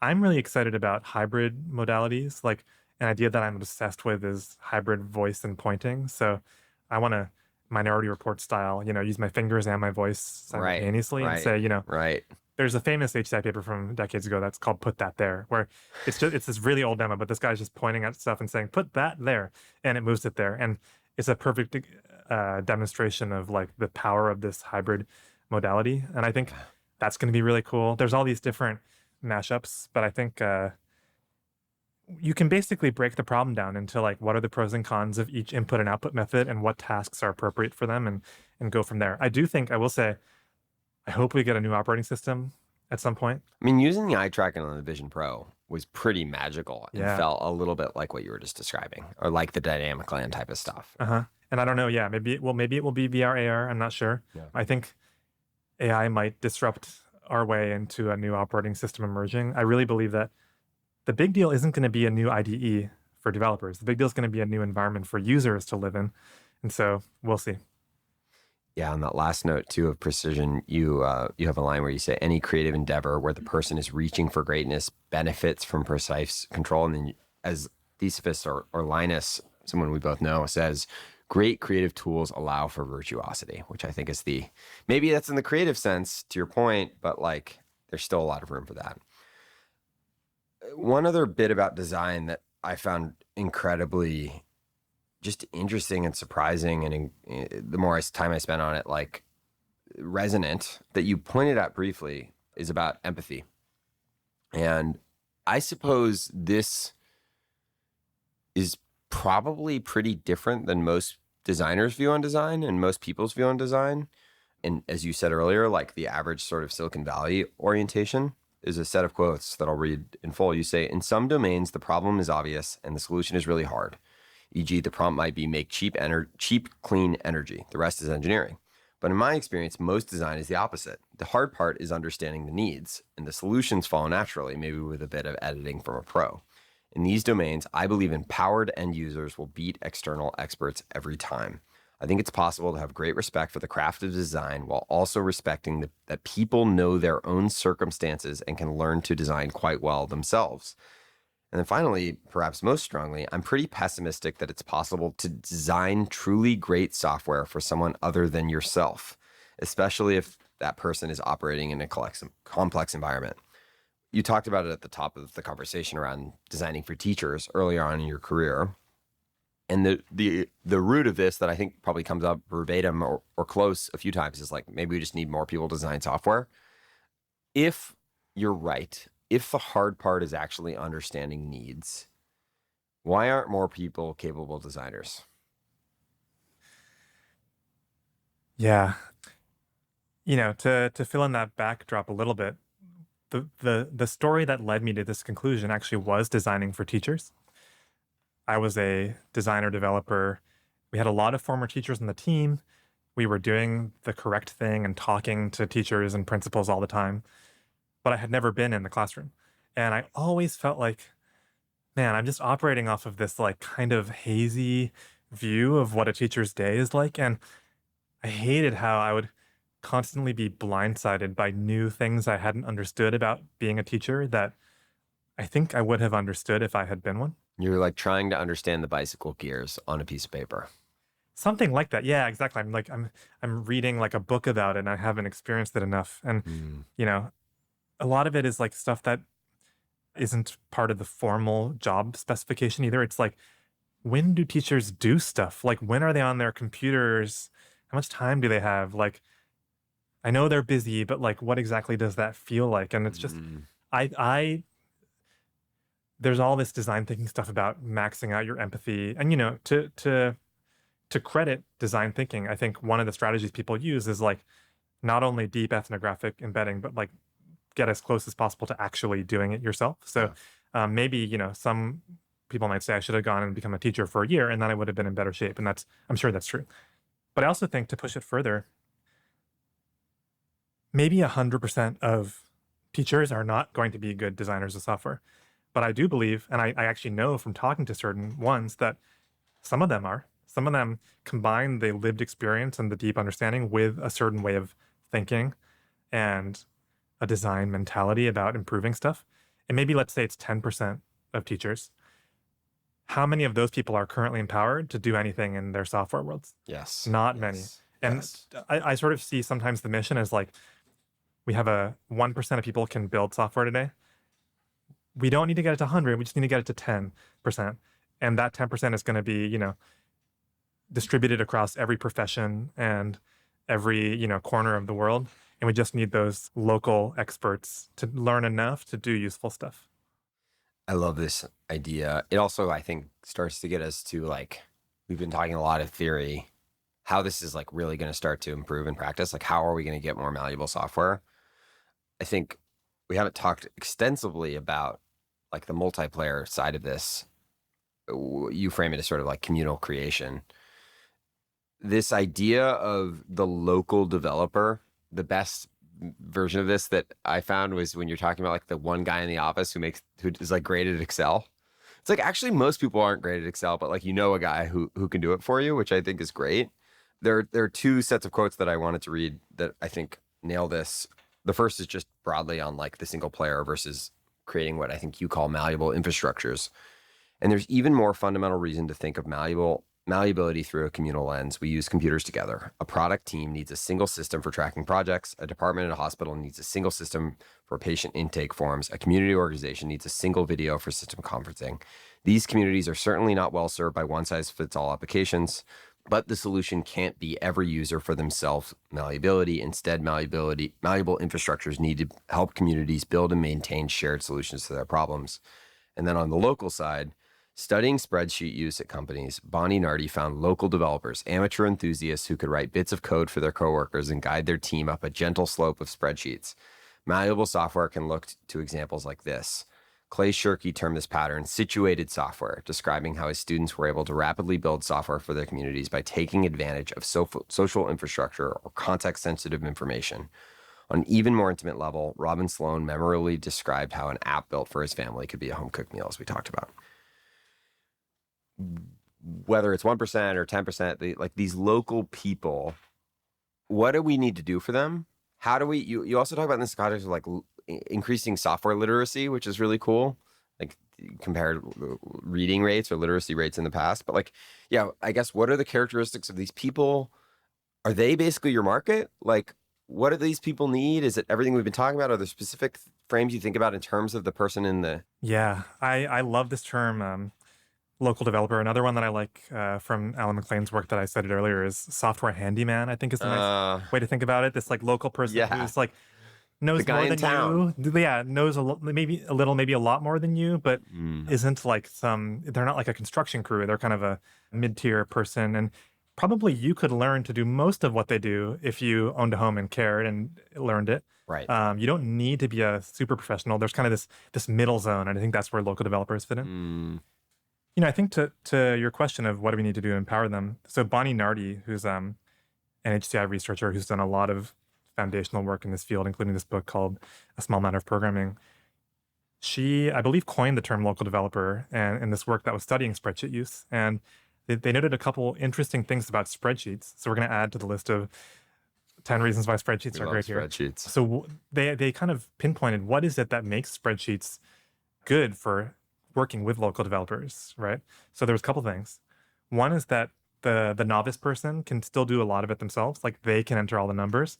I'm really excited about hybrid modalities. Like an idea that I'm obsessed with is hybrid voice and pointing. So I want to Minority Report style, use my fingers and my voice simultaneously and say, there's a famous HCI paper from decades ago that's called Put That There, where it's this really old demo, but this guy's just pointing at stuff and saying, put that there, and it moves it there. And it's a perfect demonstration of like the power of this hybrid modality. And I think that's going to be really cool. There's all these different mashups, but I think you can basically break the problem down into like what are the pros and cons of each input and output method and what tasks are appropriate for them and go from there. I will say, I hope we get a new operating system at some point. I mean, using the eye tracking on the Vision Pro was pretty magical and felt a little bit like what you were just describing, or like the dynamic land type of stuff. And I don't know. Yeah, maybe it will be VR AR. I'm not sure. Yeah. I think AI might disrupt our way into a new operating system emerging. I really believe that the big deal isn't going to be a new IDE for developers. The big deal is going to be a new environment for users to live in. And so we'll see. Yeah, on that last note too of precision, you have a line where you say any creative endeavor where the person is reaching for greatness benefits from precise control. And then, as Theosophist or Linus, someone we both know, says, great creative tools allow for virtuosity, which I think is maybe that's in the creative sense to your point, but like there's still a lot of room for that. One other bit about design that I found incredibly just interesting and surprising, and the more time I spent on it, like resonant, that you pointed out briefly, is about empathy. And I suppose this is probably pretty different than most designers' view on design and most people's view on design. And as you said earlier, like the average sort of Silicon Valley orientation is a set of quotes that I'll read in full. You say, in some domains, the problem is obvious and the solution is really hard. E.g., the prompt might be make cheap, clean energy. The rest is engineering. But in my experience, most design is the opposite. The hard part is understanding the needs, and the solutions follow naturally, maybe with a bit of editing from a pro. In these domains, I believe empowered end users will beat external experts every time. I think it's possible to have great respect for the craft of design while also respecting that people know their own circumstances and can learn to design quite well themselves. And then finally, perhaps most strongly, I'm pretty pessimistic that it's possible to design truly great software for someone other than yourself, especially if that person is operating in a complex environment. You talked about it at the top of the conversation around designing for teachers earlier on in your career. And the root of this that I think probably comes up verbatim or close a few times is like, maybe we just need more people to design software. If you're right, if the hard part is actually understanding needs, why aren't more people capable designers? Yeah. To fill in that backdrop a little bit, the story that led me to this conclusion actually was designing for teachers. I was a designer developer. We had a lot of former teachers on the team. We were doing the correct thing and talking to teachers and principals all the time, but I had never been in the classroom. And I always felt like, man, I'm just operating off of this like kind of hazy view of what a teacher's day is like. And I hated how I would constantly be blindsided by new things I hadn't understood about being a teacher that I think I would have understood if I had been one. You're like trying to understand the bicycle gears on a piece of paper. Something like that. Yeah, exactly. I'm reading like a book about it and I haven't experienced it enough. And you know, a lot of it is like stuff that isn't part of the formal job specification either. It's like, when do teachers do stuff? Like, when are they on their computers? How much time do they have? Like, I know they're busy, but like, what exactly does that feel like? And it's just, I, there's all this design thinking stuff about maxing out your empathy. And, to credit design thinking, I think one of the strategies people use is like not only deep ethnographic embedding, but like get as close as possible to actually doing it yourself. So maybe, some people might say I should have gone and become a teacher for a year and then I would have been in better shape. And I'm sure that's true. But I also think to push it further, maybe 100% of teachers are not going to be good designers of software. But I do believe, and I actually know from talking to certain ones that some of them are. Some of them combine the lived experience and the deep understanding with a certain way of thinking and a design mentality about improving stuff. And maybe let's say it's 10% of teachers. How many of those people are currently empowered to do anything in their software worlds? Yes. Not many. And I sort of see sometimes the mission as like, we have 1% of people can build software today. We don't need to get it to 100. We just need to get it to 10%. And that 10% is going to be, distributed across every profession and every, corner of the world. And we just need those local experts to learn enough to do useful stuff. I love this idea. It also, I think, starts to get us to like, we've been talking a lot of theory, how this is like really going to start to improve in practice. Like, how are we going to get more malleable software? I think we haven't talked extensively about like the multiplayer side of this. You frame it as sort of like communal creation. This idea of the local developer, the best version of this that I found was when you're talking about like the one guy in the office who is like great at Excel. It's like actually most people aren't great at Excel, but like a guy who can do it for you, which I think is great. There are two sets of quotes that I wanted to read that I think nail this. The first is just broadly on like the single player versus creating what I think you call malleable infrastructures. And there's even more fundamental reason to think of malleability through a communal lens. We use computers together. A product team needs a single system for tracking projects. A department in a hospital needs a single system for patient intake forms. A community organization needs a single video for system conferencing. These communities are certainly not well served by one-size-fits-all applications, but the solution can't be every user for themselves malleability. Instead, malleable infrastructures need to help communities build and maintain shared solutions to their problems. And then on the local side, studying spreadsheet use at companies, Bonnie Nardi found local developers, amateur enthusiasts who could write bits of code for their coworkers and guide their team up a gentle slope of spreadsheets. Malleable software can look to examples like this. Clay Shirky termed this pattern situated software, describing how his students were able to rapidly build software for their communities by taking advantage of social infrastructure or context-sensitive information. On an even more intimate level, Robin Sloan memorably described how an app built for his family could be a home-cooked meal, as we talked about. Whether it's 1% or 10%, like these local people, what do we need to do for them? How do we, you also talk about in this context of like increasing software literacy, which is really cool, like compared reading rates or literacy rates in the past. But like, yeah, I guess what are the characteristics of these people? Are they basically your market? Like, what do these people need? Is it everything we've been talking about? Are there specific frames you think about in terms of the person in the... Yeah, I love this term, local developer. Another one that I like from Alan McLean's work that I cited earlier is software handyman, I think is a nice way to think about it. This like local person who's like knows more than you. Yeah, knows maybe a little, maybe a lot more than you, but isn't like they're not like a construction crew. They're kind of a mid-tier person. And probably you could learn to do most of what they do if you owned a home and cared and learned it. Right. You don't need to be a super professional. There's kind of this middle zone, and I think that's where local developers fit in. You know, I think to your question of what do we need to do to empower them. So Bonnie Nardi, who's an HCI researcher who's done a lot of foundational work in this field, including this book called A Small Matter of Programming. She, I believe, coined the term local developer and in this work that was studying spreadsheet use. And they noted a couple interesting things about spreadsheets. So we're going to add to the list of 10 reasons why spreadsheets are great here. So they kind of pinpointed what is it that makes spreadsheets good for working with local developers, right? So there was a couple things. One is that the novice person can still do a lot of it themselves. Like they can enter all the numbers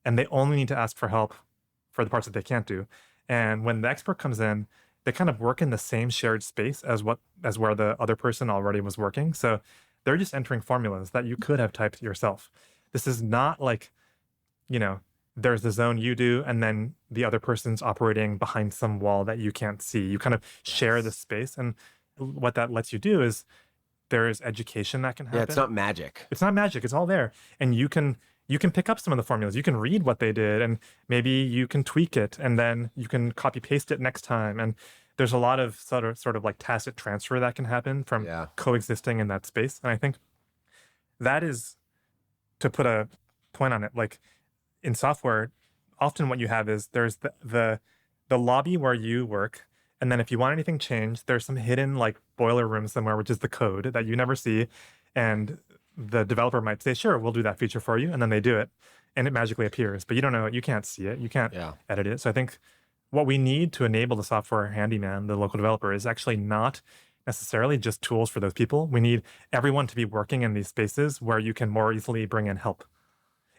and they only need to ask for help for the parts that they can't do. And when the expert comes in, they kind of work in the same shared space as where the other person already was working. So they're just entering formulas that you could have typed yourself. This is not like, you know, there's the zone you do, and then the other person's operating behind some wall that you can't see. You kind of share the space. And what that lets you do is there is education that can happen. Yeah, it's not magic. It's not magic. It's all there. And you can pick up some of the formulas. You can read what they did, and maybe you can tweak it, and then you can copy paste it next time. And there's a lot of sort of like tacit transfer that can happen from coexisting in that space. And I think that is, to put a point on it, like in software, often what you have is there's the lobby where you work. And then if you want anything changed, there's some hidden like boiler room somewhere, which is the code that you never see. And the developer might say, sure, we'll do that feature for you. And then they do it and it magically appears, but you don't know it. You can't see it. You can't edit it. So I think what we need to enable the software handyman, the local developer, is actually not necessarily just tools for those people. We need everyone to be working in these spaces where you can more easily bring in help.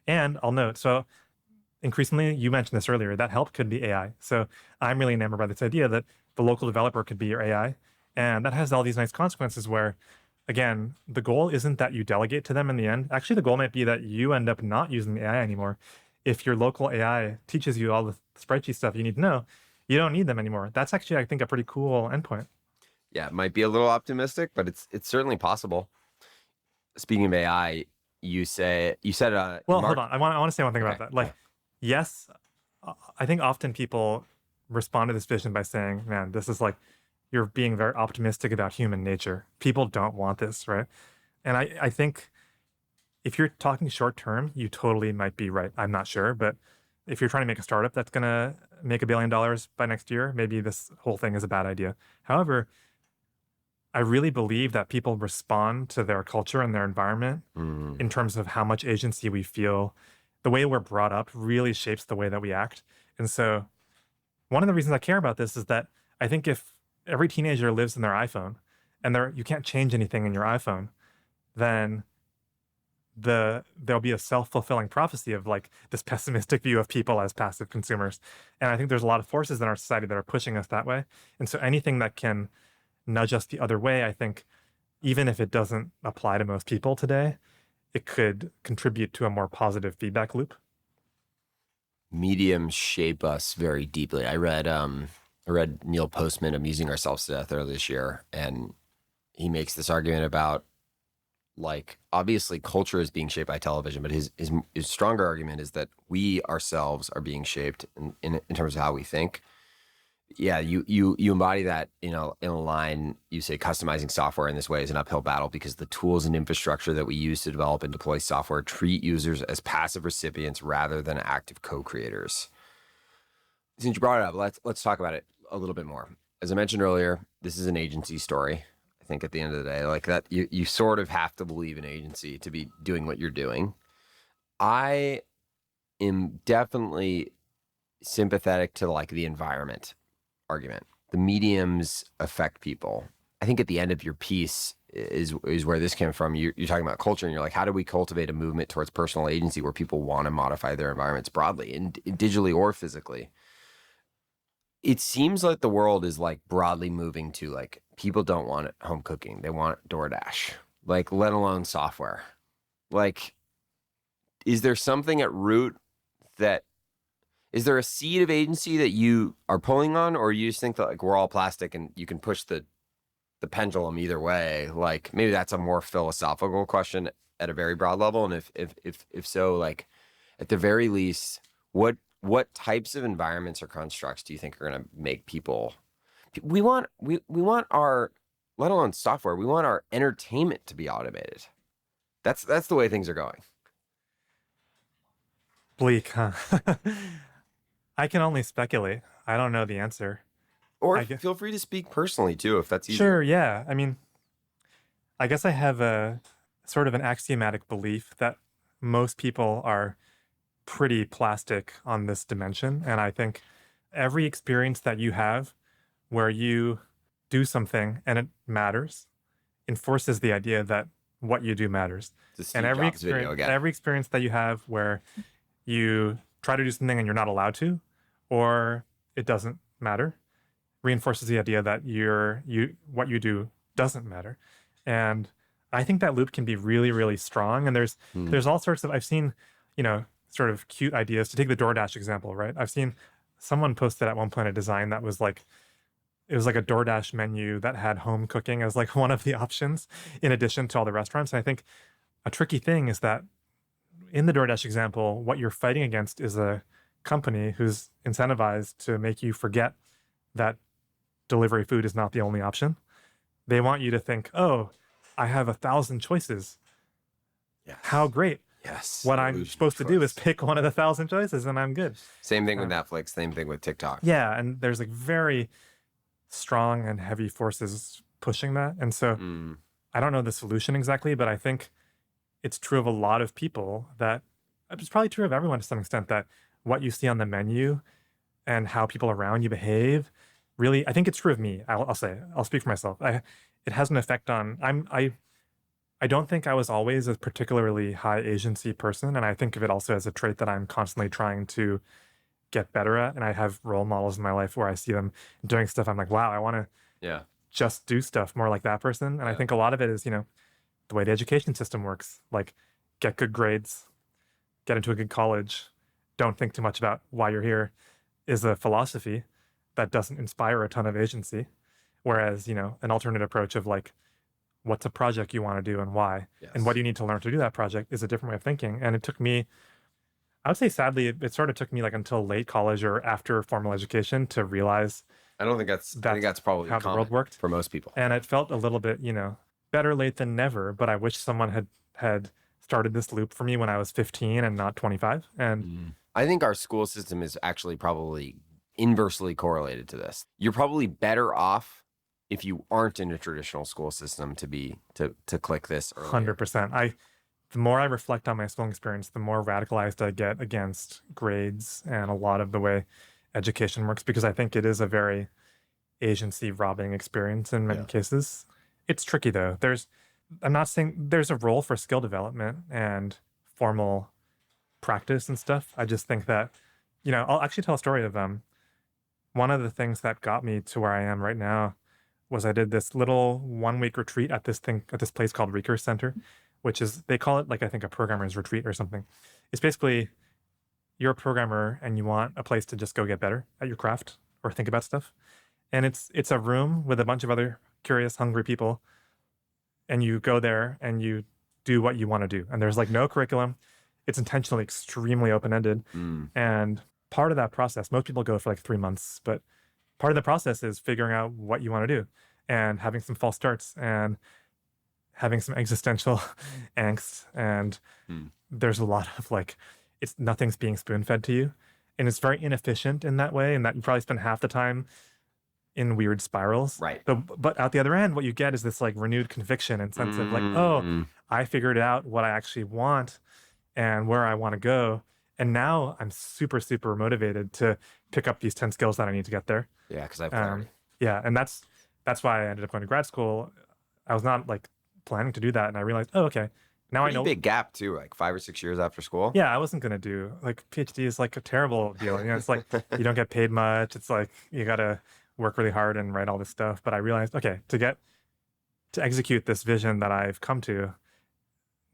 And I'll note, so increasingly, you mentioned this earlier, that help could be AI. So I'm really enamored by this idea that the local developer could be your AI. And that has all these nice consequences where, again, the goal isn't that you delegate to them in the end. Actually, the goal might be that you end up not using the AI anymore. If your local AI teaches you all the spreadsheet stuff you need to know, you don't need them anymore. That's actually, I think, a pretty cool endpoint. Yeah, it might be a little optimistic, but it's certainly possible. Speaking of AI, you said well, hold on. I want to say one thing about that. Like, yes, I think often people respond to this vision by saying, man, this is like, you're being very optimistic about human nature. People don't want this, right? And I think if you're talking short term, you totally might be right. I'm not sure, but if you're trying to make a startup that's going to make $1 billion by next year, maybe this whole thing is a bad idea. However, I really believe that people respond to their culture and their environment Mm. in terms of how much agency we feel. The way we're brought up really shapes the way that we act. And so, one of the reasons I care about this is that I think if every teenager lives in their iPhone and you can't change anything in your iPhone, then there'll be a self-fulfilling prophecy of like this pessimistic view of people as passive consumers. And I think there's a lot of forces in our society that are pushing us that way. And so anything that can nudge us the other way, I think, even if it doesn't apply to most people today, it could contribute to a more positive feedback loop. Mediums shape us very deeply. I read Neil Postman, Amusing Ourselves to Death, earlier this year, and he makes this argument about, like, obviously culture is being shaped by television, but his stronger argument is that we ourselves are being shaped in terms of how we think. Yeah, you embody that in a line. You say customizing software in this way is an uphill battle because the tools and infrastructure that we use to develop and deploy software treat users as passive recipients rather than active co-creators. Since you brought it up, let's talk about it a little bit more. As I mentioned earlier, this is an agency story. I think at the end of the day, like that, you sort of have to believe in agency to be doing what you're doing. I am definitely sympathetic to like the environment argument. The mediums affect people. I think at the end of your piece is where this came from. You're talking about culture, and you're like, how do we cultivate a movement towards personal agency where people want to modify their environments broadly, and digitally or physically? It seems like the world is like broadly moving to like people don't want home cooking; they want DoorDash, like let alone software. Like, is there something at root that is there a seed of agency that you are pulling on, or you just think that like we're all plastic and you can push the pendulum either way? Like maybe that's a more philosophical question at a very broad level. And if so, like at the very least, what types of environments or constructs do you think are going to make people? We want our, let alone software, we want our entertainment to be automated. That's the way things are going. Bleak, huh? I can only speculate. I don't know the answer. Or I guess. feel free to speak personally too, if that's Sure, easier. yeah. I mean, I guess I have a sort of an axiomatic belief that most people are pretty plastic on this dimension. And I think every experience that you have where you do something and it matters enforces the idea that what you do matters. It's a And Steve Jobs video again. every experience that you have where you try to do something and you're not allowed to, or it doesn't matter, reinforces the idea that what you do doesn't matter. And I think that loop can be really, really strong. And there's all sorts of, I've seen, sort of cute ideas. To take the DoorDash example, right? I've seen someone posted at one point a design that was like, it was like a DoorDash menu that had home cooking as like one of the options in addition to all the restaurants. And I think a tricky thing is that in the DoorDash example, what you're fighting against is a company who's incentivized to make you forget that delivery food is not the only option. They want you to think, oh, I have 1,000 choices. Yes. How great. Yes. What I'm supposed to do is pick one of the 1,000 choices and I'm good. Same thing with Netflix, same thing with TikTok. Yeah. And there's like very strong and heavy forces pushing that. And so I don't know the solution exactly, but I think it's true of a lot of people that it's probably true of everyone to some extent that what you see on the menu and how people around you behave really, I think it's true of me. I'll speak for myself. It has an effect on, I don't think I was always a particularly high agency person. And I think of it also as a trait that I'm constantly trying to get better at. And I have role models in my life where I see them doing stuff. I'm like, wow, I want to just do stuff more like that person. And I think a lot of it is, the way the education system works, like get good grades, get into a good college, don't think too much about why you're here, is a philosophy that doesn't inspire a ton of agency. Whereas, an alternate approach of like, what's a project you want to do and why, and what do you need to learn to do that project is a different way of thinking. And it took me, I would say sadly, it sort of took me like until late college or after formal education to realize I think that's probably how the world worked for most people. And it felt a little bit, better late than never, but I wish someone had started this loop for me when I was 15 and not 25. And I think our school system is actually probably inversely correlated to this. You're probably better off if you aren't in a traditional school system to click this earlier. 100%. The more I reflect on my schooling experience, the more radicalized I get against grades and a lot of the way education works, because I think it is a very agency robbing experience in many Yeah. cases. It's tricky though. I'm not saying there's a role for skill development and formal practice and stuff. I just think that, I'll actually tell a story of one of the things that got me to where I am right now was I did this little 1 week retreat at this place called Recurse Center, which is, they call it like, I think, a programmer's retreat or something. It's basically, you're a programmer and you want a place to just go get better at your craft or think about stuff. And it's a room with a bunch of other curious, hungry people. And you go there and you do what you want to do. And there's like no curriculum. It's intentionally extremely open-ended. And part of that process, most people go for like 3 months, but part of the process is figuring out what you want to do and having some false starts and having some existential angst. And there's a lot of like, nothing's being spoon-fed to you. And it's very inefficient in that way. And that you probably spend half the time in weird spirals. Right. But out the other end, what you get is this like renewed conviction and sense of like, oh, I figured out what I actually want and where I want to go. And now I'm super, super motivated to pick up these 10 skills that I need to get there. Yeah, because I have clarity. Yeah. And that's why I ended up going to grad school. I was not like planning to do that. And I realized, oh, okay. Now I know. Big gap too, like 5 or 6 years after school. Yeah, I wasn't going to do like PhD is like a terrible deal. It's like you don't get paid much. It's like you got to work really hard and write all this stuff. But I realized, okay, to execute this vision that I've come to,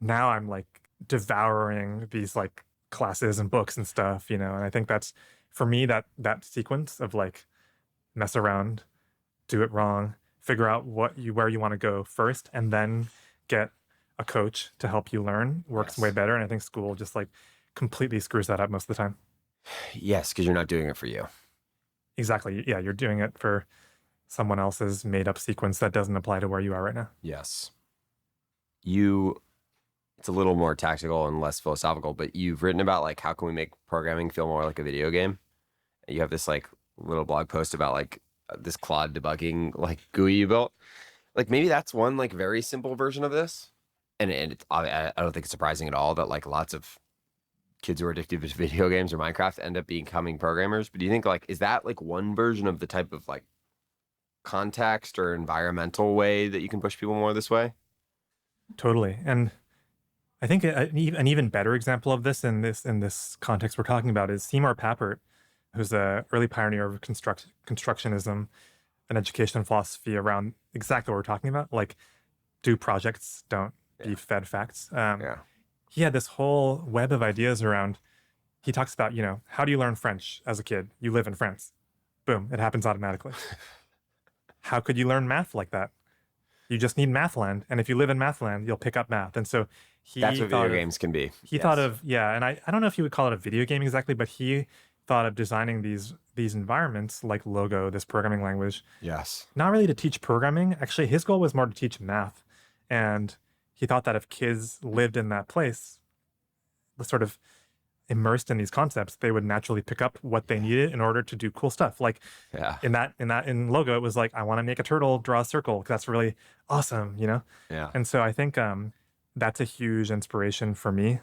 now I'm like devouring these like classes and books and stuff, and I think that's, for me, that sequence of like mess around, do it wrong, figure out where you want to go first, and then get a coach to help you learn works way better. And I think school just like completely screws that up most of the time. Yes, because you're not doing it for you. Exactly. Yeah, you're doing it for someone else's made up sequence that doesn't apply to where you are right now. Yes. It's a little more tactical and less philosophical, but you've written about like how can we make programming feel more like a video game? You have this like little blog post about like this Claude debugging like GUI you built. Like maybe that's one like very simple version of this. And I don't think it's surprising at all that like lots of kids who are addicted to video games or Minecraft end up becoming programmers. But do you think like, is that like one version of the type of like context or environmental way that you can push people more this way? Totally. And I think an even better example of this in this context we're talking about is Seymour Papert, who's an early pioneer of constructionism and education philosophy around exactly what we're talking about. Like, do projects, don't be fed facts. He had this whole web of ideas around, he talks about, how do you learn French as a kid? You live in France. Boom, it happens automatically. How could you learn math like that? You just need Mathland. And if you live in Mathland, you'll pick up math. And so that's what video games can be. He thought of, and I don't know if you would call it a video game exactly, but he thought of designing these environments like Logo, this programming language. Yes. Not really to teach programming. Actually, his goal was more to teach math. And he thought that if kids lived in that place, sort of immersed in these concepts, they would naturally pick up what they needed in order to do cool stuff. Like in Logo, it was like, I want to make a turtle draw a circle because that's really awesome, Yeah. And so I think that's a huge inspiration for me.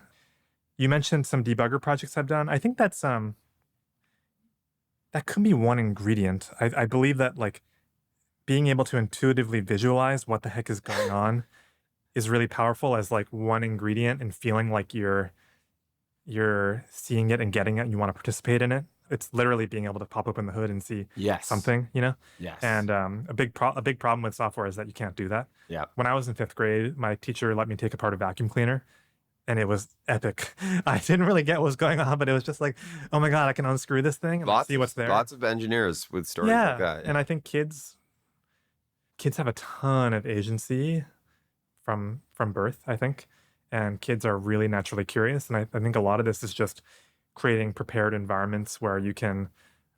You mentioned some debugger projects I've done. I think that's that could be one ingredient. I believe that like being able to intuitively visualize what the heck is going on is really powerful as like one ingredient, and feeling like you're seeing it and getting it and you want to participate in it. It's literally being able to pop open the hood and see something, Yes. And a big problem with software is that you can't do that. Yeah. When I was in 5th grade, my teacher let me take apart a vacuum cleaner, and it was epic. I didn't really get what was going on, but it was just like, oh my God, I can unscrew this thing and see what's there. Lots of engineers with stories like that. Yeah. And I think kids have a ton of agency from birth, I think. And kids are really naturally curious. And I think a lot of this is just creating prepared environments where you can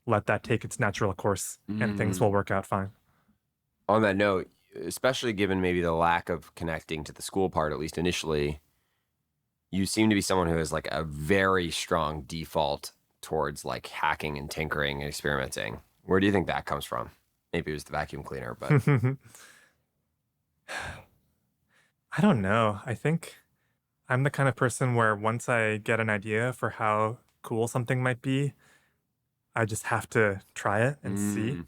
let that take its natural course and things will work out fine. On that note, especially given maybe the lack of connecting to the school part, at least initially, you seem to be someone who has like a very strong default towards like hacking and tinkering and experimenting. Where do you think that comes from? Maybe it was the vacuum cleaner, but I don't know. I think I'm the kind of person where once I get an idea for how cool something might be, I just have to try it and see. mm,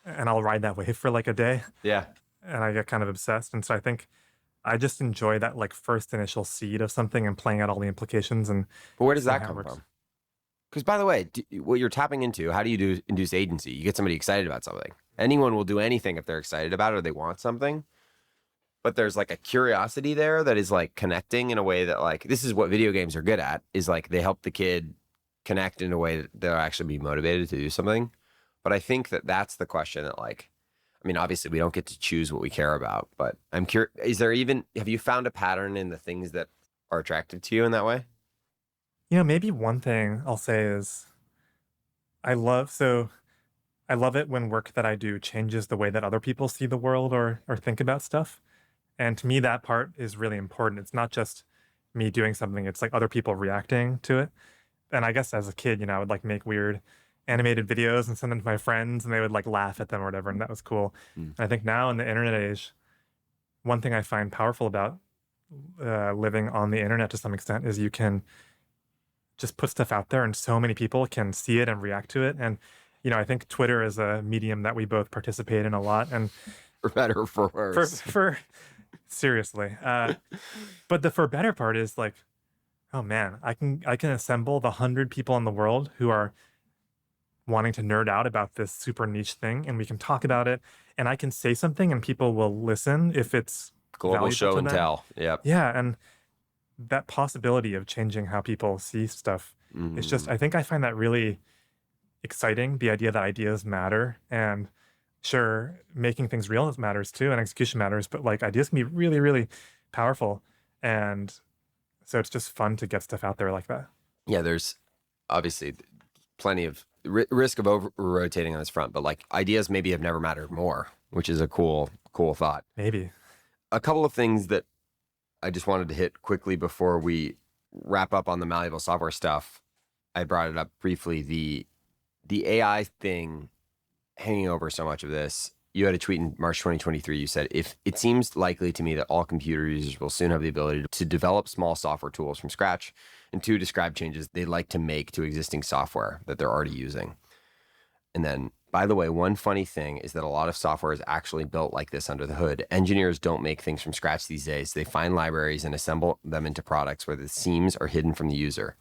And I'll ride that wave for like a day yeah. and I get kind of obsessed. And so I think I just enjoy that like first initial seed of something and playing out all the implications and But where does seeing that how it come works. from? Because by the way, what you're tapping into, how do you do induce agency? You get somebody excited about something. Anyone will do anything if they're excited about it or they want something. But there's like a curiosity there that is like connecting in a way that like this is what video games are good at, is like they help the kid connect in a way that they'll actually be motivated to do something. But I think that that's the question that like, I mean, obviously we don't get to choose what we care about, but I'm curious, have you found a pattern in the things that are attractive to you in that way? Maybe one thing I'll say is so I love it when work that I do changes the way that other people see the world or think about stuff. And to me, that part is really important. It's not just me doing something, it's like other people reacting to it. And I guess as a kid, I would like make weird animated videos and send them to my friends and they would like laugh at them or whatever. And that was cool. Mm. And I think now in the internet age, one thing I find powerful about living on the internet to some extent is you can just put stuff out there and so many people can see it and react to it. And, I think Twitter is a medium that we both participate in a lot. And For better or for for, worse. for seriously, but the for better part is like, oh man, I can assemble the 100 people in the world who are wanting to nerd out about this super niche thing, and we can talk about it, and I can say something, and people will listen if it's Global valuable show to and them. tell. Yep. Yeah, and that possibility of changing how people see stuff is just, I think I find that really exciting. The idea that ideas matter, and sure, making things real matters too, and execution matters, but like ideas can be really, really powerful, and so it's just fun to get stuff out there like that. Yeah, there's obviously plenty of risk of over rotating on this front, but like ideas maybe have never mattered more, which is a cool thought. Maybe. A couple of things that I just wanted to hit quickly before we wrap up on the malleable software stuff. I brought it up briefly. The AI thing hanging over so much of this. You had a tweet in March 2023. You said, if it seems likely to me that all computer users will soon have the ability to develop small software tools from scratch and to describe changes they'd like to make to existing software that they're already using. And then, by the way, one funny thing is that a lot of software is actually built like this under the hood. Engineers don't make things from scratch these days. They find libraries and assemble them into products where the seams are hidden from the user.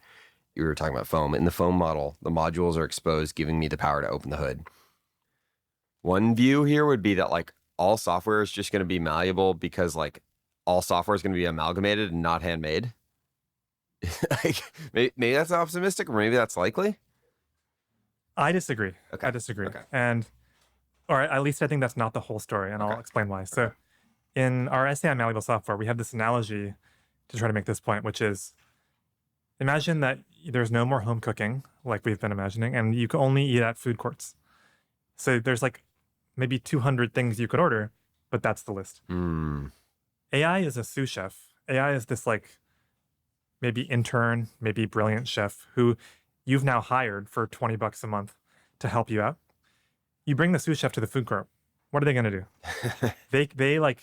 You were talking about foam. In the foam model, the modules are exposed, giving me the power to open the hood. One view here would be that like all software is just going to be malleable because like all software is going to be amalgamated and not handmade. Like maybe that's optimistic, or maybe that's likely. I disagree. Okay. I disagree. Okay. Or at least I think that's not the whole story, and Okay. I'll explain why. So, in our essay on malleable software, we have this analogy to try to make this point, which is imagine that there's no more home cooking like we've been imagining, and you can only eat at food courts. So there's like maybe 200 things you could order, but that's the list. Mm. AI is a sous chef. AI is this like maybe intern, maybe brilliant chef who you've now hired for $20 a month to help you out. You bring the sous chef to the food court. What are they going to do? They like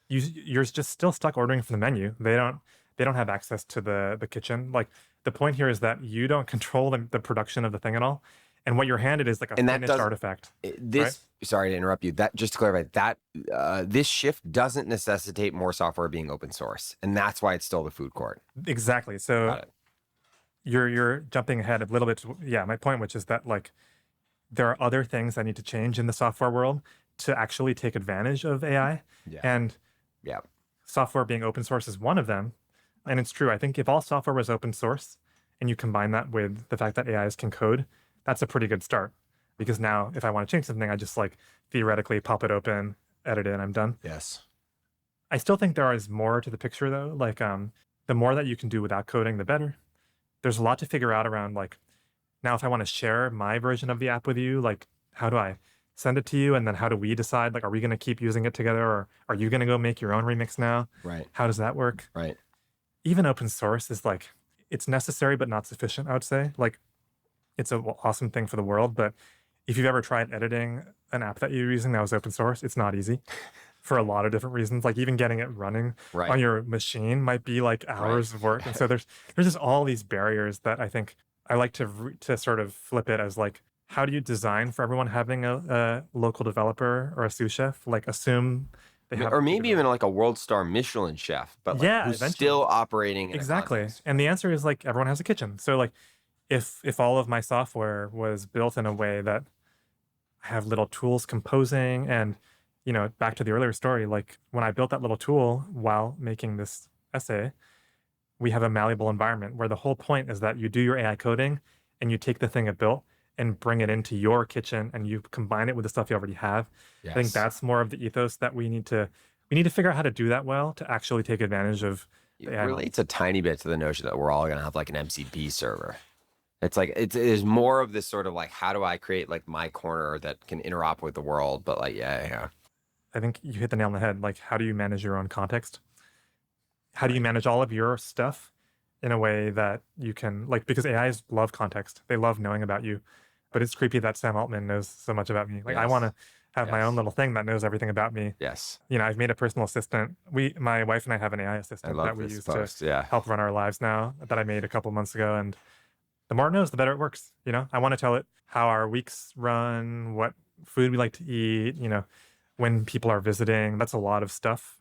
you're just still stuck ordering from the menu. They don't have access to the kitchen. Like the point here is that you don't control the production of the thing at all. And what you're handed is like a And that finished does artifact. this. Sorry to interrupt you. That just to clarify that this shift doesn't necessitate more software being open source, and that's why it's still the food court. Exactly. So Got it. you're jumping ahead a little bit. Yeah, my point, which is that like there are other things that need to change in the software world to actually take advantage of AI. Yeah. And Yeah. software being open source is one of them. And it's true. I think if all software was open source and you combine that with the fact that AIs can code, that's a pretty good start. Because now if I want to change something, I just like theoretically pop it open, edit it, and I'm done. Yes. I still think there is more to the picture though. Like the more that you can do without coding, the better. There's a lot to figure out around like, now if I want to share my version of the app with you, like how do I send it to you? And then how do we decide, like, are we going to keep using it together, or are you going to go make your own remix now? Right. How does that work? Right. Even open source is like, it's necessary, but not sufficient, I would say. Like it's an awesome thing for the world. But if you've ever tried editing an app that you're using that was open source, it's not easy for a lot of different reasons. Like even getting it running Right. on your machine might be like hours of work. And so there's just all these barriers that I think I like to sort of flip it as like, how do you design for everyone having a local developer or a sous chef? Like assume they have, Or maybe even like a world star Michelin chef, but like yeah, who's eventually. still operating in Exactly. a context. And the answer is like everyone has a kitchen. So like if all of my software was built in a way that I have little tools composing and, back to the earlier story, like when I built that little tool while making this essay, we have a malleable environment where the whole point is that you do your AI coding and you take the thing it built and bring it into your kitchen and you combine it with the stuff you already have. I think Yes. that's more of the ethos that we need to figure out how to do that well to actually take advantage of It the AI model. relates a tiny bit to the notion that we're all going to have like an MCP server. It's like it is more of this sort of like, how do I create like my corner that can interop with the world? But like, yeah. I think you hit the nail on the head. Like, how do you manage your own context? How do you manage all of your stuff in a way that you can, like, because AIs love context. They love knowing about you. But it's creepy that Sam Altman knows so much about me. Like, I Yes. want to have my Yes. own little thing that knows everything about me. Yes. I've made a personal assistant. My wife and I have an AI I assistant love that we this use post. to Yeah. help run our lives now that I made a couple months ago. And the more it knows, the better it works. I want to tell it how our weeks run, what food we like to eat, when people are visiting. That's a lot of stuff.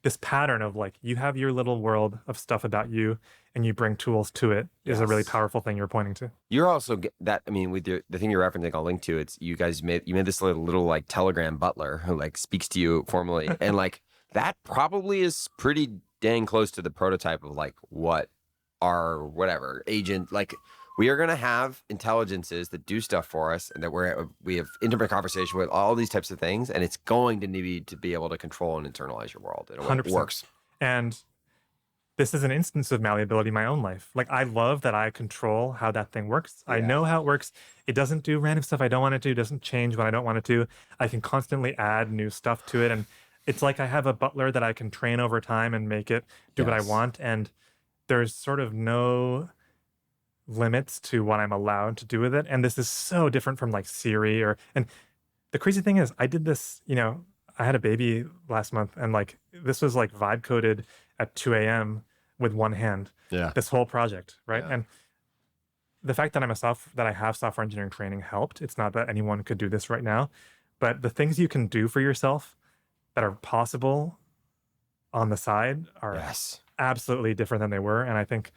This pattern of like, you have your little world of stuff about you and you bring tools to it is a really Yes. powerful thing you're pointing to. You're also that. I mean, with the thing you're referencing, I'll link to. It's you guys made this little like Telegram butler who like speaks to you formally, and like that probably is pretty dang close to the prototype of like what our whatever agent like. We are going to have intelligences that do stuff for us, and that we have intimate conversation with all these types of things, and it's going to need to be able to control and internalize your world in a way that 100%. works. And this is an instance of malleability in my own life. Like, I love that I control how that thing works. I know how it works. It doesn't do random stuff I don't want it to. It doesn't change when I don't want it to. I can constantly add new stuff to it. And it's like I have a butler that I can train over time and make it do what I Yes. want. And there's sort of no limits to what I'm allowed to do with it. And this is so different from like Siri and the crazy thing is I did this, I had a baby last month and like this was like vibe coded at 2 a.m. with one hand. Yeah. This whole project, right? Yeah. And the fact that I have software engineering training helped. It's not that anyone could do this right now, but the things you can do for yourself that are possible on the side are Yes. absolutely different than they were. And I think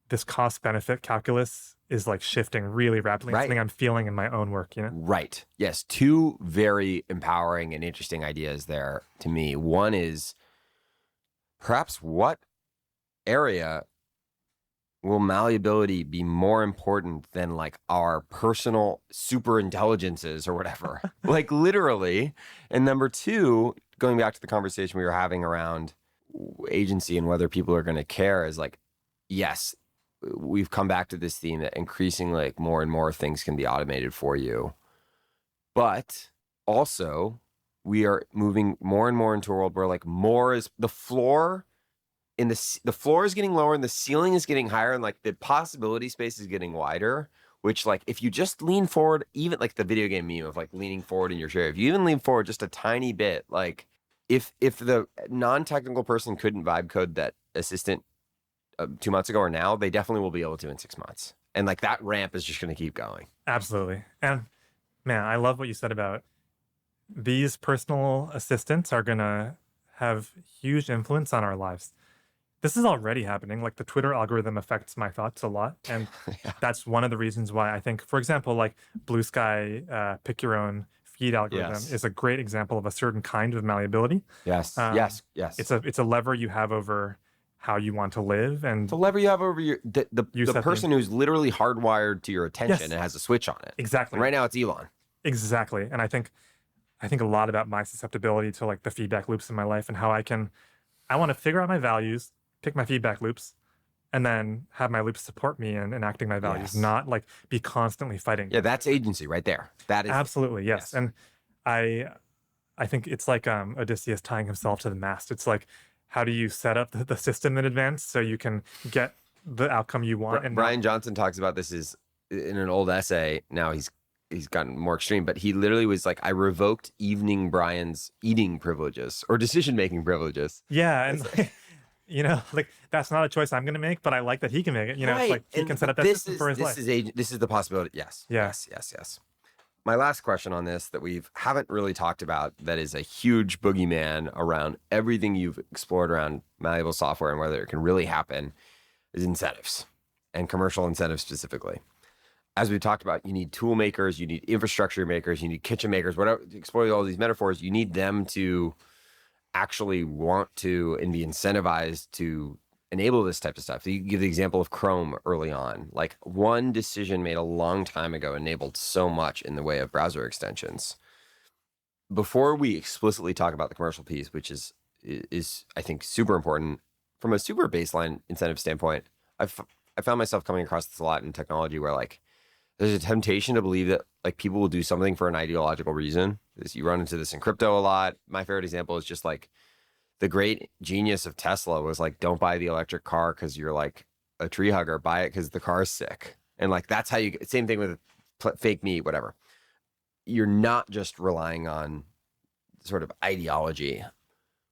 this cost benefit calculus is like shifting really rapidly. It's Right. something I'm feeling in my own work, Right. Yes. Two very empowering and interesting ideas there to me. One is perhaps what area will malleability be more important than like our personal super intelligences or whatever? Like literally. And number two, going back to the conversation we were having around agency and whether people are going to care is like, yes, we've come back to this theme that increasingly like more and more things can be automated for you. But also we are moving more and more into a world where like more is the floor in the floor is getting lower and the ceiling is getting higher and like the possibility space is getting wider, which like if you just lean forward, even like the video game meme of like leaning forward in your chair, if you even lean forward just a tiny bit, like if the non-technical person couldn't vibe code that assistant 2 months ago or now, they definitely will be able to in 6 months. And like that ramp is just going to keep going. Absolutely. And man, I love what you said about these personal assistants are going to have huge influence on our lives. This is already happening. Like the Twitter algorithm affects my thoughts a lot. And that's one of the reasons why I think, for example, like Blue Sky, pick your own feed algorithm is a great example of a certain kind of malleability. Yes. Yes. It's a lever you have over how you want to live, and the lever you have over the person who's literally hardwired to your attention and has a switch on it. Exactly. And right now it's Elon. Exactly. And I think a lot about my susceptibility to like the feedback loops in my life and how I want to figure out my values, pick my feedback loops, and then have my loops support me in enacting my values, not like be constantly fighting. Yeah, that's agency right there. That is absolutely yes. And I think it's like Odysseus tying himself to the mast. It's like, how do you set up the system in advance so you can get the outcome you want? And Brian Johnson talks about this is in an old essay. Now he's he's gotten more extreme, but he literally was like, I revoked Evening Brian's eating privileges or decision-making privileges. Yeah, and like that's not a choice I'm going to make, but I like that he can make it. It's like he can set up that system for his life. This is the possibility. Yes. Yeah. Yes. My last question on this that we haven't really talked about, that is a huge boogeyman around everything you've explored around malleable software and whether it can really happen, is incentives, and commercial incentives specifically. As we've talked about, you need tool makers, you need infrastructure makers, you need kitchen makers, whatever, exploring all these metaphors, you need them to actually want to and be incentivized to enable this type of stuff. So you give the example of Chrome early on. Like, one decision made a long time ago enabled so much in the way of browser extensions. Before we explicitly talk about the commercial piece, which is I think super important from a super baseline incentive standpoint, I found myself coming across this a lot in technology where like there's a temptation to believe that like people will do something for an ideological reason. You run into this in crypto a lot. My favorite example is just like the great genius of Tesla was like, don't buy the electric car because you're like a tree hugger. Buy it because the car's sick. And like, that's how you, same thing with fake meat, whatever. You're not just relying on sort of ideology.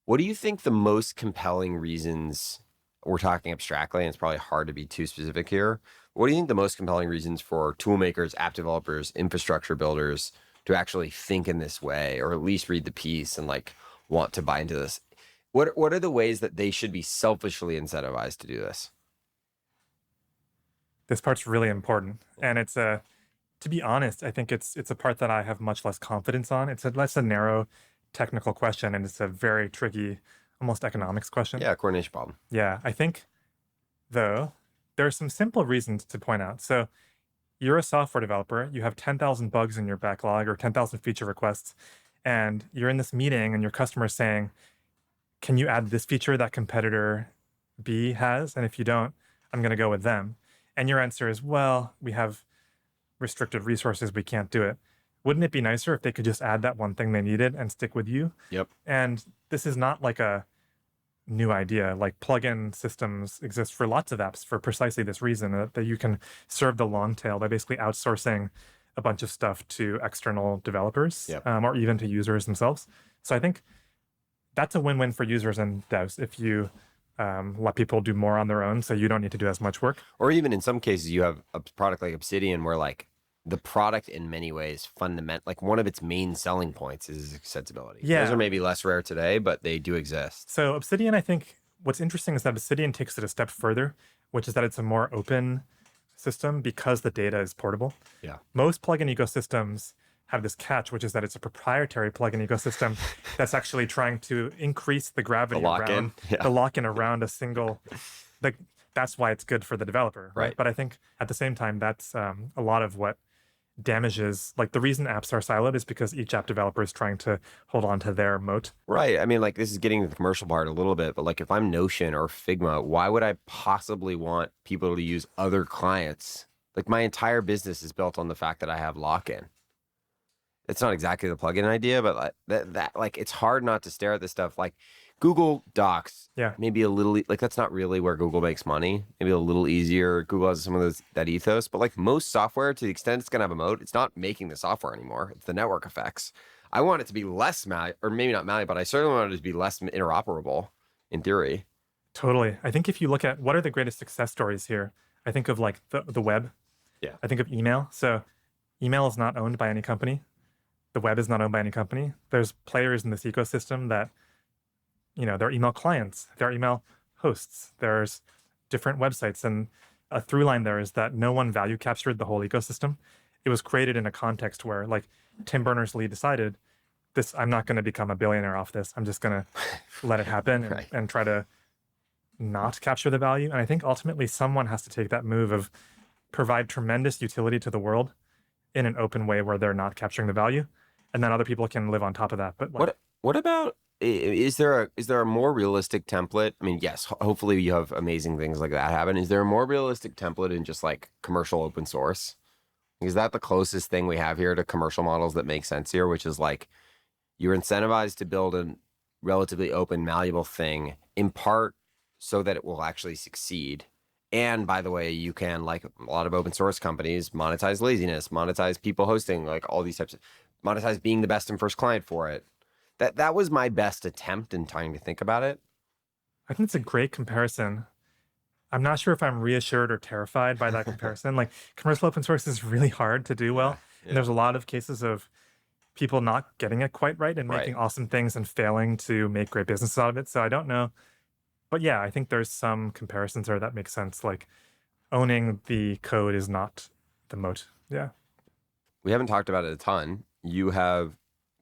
What do you think the most compelling reasons, we're talking abstractly, and it's probably hard to be too specific here. What do you think the most compelling reasons for tool makers, app developers, infrastructure builders to actually think in this way, or at least read the piece and like want to buy into this? What are the ways that they should be selfishly incentivized to do this? This part's really important, and it's to be honest, I think it's a part that I have much less confidence on. It's less a narrow technical question, and it's a very tricky, almost economics question. Yeah, coordination problem. Yeah, I think though there are some simple reasons to point out. So you're a software developer, you have 10,000 bugs in your backlog or 10,000 feature requests, and you're in this meeting and your customer is saying, can you add this feature that competitor B has? And if you don't, I'm going to go with them. And your answer is, well, we have restricted resources, we can't do it. Wouldn't it be nicer if they could just add that one thing they needed and stick with you? Yep. And this is not like a new idea. Like, plugin systems exist for lots of apps for precisely this reason, that you can serve the long tail by basically outsourcing a bunch of stuff to external developers. Yep. Or even to users themselves. So I think that's a win-win for users and devs if you let people do more on their own, so you don't need to do as much work. Or even in some cases, you have a product like Obsidian where like the product in many ways like one of its main selling points is accessibility. Yeah. Those are maybe less rare today, but they do exist. So Obsidian, I think what's interesting is that Obsidian takes it a step further, which is that it's a more open system because the data is portable. Yeah. Most plugin ecosystems have this catch, which is that it's a proprietary plugin ecosystem that's actually trying to increase the gravity around the lock-in around a single, like, that's why it's good for the developer, right? But I think at the same time, that's a lot of what damages, like, the reason apps are siloed is because each app developer is trying to hold on to their moat. Right. I mean, like, this is getting to the commercial part a little bit, but like if I'm Notion or Figma, why would I possibly want people to use other clients? Like, my entire business is built on the fact that I have lock-in. It's not exactly the plugin idea, but like that like, it's hard not to stare at this stuff. Like Google Docs, maybe a little, like, that's not really where Google makes money. Maybe a little easier. Google has some of that ethos, but like most software, to the extent it's going to have a moat, it's not making the software anymore. It's the network effects. I want it to be less or maybe not malleable, but I certainly want it to be less interoperable in theory. Totally. I think if you look at what are the greatest success stories here, I think of like the web. Yeah. I think of email. So email is not owned by any company. The web is not owned by any company. There's players in this ecosystem that, there are email clients, there are email hosts, there's different websites. And a through line there is that no one value captured the whole ecosystem. It was created in a context where, like, Tim Berners-Lee decided, I'm not going to become a billionaire off this. I'm just going to let it happen and try to not capture the value. And I think ultimately someone has to take that move of provide tremendous utility to the world in an open way where they're not capturing the value, and then other people can live on top of that. But like, what about, is there a more realistic template? I mean, yes, hopefully you have amazing things like that happen. Is there a more realistic template in just like commercial open source? Is that the closest thing we have here to commercial models that make sense here, which is like you're incentivized to build a relatively open, malleable thing in part so that it will actually succeed, And by the way, you can, like a lot of open source companies, monetize laziness, monetize people hosting, like all these types of monetize being the best and first client for it. That was my best attempt in trying to think about it. I think it's a great comparison. I'm not sure if I'm reassured or terrified by that comparison. Like commercial open source is really hard to do Yeah. well. And there's a lot of cases of people not getting it quite right and Right. making awesome things and failing to make great business out of it. So I don't know. But yeah, I think there's some comparisons there that make sense. Like owning the code is not the moat. Yeah. We haven't talked about it a ton. You have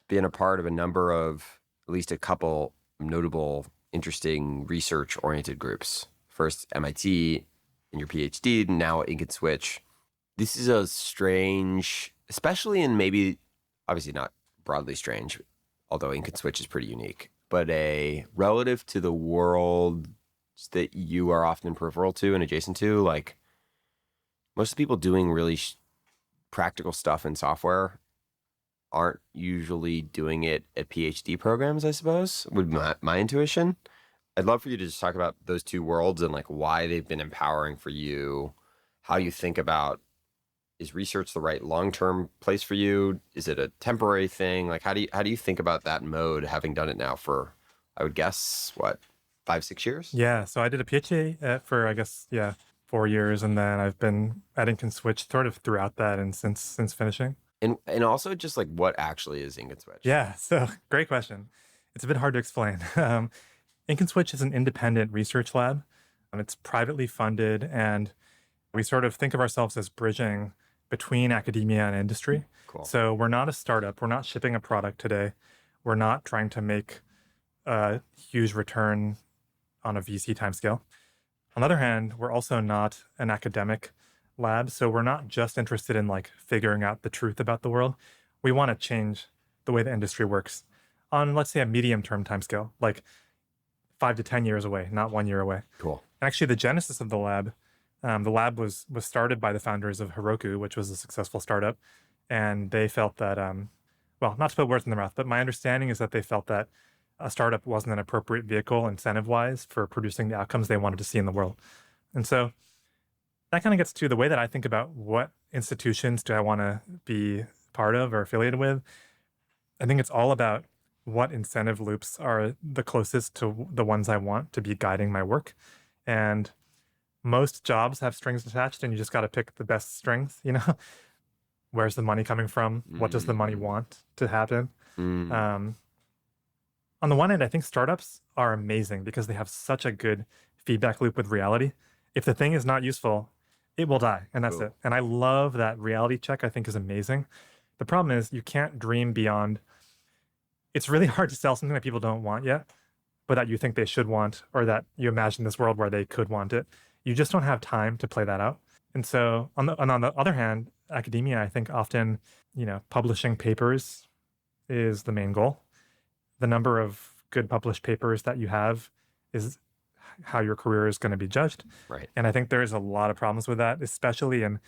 been a part of a number of, at least a couple notable, interesting research-oriented groups. First, MIT in your PhD, and now Ink and Switch. This is a strange, especially in maybe, obviously not broadly strange, although Ink and Switch is pretty unique, but a relative to the world that you are often peripheral to and adjacent to, like most of the people doing really practical stuff in software aren't usually doing it at PhD programs, I suppose, would be my intuition. I'd love for you to just talk about those two worlds and like why they've been empowering for you, how you think about, is research the right long-term place for you? Is it a temporary thing? Like how do you think about that mode, having done it now for, I would guess, what, 5-6 years? Yeah. So I did a PhD for, I guess, yeah, 4 years. And then I've been at Ink and Switch sort of throughout that and since finishing. And also just like what actually is Ink and Switch? Yeah. So great question. It's a bit hard to explain. Ink and Switch is an independent research lab. It's privately funded, and we sort of think of ourselves as bridging between academia and industry. Cool. So we're not a startup. We're not shipping a product today. We're not trying to make a huge return on a VC timescale. On the other hand, we're also not an academic lab. So we're not just interested in like figuring out the truth about the world. We want to change the way the industry works on, let's say, a medium term timescale, like 5 to 10 years away, not 1 year away. Cool. Actually, the genesis of the lab was started by the founders of Heroku, which was a successful startup. And they felt that, well, not to put words in their mouth, but my understanding is that they felt that a startup wasn't an appropriate vehicle incentive-wise for producing the outcomes they wanted to see in the world. And so that kind of gets to the way that I think about what institutions do I want to be part of or affiliated with. I think it's all about what incentive loops are the closest to the ones I want to be guiding my work. And most jobs have strings attached, and you just got to pick the best strings, you know? Where's the money coming from? What does the money want to happen? On the one hand, I think startups are amazing because they have such a good feedback loop with reality. If the thing is not useful, it will die, and that's it. And I love that reality check. I think is amazing. The problem is you can't dream beyond. It's really hard to sell something that people don't want yet, but that you think they should want, or that you imagine this world where they could want it. You just don't have time to play that out. And so on the other hand, academia, I think often, publishing papers is the main goal. The number of good published papers that you have is how your career is going to be judged. Right. And I think there's a lot of problems with that, especially in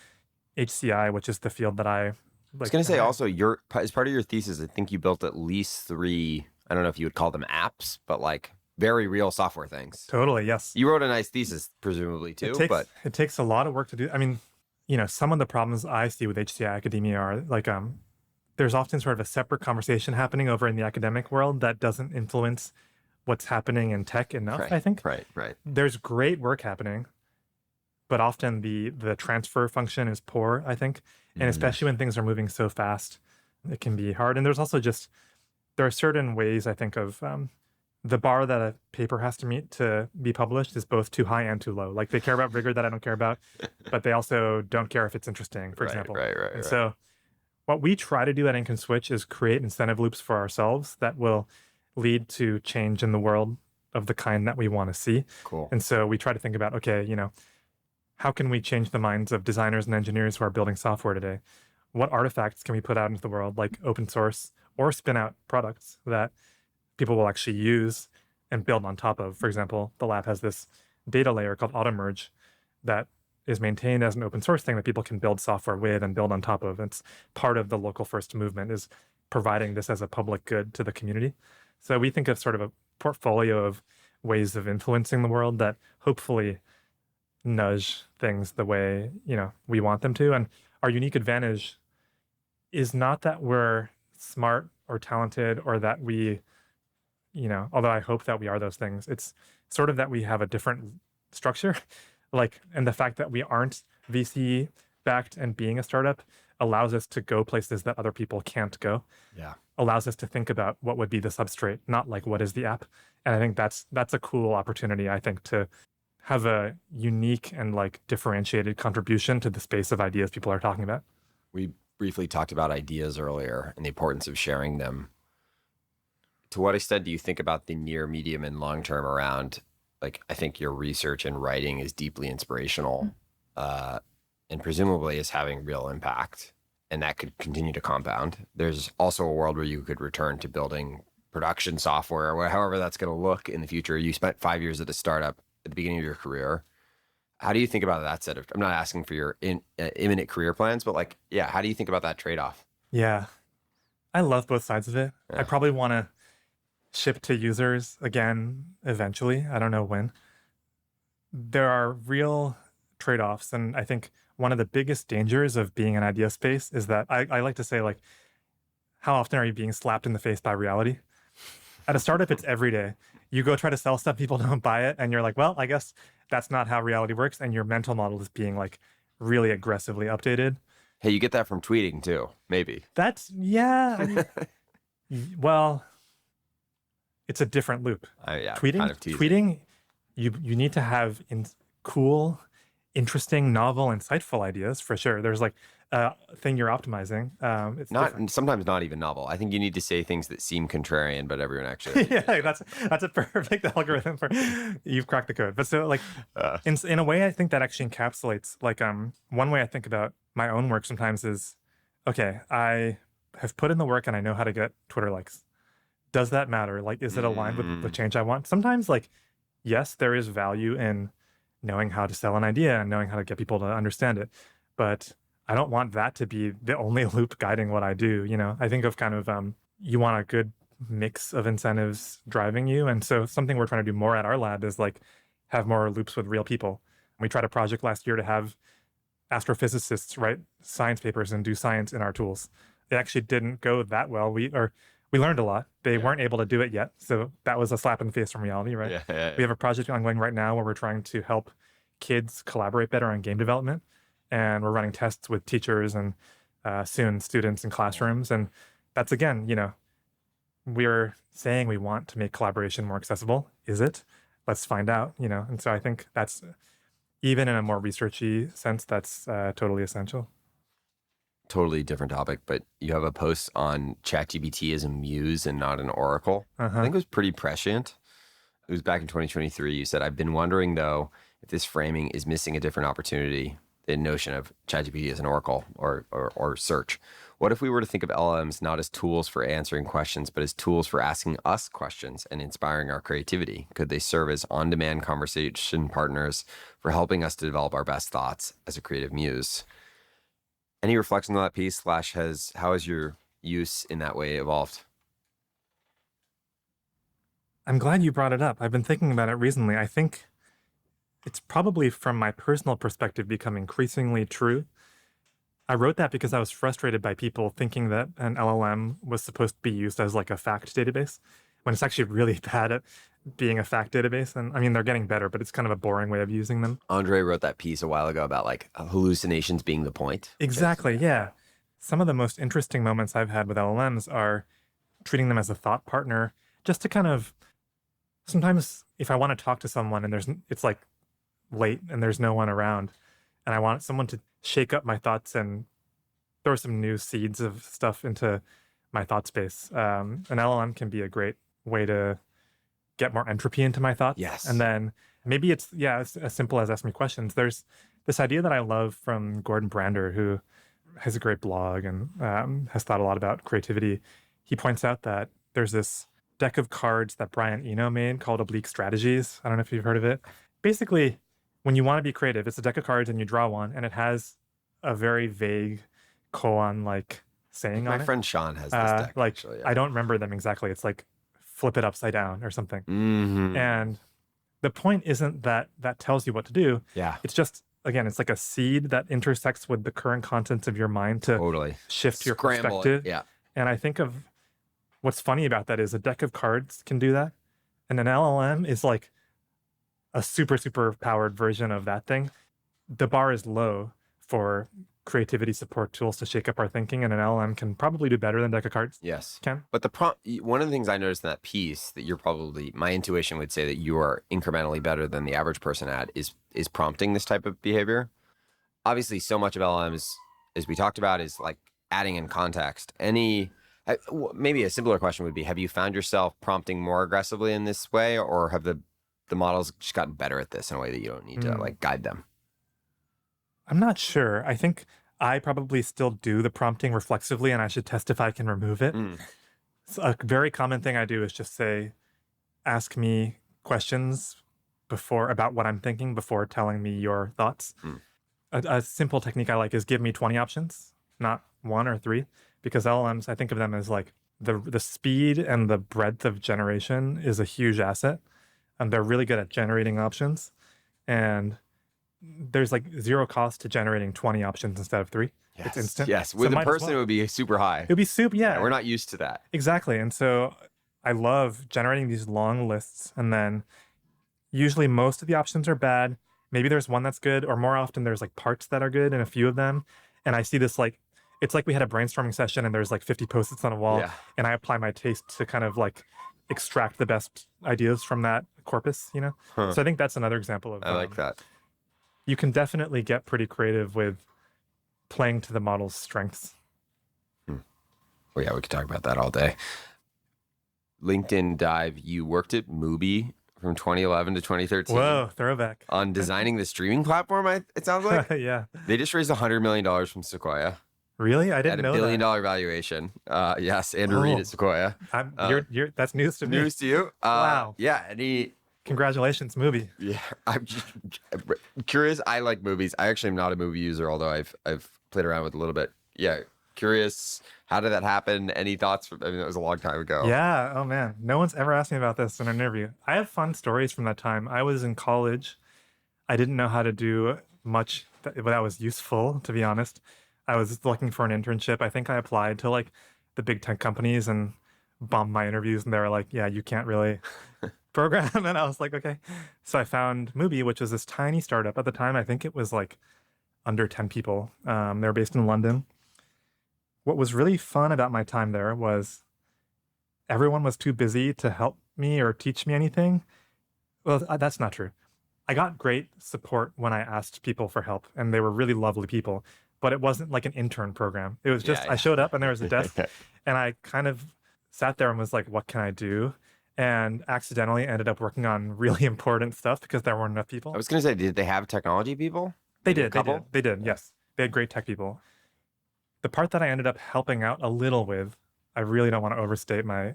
HCI, which is the field that I like. I was going to say also, as part of your thesis, I think you built at least 3, I don't know if you would call them apps, but like very real software things. Totally, yes. You wrote a nice thesis, presumably, too. It takes a lot of work to do. I mean, some of the problems I see with HCI academia are like, there's often sort of a separate conversation happening over in the academic world that doesn't influence what's happening in tech enough, right, I think. Right. There's great work happening, but often the transfer function is poor, I think. And especially when things are moving so fast, it can be hard. And there's also there are certain ways, I think, of the bar that a paper has to meet to be published is both too high and too low. Like they care about rigor that I don't care about, but they also don't care if it's interesting, for example. Right. So what we try to do at Ink and Switch is create incentive loops for ourselves that will lead to change in the world of the kind that we want to see. Cool. And so we try to think about, okay, how can we change the minds of designers and engineers who are building software today? What artifacts can we put out into the world, like open source, or spin out products that people will actually use and build on top of? For example, the lab has this data layer called AutoMerge that is maintained as an open source thing that people can build software with and build on top of. It's part of the local first movement, is providing this as a public good to the community. So we think of sort of a portfolio of ways of influencing the world that hopefully nudge things the way, we want them to. And our unique advantage is not that we're smart or talented or that we, although I hope that we are those things, it's sort of that we have a different structure. Like, and the fact that we aren't VC backed and being a startup allows us to go places that other people can't go. Yeah. Allows us to think about what would be the substrate, not like what is the app. And I think that's a cool opportunity, I think, to have a unique and like differentiated contribution to the space of ideas people are talking about. We briefly talked about ideas earlier and the importance of sharing them. To what extent do you think about the near, medium, and long term around, like, I think your research and writing is deeply inspirational, and presumably is having real impact, and that could continue to compound. There's also a world where you could return to building production software, or however that's going to look in the future. You spent 5 years at a startup at the beginning of your career. How do you think about that set of, I'm not asking for your imminent career plans, but like, yeah, how do you think about that trade-off? Yeah. I love both sides of it. Yeah. I probably want to ship to users again eventually. I don't know when. There are real trade-offs. And I think one of the biggest dangers of being an idea space is that I like to say, like, how often are you being slapped in the face by reality? At a startup, it's every day. You go try to sell stuff, people don't buy it, and you're like, well, I guess that's not how reality works. And your mental model is being like really aggressively updated. Hey, you get that from tweeting too, maybe. That's, yeah. I mean, well, it's a different loop. Yeah, tweeting, kind of teasing. tweeting, you need to have cool, interesting, novel, insightful ideas for sure. There's like a thing you're optimizing. It's not different. Sometimes not even novel. I think you need to say things that seem contrarian, but everyone actually. Yeah, that's a perfect algorithm for you've cracked the code. But so like in a way, I think that actually encapsulates like one way I think about my own work sometimes is, okay, I have put in the work and I know how to get Twitter likes. Does that matter? Like, is it aligned with the change I want? Sometimes, like, yes, there is value in knowing how to sell an idea and knowing how to get people to understand it. But I don't want that to be the only loop guiding what I do. I think of kind of, you want a good mix of incentives driving you. And so something we're trying to do more at our lab is like have more loops with real people. We tried a project last year to have astrophysicists write science papers and do science in our tools. It actually didn't go that well. We learned a lot. They weren't able to do it yet. So that was a slap in the face from reality, right? Yeah. We have a project ongoing right now where we're trying to help kids collaborate better on game development. And we're running tests with teachers and soon students in classrooms. And that's, again, we're saying we want to make collaboration more accessible. Is it? Let's find out, And so I think that's, even in a more researchy sense, that's totally essential. Totally different topic, but you have a post on ChatGPT as a muse and not an oracle. I think it was pretty prescient. It was back in 2023. You said, I've been wondering, though, if this framing is missing a different opportunity, the notion of ChatGPT as an oracle or search. What if we were to think of LLMs not as tools for answering questions, but as tools for asking us questions and inspiring our creativity? Could they serve as on-demand conversation partners for helping us to develop our best thoughts as a creative muse? Any reflection on that piece / how has your use in that way evolved? I'm glad you brought it up. I've been thinking about it recently. I think it's probably, from my personal perspective, become increasingly true. I wrote that because I was frustrated by people thinking that an LLM was supposed to be used as like a fact database, when it's actually really bad at being a fact database. And I mean, they're getting better, but it's kind of a boring way of using them. Andre wrote that piece a while ago about like hallucinations being the point. Exactly, yeah. Some of the most interesting moments I've had with LLMs are treating them as a thought partner, just to kind of, sometimes if I want to talk to someone and it's like late and there's no one around, and I want someone to shake up my thoughts and throw some new seeds of stuff into my thought space, an LLM can be a great way to get more entropy into my thoughts. Yes. And then maybe it's as simple as ask me questions. There's this idea that I love from Gordon Brander, who has a great blog and has thought a lot about creativity. He points out that there's this deck of cards that Brian Eno made called Oblique Strategies. I don't know if you've heard of it. Basically, when you want to be creative, it's a deck of cards and you draw one, and it has a very vague koan-like saying on it. My friend Sean has this deck. Like, actually, yeah. I don't remember them exactly. It's like flip it upside down or something. Mm-hmm. And the point isn't that that tells you what to do. Yeah. It's just, again, it's like a seed that intersects with the current contents of your mind to Totally. shift your Scramble it. perspective. Yeah. And I think of what's funny about that is a deck of cards can do that. And an LLM is like a super, super powered version of that thing. The bar is low for creativity support tools to shake up our thinking, and an LLM can probably do better than deck of cards Yes. can. But the prompt, one of the things I noticed in that piece that you're probably, my intuition would say that you are incrementally better than the average person at is prompting this type of behavior. Obviously, so much of LLMs, as we talked about, is like adding in context. Maybe a simpler question would be, have you found yourself prompting more aggressively in this way, or have the models just gotten better at this in a way that you don't need to like guide them? I'm not sure. I think I probably still do the prompting reflexively, and I should test if I can remove it. So a very common thing I do is just say, ask me questions about what I'm thinking before telling me your thoughts. A simple technique I like is give me 20 options, not 1 or 3, because LLMs, I think of them as like the speed and the breadth of generation is a huge asset. And they're really good at generating options. And there's like zero cost to generating 20 options instead of 3. Yes. It's instant. Yes. So With a might as person, well. it would be super high. It would be super, yeah. We're not used to that. Exactly. And so I love generating these long lists. And then usually most of the options are bad. Maybe there's one that's good, or more often there's like parts that are good in a few of them. And I see this like, it's like we had a brainstorming session and there's like 50 post-its on a wall. Yeah. And I apply my taste to kind of like extract the best ideas from that corpus, you know? Huh. So I think that's another example of I like that. You can definitely get pretty creative with playing to the model's strengths. Well, yeah, we could talk about that all day. LinkedIn dive, you worked at Mubi from 2011 to 2013. Whoa, throwback. On designing the streaming platform, it sounds like. Yeah. They just raised $100 million from Sequoia. Really? I didn't At know $1 billion that. valuation. Yes, Andrew Reed at Sequoia. That's news to me. News to you. Wow. Yeah, and he... Congratulations, movie. Yeah, I'm just curious. I like movies. I actually am not a movie user, although I've played around with it a little bit. Yeah, curious. How did that happen? Any thoughts? I mean, that was a long time ago. Yeah. Oh man, no one's ever asked me about this in an interview. I have fun stories from that time. I was in college. I didn't know how to do much that was useful, to be honest. I was looking for an internship. I think I applied to like the big tech companies and bombed my interviews, and they were like, "Yeah, you can't really program." And I was like, "Okay." So I found Mubi, which was this tiny startup at the time. I think it was like under 10 people. They were based in London. What was really fun about my time there was everyone was too busy to help me or teach me anything. Well, that's not true. I got great support when I asked people for help, and they were really lovely people. But it wasn't like an intern program. It was just, I showed up and there was a desk and I kind of sat there and was like, what can I do? And accidentally ended up working on really important stuff because there weren't enough people. I was going to say, did they have technology people? They Maybe a did, couple? they did, yes. They had great tech people. The part that I ended up helping out a little with, I really don't want to overstate my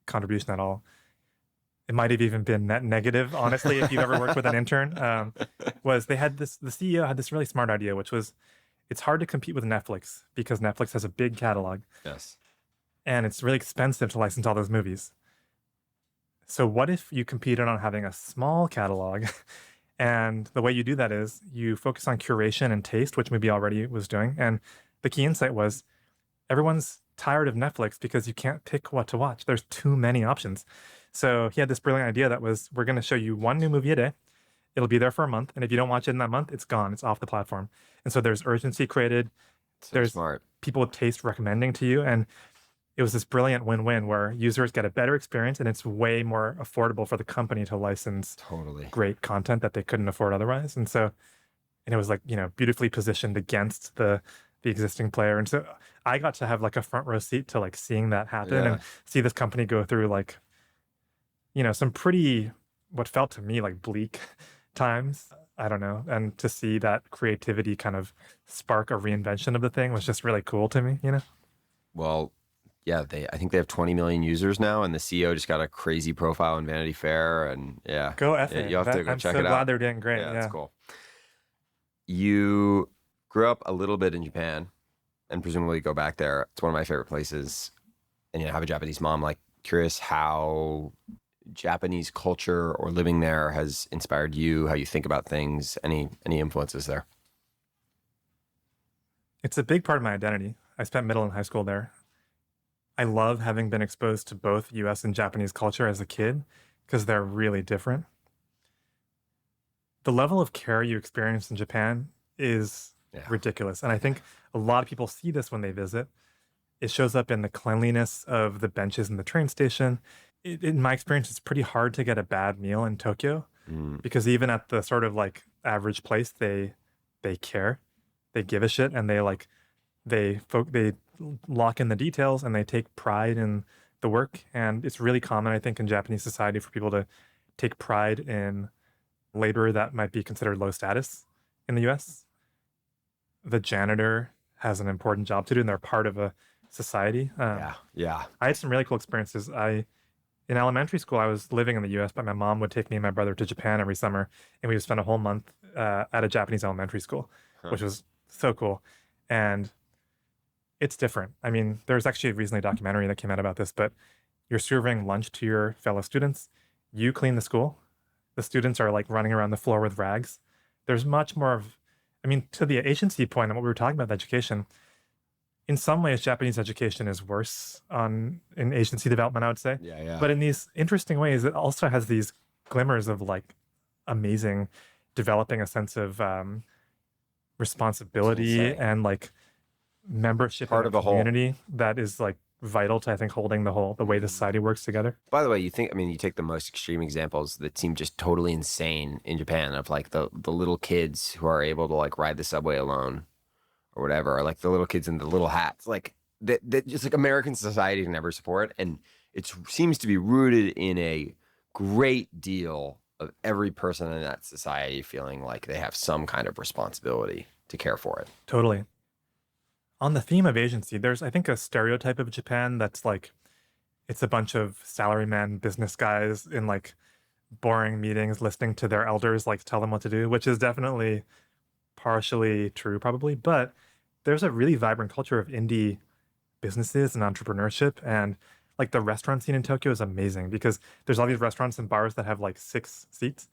contribution at all. It might have even been net negative, honestly, if you've ever worked with an intern, was the CEO had this really smart idea, which was, it's hard to compete with Netflix because Netflix has a big catalog. Yes. And it's really expensive to license all those movies. So what if you competed on having a small catalog? And the way you do that is you focus on curation and taste, which Mubi already was doing. And the key insight was everyone's tired of Netflix because you can't pick what to watch. There's too many options. So he had this brilliant idea that was, we're going to show you one new movie a day. It'll be there for a month. And if you don't watch it in that month, it's gone. It's off the platform. And so there's urgency created. So there's smart. People with taste recommending to you. And it was this brilliant win-win where users get a better experience and it's way more affordable for the company to license Totally great content that they couldn't afford otherwise. And it was like, beautifully positioned against the existing player. And so I got to have like a front row seat to like seeing that happen and see this company go through like, some pretty, what felt to me like bleak times. I don't know. And to see that creativity kind of spark a reinvention of the thing was just really cool to me, Well, yeah, I think they have 20 million users now, and the CEO just got a crazy profile in Vanity Fair, and yeah. Go F it. You have to go I'm check so it out. glad they're doing great. Yeah, that's cool. You grew up a little bit in Japan and presumably go back there. It's one of my favorite places. And have a Japanese mom. Like, curious how Japanese culture or living there has inspired you, how you think about things? Any influences there? It's a big part of my identity. I spent middle and high school there. I love having been exposed to both US and Japanese culture as a kid because they're really different. The level of care you experience in Japan is ridiculous. And I think a lot of people see this when they visit. It shows up in the cleanliness of the benches in the train station. In my experience, it's pretty hard to get a bad meal in Tokyo because even at the sort of like average place, they care, they give a shit, and they lock in the details and they take pride in the work. And it's really common, I think, in Japanese society for people to take pride in labor that might be considered low status in the US. The janitor has an important job to do, and they're part of a society. Yeah. I had some really cool experiences. In elementary school, I was living in the US, but my mom would take me and my brother to Japan every summer, and we would spend a whole month at a Japanese elementary school, which was so cool. And it's different. I mean, there's actually recently a documentary that came out about this, but you're serving lunch to your fellow students. You clean the school. The students are like running around the floor with rags. There's much more of, I mean, to the agency point and what we were talking about, education, in some ways, Japanese education is worse in agency development, I would say. Yeah. But in these interesting ways, it also has these glimmers of like amazing, developing a sense of responsibility and like membership Part in of a a whole. community that is like vital to, I think, holding the way the society works together. By the way, you take the most extreme examples that seem just totally insane in Japan of like the little kids who are able to like ride the subway alone or whatever, or like the little kids in the little hats, like that just like American society can never support. And it seems to be rooted in a great deal of every person in that society feeling like they have some kind of responsibility to care for it. Totally. On the theme of agency, there's, I think, a stereotype of Japan that's like, it's a bunch of salaryman business guys in like boring meetings listening to their elders like tell them what to do, which is definitely partially true probably, but there's a really vibrant culture of indie businesses and entrepreneurship. And like the restaurant scene in Tokyo is amazing because there's all these restaurants and bars that have like 6 seats.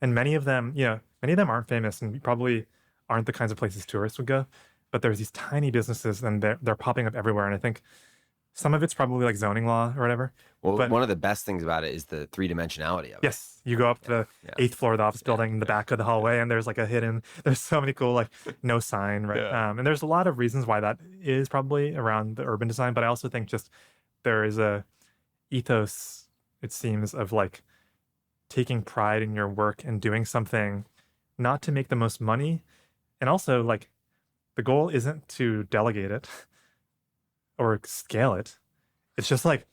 And many of them aren't famous and probably aren't the kinds of places tourists would go. But there's these tiny businesses and they're popping up everywhere. And I think some of it's probably like zoning law or whatever. Well, but one of the best things about it is the 3-dimensionality of it. Yes, you go up the 8th floor of the office building in the back of the hallway, and there's like there's so many cool, like no sign, right? And there's a lot of reasons why that is probably around the urban design, but I also think just there is a ethos, it seems, of like taking pride in your work and doing something not to make the most money. And also like the goal isn't to delegate it or scale it. It's just like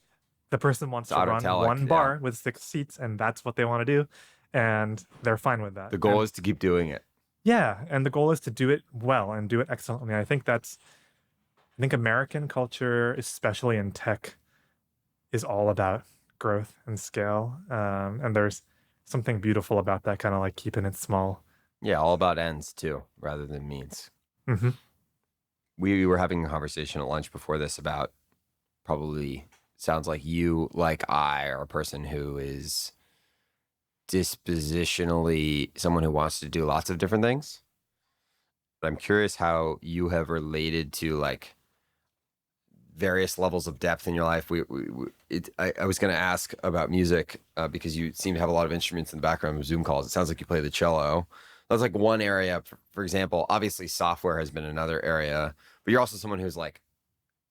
the person wants to run one bar with 6 seats and that's what they want to do. And they're fine with that. The goal is to keep doing it. Yeah. And the goal is to do it well and do it excellently. I think American culture, especially in tech, is all about growth and scale. And there's something beautiful about that, kind of like keeping it small. Yeah. All about ends too, rather than means. Mm-hmm. We were having a conversation at lunch before this about probably sounds like you, like I, are a person who is dispositionally someone who wants to do lots of different things. But I'm curious how you have related to like various levels of depth in your life. I was going to ask about music because you seem to have a lot of instruments in the background of Zoom calls. It sounds like you play the cello. That's like one area, for example. Obviously, software has been another area, but you're also someone who's like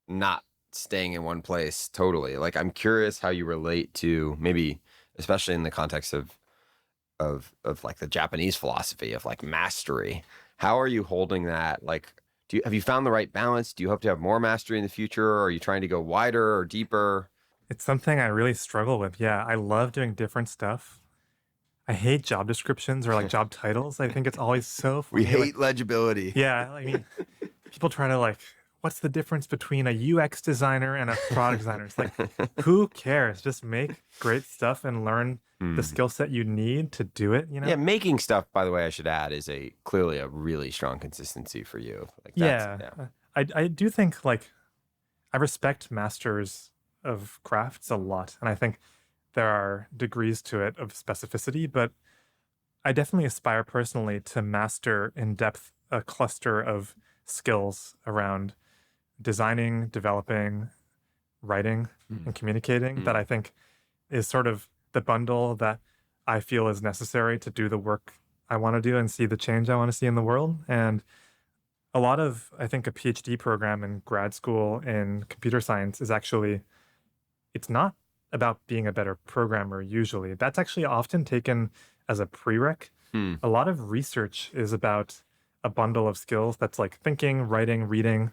not staying in one place totally. Like, I'm curious how you relate to maybe, especially in the context of like the Japanese philosophy of like mastery. How are you holding that? Like, have you found the right balance? Do you hope to have more mastery in the future? Or are you trying to go wider or deeper? It's something I really struggle with. Yeah, I love doing different stuff. I hate job descriptions or like job titles. I think it's always so funny. We hate legibility. Yeah, I mean, people try to like, what's the difference between a UX designer and a product designer? It's like, who cares? Just make great stuff and learn the skill set you need to do it, you know? Yeah, making stuff, by the way, I should add, is clearly a really strong consistency for you. Like I do think like I respect masters of crafts a lot. And I think there are degrees to it of specificity, but I definitely aspire personally to master in depth a cluster of skills around designing, developing, writing, Mm. and communicating that Mm. I think is sort of the bundle that I feel is necessary to do the work I want to do and see the change I want to see in the world. And a lot of, I think, a PhD program in grad school in computer science is actually, it's not about being a better programmer usually. That's actually often taken as a prereq. Mm. A lot of research is about a bundle of skills that's like thinking, writing, reading,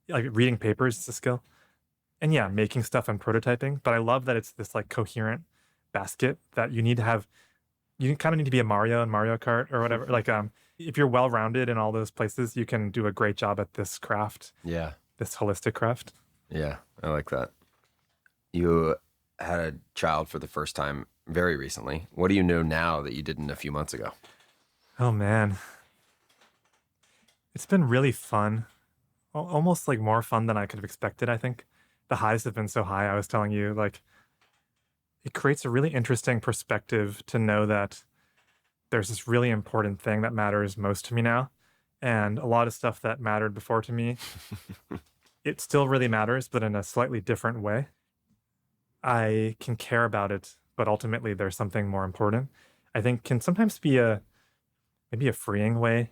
like reading papers is a skill. And yeah, making stuff and prototyping. But I love that it's this like coherent basket that you need to have. You kind of need to be a Mario in Mario Kart or whatever. Like, if you're well rounded in all those places, you can do a great job at this craft, Yeah. this holistic craft. Yeah. I like that. You had a child for the first time very recently. What do you know now that you didn't a few months ago? Oh man, it's been really fun. Almost like more fun than I could have expected, I think. The highs have been so high. I was telling you, like, it creates a really interesting perspective to know that there's this really important thing that matters most to me now. And a lot of stuff that mattered before to me, it still really matters, but in a slightly different way. I can care about it, but ultimately there's something more important. I think can sometimes be a maybe a freeing way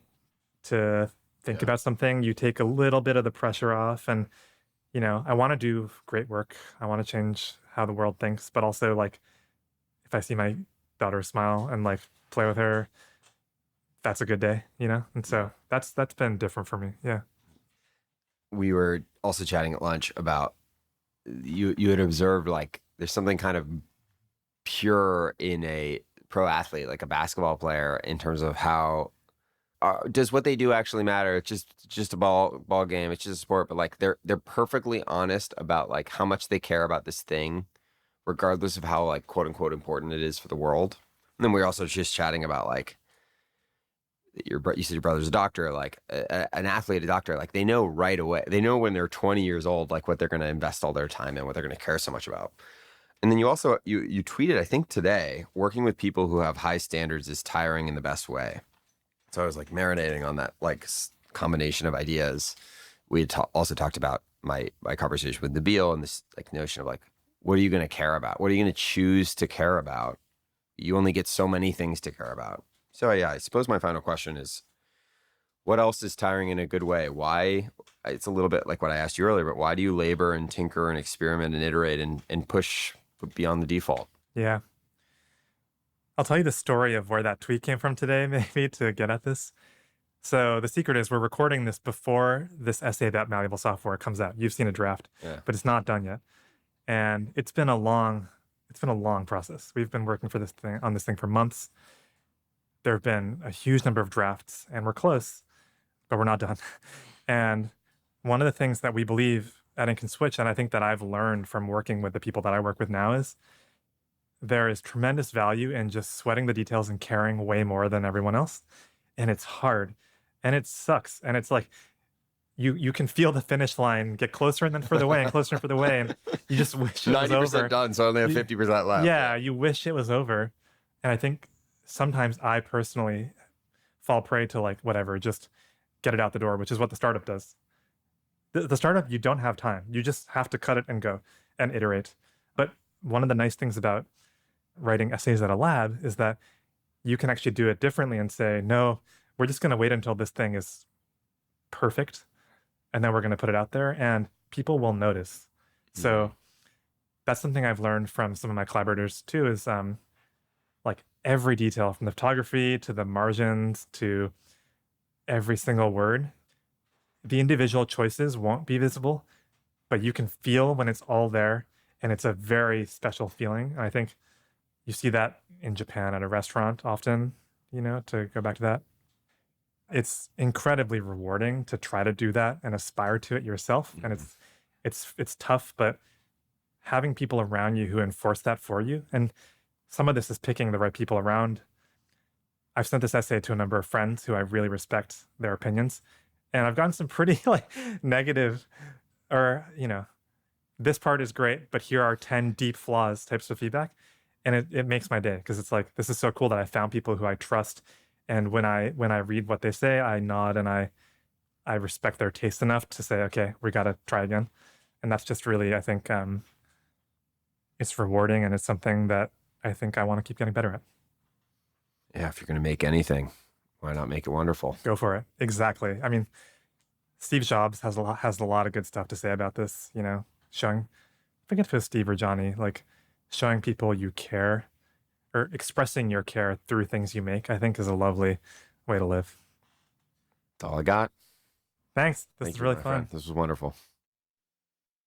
to think Yeah. about something. You take a little bit of the pressure off and I want to do great work. I want to change how the world thinks, but also like if I see my daughter smile and like play with her, that's a good day. And so that's been different for me. Yeah. We were also chatting at lunch about you had observed like there's something kind of pure in a pro athlete, like a basketball player, in terms of how does what they do actually matter? It's just a ball game. It's just a sport, but like they're perfectly honest about like how much they care about this thing, regardless of how like quote unquote important it is for the world. And then we were also just chatting about like you said your brother's a doctor, like an athlete, a doctor, like they know right away. They know when they're 20 years old, like what they're going to invest all their time in, what they're going to care so much about. And then you also you tweeted, I think today, working with people who have high standards is tiring in the best way. So I was like marinating on that like combination of ideas. We had also talked about my conversation with Nabil and this like notion of like, what are you going to care about? What are you going to choose to care about? You only get so many things to care about. So yeah, I suppose my final question is, what else is tiring in a good way? Why? It's a little bit like what I asked you earlier, but why do you labor and tinker and experiment and iterate and push beyond the default? Yeah. I'll tell you the story of where that tweet came from today, maybe to get at this. So the secret is we're recording this before this essay about malleable software comes out. You've seen a draft, Yeah. but it's not done yet. And it's been a long process. We've been working for this thing for months. There have been a huge number of drafts and we're close, but we're not done. And one of the things that we believe at Ink and Switch, and I think that I've learned from working with the people that I work with now, is there is tremendous value in just sweating the details and caring way more than everyone else. And it's hard and it sucks. And it's like you can feel the finish line get closer and then further away and closer and further away. And you just wish it was 90% over. done, so I only have 50% left. Yeah, you wish it was over. And I think sometimes I personally fall prey to like, whatever, just get it out the door, which is what the startup does. The startup, you don't have time. You just have to cut it and go and iterate. But one of the nice things about writing essays at a lab is that you can actually do it differently and say, no, we're just going to wait until this thing is perfect. And then we're going to put it out there and people will notice. So that's something I've learned from some of my collaborators too, is like every detail from the photography to the margins to every single word. The individual choices won't be visible, but you can feel when it's all there. And it's a very special feeling. And I think you see that in Japan at a restaurant often, to go back to that. It's incredibly rewarding to try to do that and aspire to it yourself. And it's tough, but having people around you who enforce that for you, and some of this is picking the right people around. I've sent this essay to a number of friends who I really respect their opinions. And I've gotten some pretty like negative or, this part is great, but here are 10 deep flaws types of feedback. And it makes my day because it's like, this is so cool that I found people who I trust. And when I read what they say, I nod and I respect their taste enough to say, okay, we got to try again. And that's just really, I think, it's rewarding and it's something that I think I want to keep getting better at. Yeah, if you're going to make anything, why not make it wonderful? Go for it. Exactly. I mean, Steve Jobs has a lot of good stuff to say about this, showing, I forget if it was Steve or Johnny, like showing people you care or expressing your care through things you make, I think is a lovely way to live. That's all I got. Thanks. This Thank is you, really my fun. friend. This was wonderful.